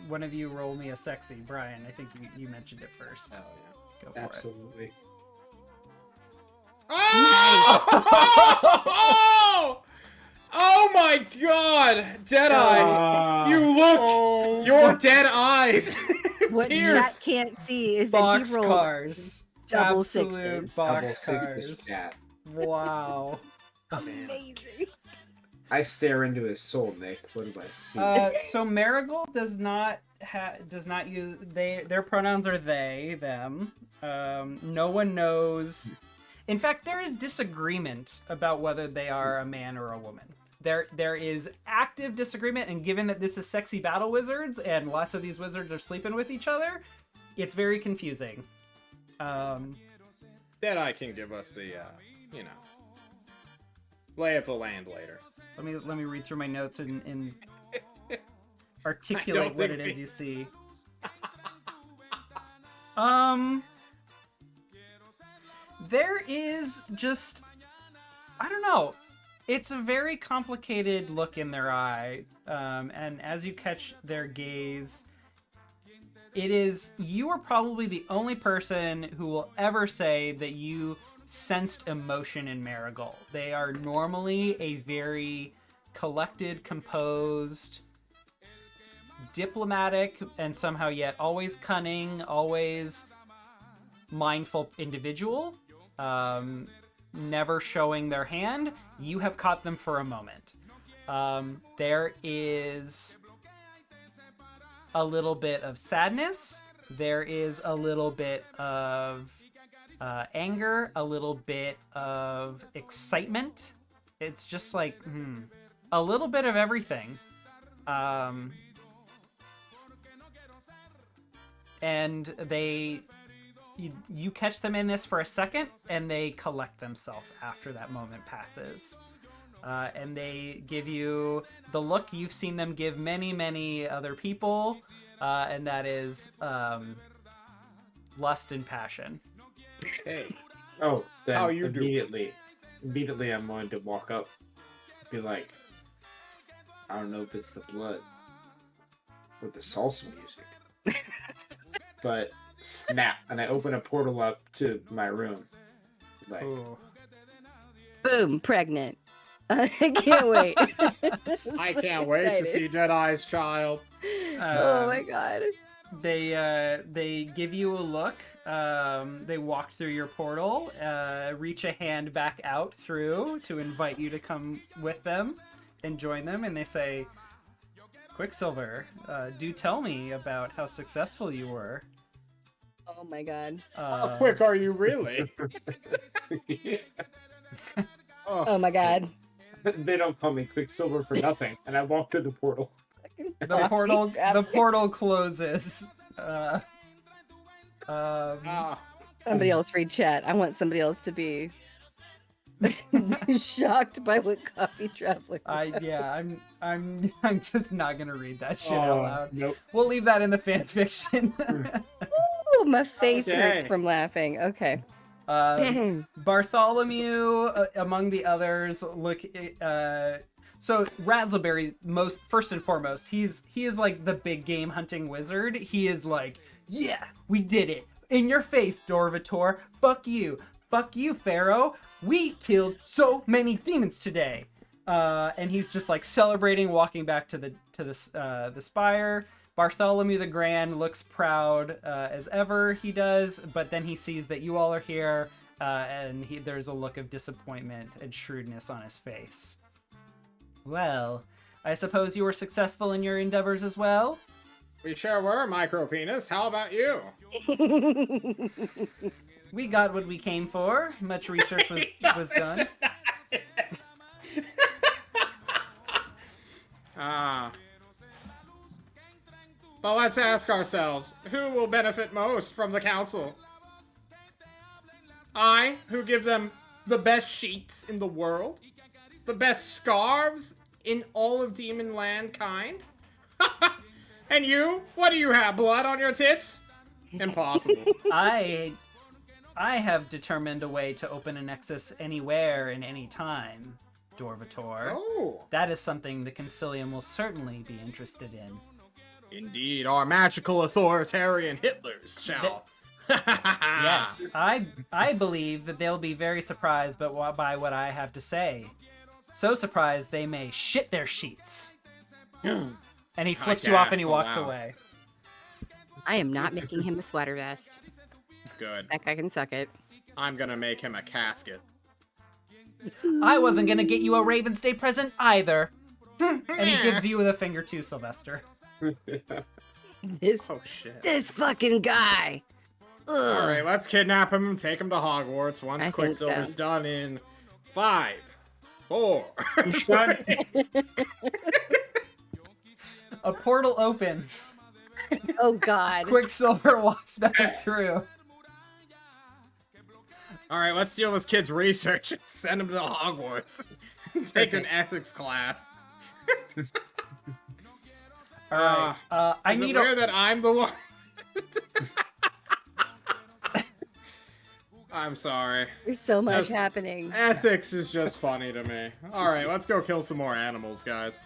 Speaker 1: one of you roll me a sexy. Brian, I think you mentioned it first.
Speaker 3: Oh, yeah.
Speaker 1: Go for
Speaker 4: Absolutely.
Speaker 3: Oh! Oh my god! Deadeye! You look! Your dead eyes!
Speaker 2: What
Speaker 3: Pierce.
Speaker 2: chat can't see is that
Speaker 1: Box
Speaker 2: he rolled
Speaker 1: cars.
Speaker 2: double
Speaker 1: Absolute
Speaker 2: sixes.
Speaker 1: box
Speaker 4: Double
Speaker 1: cars.
Speaker 4: six chat.
Speaker 1: Wow.
Speaker 2: Amazing.
Speaker 4: I stare into his soul, Nick. What do I see?
Speaker 1: So Marigold does not use their pronouns are they, them. No one knows. In fact, there is disagreement about whether they are a man or a woman. There is active disagreement, and given that this is sexy battle wizards and lots of these wizards are sleeping with each other, it's very confusing.
Speaker 3: Deadeye can give us the, lay of the land later.
Speaker 1: Let me read through my notes and
Speaker 3: I
Speaker 1: articulate
Speaker 3: don't
Speaker 1: what
Speaker 3: think
Speaker 1: it is
Speaker 3: we-
Speaker 1: you see. There is just, I don't know. It's a very complicated look in their eye, and as you catch their gaze, you are probably the only person who will ever say that you sensed emotion in Marigold. They are normally a very collected, composed, diplomatic, and somehow yet always cunning, always mindful individual. Never showing their hand. You have caught them for a moment. There is a little bit of sadness. There is a little bit of anger, a little bit of excitement. It's just like a little bit of everything. And you catch them in this for a second, and they collect themselves after that moment passes. And they give you the look you've seen them give many, many other people, and that is lust and passion.
Speaker 3: Hey.
Speaker 4: Oh, then
Speaker 3: How you doing?
Speaker 4: immediately I'm going to walk up, be like, I don't know if it's the blood or the salsa music, but snap, and I open a portal up to my room. Like,
Speaker 1: Ooh.
Speaker 2: Boom, pregnant. I can't wait.
Speaker 3: I
Speaker 2: So
Speaker 3: can't wait to
Speaker 2: excited.
Speaker 3: see Deadeye's child.
Speaker 2: Oh my god.
Speaker 1: They give you a look. They walk through your portal, reach a hand back out through to invite you to come with them and join them, and they say, Quicksilver, do tell me about how successful you were.
Speaker 2: Oh my god.
Speaker 3: How quick are you really?
Speaker 2: Oh my god.
Speaker 4: they don't call me Quicksilver for nothing, and I walk through the portal.
Speaker 1: The portal closes.
Speaker 2: Somebody else read chat. I want somebody else to be shocked by what Coffee Traveler.
Speaker 1: I'm just not gonna read that shit out loud.
Speaker 4: Nope.
Speaker 1: We'll leave that in the fan fiction.
Speaker 2: Ooh, my face hurts
Speaker 3: Okay.
Speaker 2: from laughing. Okay.
Speaker 1: Bartholomew, among the others, so Razzleberry, first and foremost, he is like the big game hunting wizard. He is like, yeah, we did it. In your face, Dorvator. Fuck you, Pharaoh. We killed so many demons today. And he's just like celebrating, walking back to the spire. Bartholomew the Grand looks proud as ever he does, but then he sees that you all are here, and there's a look of disappointment and shrewdness on his face. Well, I suppose you were successful in your endeavors as well?
Speaker 3: We sure were, Micro Penis. How about you?
Speaker 1: We got what we came for. Much research was done.
Speaker 3: But let's ask ourselves, who will benefit most from the council? I, who give them the best sheets in the world? The best scarves in all of Demon Landkind? And you? What do you have, blood on your tits? Impossible.
Speaker 1: I have determined a way to open a nexus anywhere and any time, Dorvator.
Speaker 3: Oh.
Speaker 1: That is something the Concilium will certainly be interested in.
Speaker 3: Indeed, our magical authoritarian Hitlers shall.
Speaker 1: Yes, I believe that they'll be very surprised by what I have to say. So surprised they may shit their sheets. And he flips you off and he walks away.
Speaker 2: I am not making him a sweater vest.
Speaker 3: Good.
Speaker 2: That guy can suck it.
Speaker 3: I'm gonna make him a casket.
Speaker 1: I wasn't gonna get you a Raven's Day present either. And he gives you the finger too, Sylvester.
Speaker 3: Oh shit.
Speaker 2: This fucking guy. Ugh.
Speaker 3: All right, let's kidnap him and take him to Hogwarts once
Speaker 2: I think
Speaker 3: Quicksilver's
Speaker 2: so.
Speaker 3: done in 5, 4.
Speaker 1: A portal opens.
Speaker 2: Oh God.
Speaker 1: Quicksilver walks back through.
Speaker 3: All right, let's steal this kid's research and send him to Hogwarts. Take an ethics class.
Speaker 1: All right. I
Speaker 3: Is
Speaker 1: need
Speaker 3: it weird that I'm the one? I'm sorry.
Speaker 2: There's so much
Speaker 3: That's-
Speaker 2: happening.
Speaker 3: Ethics is just funny to me. All right, let's go kill some more animals, guys.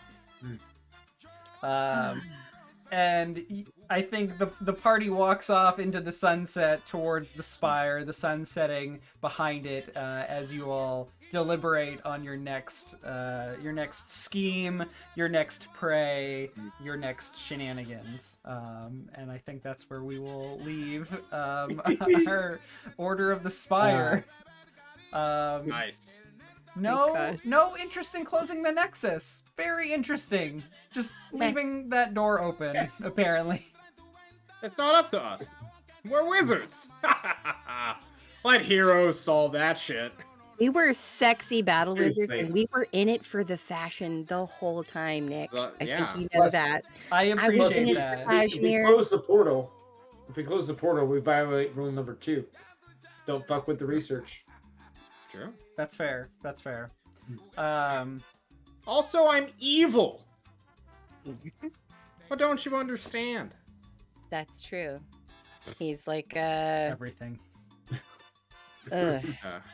Speaker 1: And I think the party walks off into the sunset towards the spire, the sun setting behind it, as you all deliberate on your next scheme, your next prey, your next shenanigans. And I think that's where we will leave our Order of the Spire.
Speaker 3: Nice.
Speaker 1: No interest in closing the Nexus. Very interesting. Just leaving that door open, apparently.
Speaker 3: It's not up to us. We're wizards. Let heroes solve that shit.
Speaker 2: We were sexy battle wizards,
Speaker 4: Seriously.
Speaker 2: and we were in it for the fashion the whole time, Nick.
Speaker 3: Yeah.
Speaker 2: I think you know
Speaker 4: Plus-
Speaker 2: that.
Speaker 1: I
Speaker 2: I was in
Speaker 1: appreciate
Speaker 2: it
Speaker 1: that.
Speaker 2: for
Speaker 4: If we
Speaker 2: Kashmir.
Speaker 4: close the portal, we violate rule number 2. Don't fuck with the research.
Speaker 3: True.
Speaker 1: That's fair. That's fair.
Speaker 3: Also, I'm evil. What don't you understand?
Speaker 2: That's true. He's like,
Speaker 1: Everything.
Speaker 2: ugh.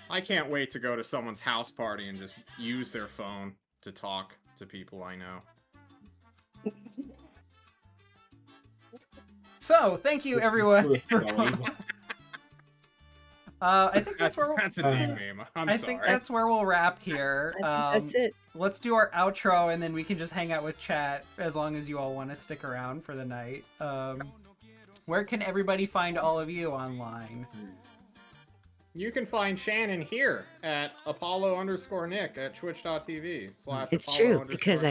Speaker 3: I can't wait to go to someone's house party and just use their phone to talk to people I know.
Speaker 1: So, thank you, everyone. I think that's where
Speaker 3: That's a deep meme. I'm
Speaker 1: I
Speaker 3: sorry.
Speaker 1: think that's where we'll wrap here.
Speaker 2: I think that's it.
Speaker 1: Let's do our outro, and then we can just hang out with chat as long as you all want to stick around for the night. Where can everybody find all of you online?
Speaker 3: You can find Shannon here at Apollo_Nick at twitch.tv/.
Speaker 2: It's true, because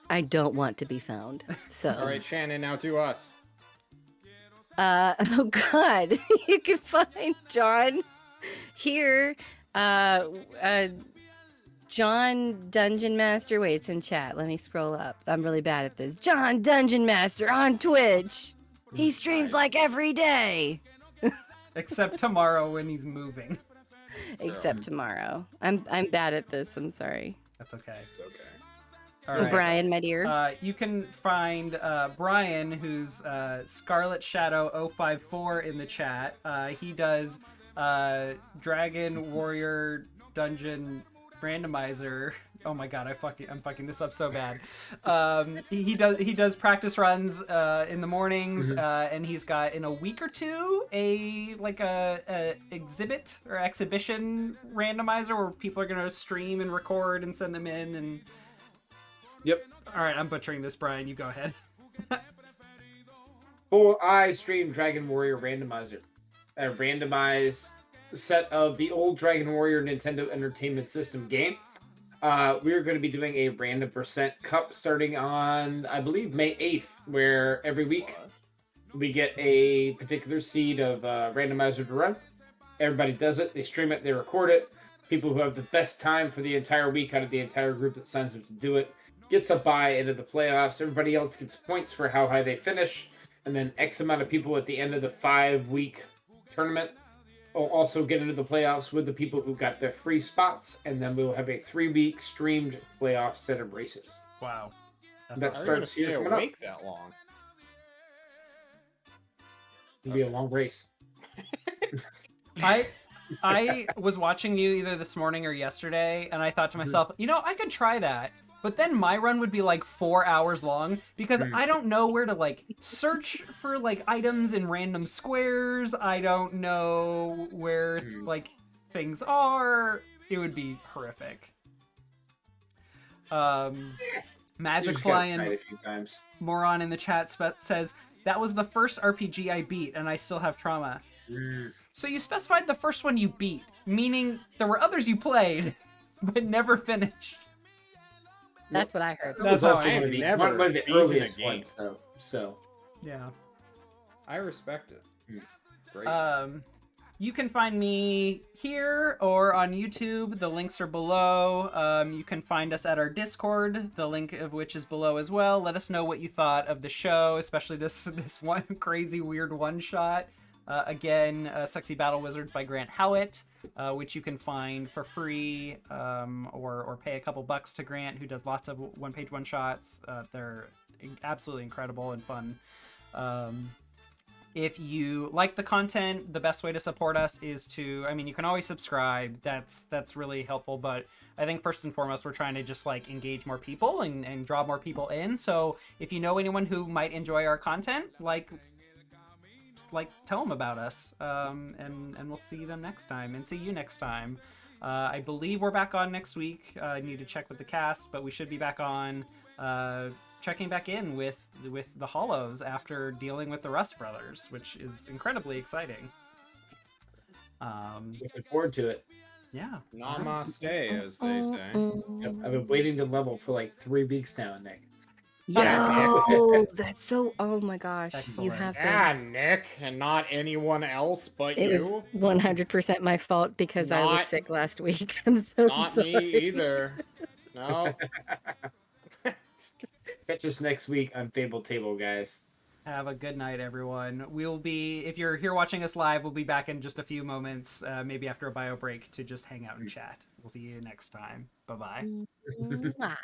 Speaker 2: I don't want to be found. So.
Speaker 3: All right, Shannon, now do us.
Speaker 2: Oh God, you can find John here. John Dungeon Master. Wait, it's in chat. Let me scroll up. I'm really bad at this. John Dungeon Master on Twitch. He streams like every day.
Speaker 1: Except tomorrow when he's moving.
Speaker 2: Except tomorrow. I'm bad at this. I'm sorry.
Speaker 1: That's okay.
Speaker 3: It's okay.
Speaker 1: All
Speaker 2: Oh,
Speaker 1: right.
Speaker 2: Brian, my dear.
Speaker 1: You can find Brian, who's Scarlet Shadow 054 in the chat. He does Dragon Warrior Dungeon Randomizer. Oh my god, I'm fucking this up so bad. He does practice runs in the mornings, and he's got in a week or two a exhibit or exhibition randomizer where people are gonna stream and record and send them in and.
Speaker 4: Yep.
Speaker 1: All right, I'm butchering this, Brian. You go ahead.
Speaker 4: I stream Dragon Warrior Randomizer. A randomized set of the old Dragon Warrior Nintendo Entertainment System game. We're going to be doing a random percent cup starting on, I believe, May 8th, where every week we get a particular seed of randomizer to run. Everybody does it. They stream it. They record it. People who have the best time for the entire week out of the entire group that signs up to do it gets a bye into the playoffs. Everybody else gets points for how high they finish. And then X amount of people at the end of the 5-week tournament will also get into the playoffs with the people who got their free spots. And then we'll have a 3-week streamed playoff set of races.
Speaker 1: Wow.
Speaker 4: That
Speaker 1: awesome.
Speaker 4: starts
Speaker 3: stay
Speaker 4: here coming up.
Speaker 3: awake that long.
Speaker 4: It'll be a long race.
Speaker 1: I was watching you either this morning or yesterday, and I thought to myself, I could try that. But then my run would be like 4 hours long because I don't know where to like search for like items in random squares. I don't know where like things are. It would be horrific. Magic Flying
Speaker 4: a few times.
Speaker 1: Moron in the chat says that was the first RPG I beat, and I still have trauma. So you specified the first one you beat, meaning there were others you played, but never finished.
Speaker 2: That's what I heard.
Speaker 4: That was
Speaker 3: That's
Speaker 4: also
Speaker 3: how I
Speaker 4: one of the,
Speaker 3: never
Speaker 4: one of the
Speaker 3: beaten a
Speaker 4: earliest
Speaker 3: game.
Speaker 4: ones, though. So,
Speaker 1: Yeah.
Speaker 3: I respect it. It's great.
Speaker 1: You can find me here or on YouTube. The links are below. You can find us at our Discord, the link of which is below as well. Let us know what you thought of the show, especially this one crazy weird one shot. Again, Sexy Battle Wizards by Grant Howitt, which you can find for free or pay a couple bucks to Grant, who does lots of one-page one-shots. They're absolutely incredible and fun. If you like the content, the best way to support us is to, you can always subscribe. That's really helpful. But I think first and foremost, we're trying to just like engage more people and draw more people in. So if you know anyone who might enjoy our content, like tell them about us, and we'll see them next time and see you next time. I believe we're back on next week. I need to check with the cast, but we should be back on checking back in with the Hollows after dealing with the Rust brothers, which is incredibly exciting.
Speaker 4: looking forward to it.
Speaker 1: Yeah.
Speaker 3: Namaste, as they say.
Speaker 4: Yep, I've been waiting to level for like 3 weeks now, Nick.
Speaker 2: Yo, that's so. Oh my gosh, you
Speaker 1: Excellent.
Speaker 2: have been.
Speaker 3: Yeah, Nick, and not anyone else but
Speaker 2: It
Speaker 3: you.
Speaker 2: was 100% my fault because I was
Speaker 3: Not-
Speaker 2: sick last week. I'm so
Speaker 3: Not
Speaker 2: sorry.
Speaker 3: me either. No.
Speaker 4: Catch us next week on Fable Table, guys.
Speaker 1: Have a good night, everyone. We'll be, if you're here watching us live, we'll be back in just a few moments, maybe after a bio break, to just hang out and chat. We'll see you next time. Bye-bye.
Speaker 2: Mwah.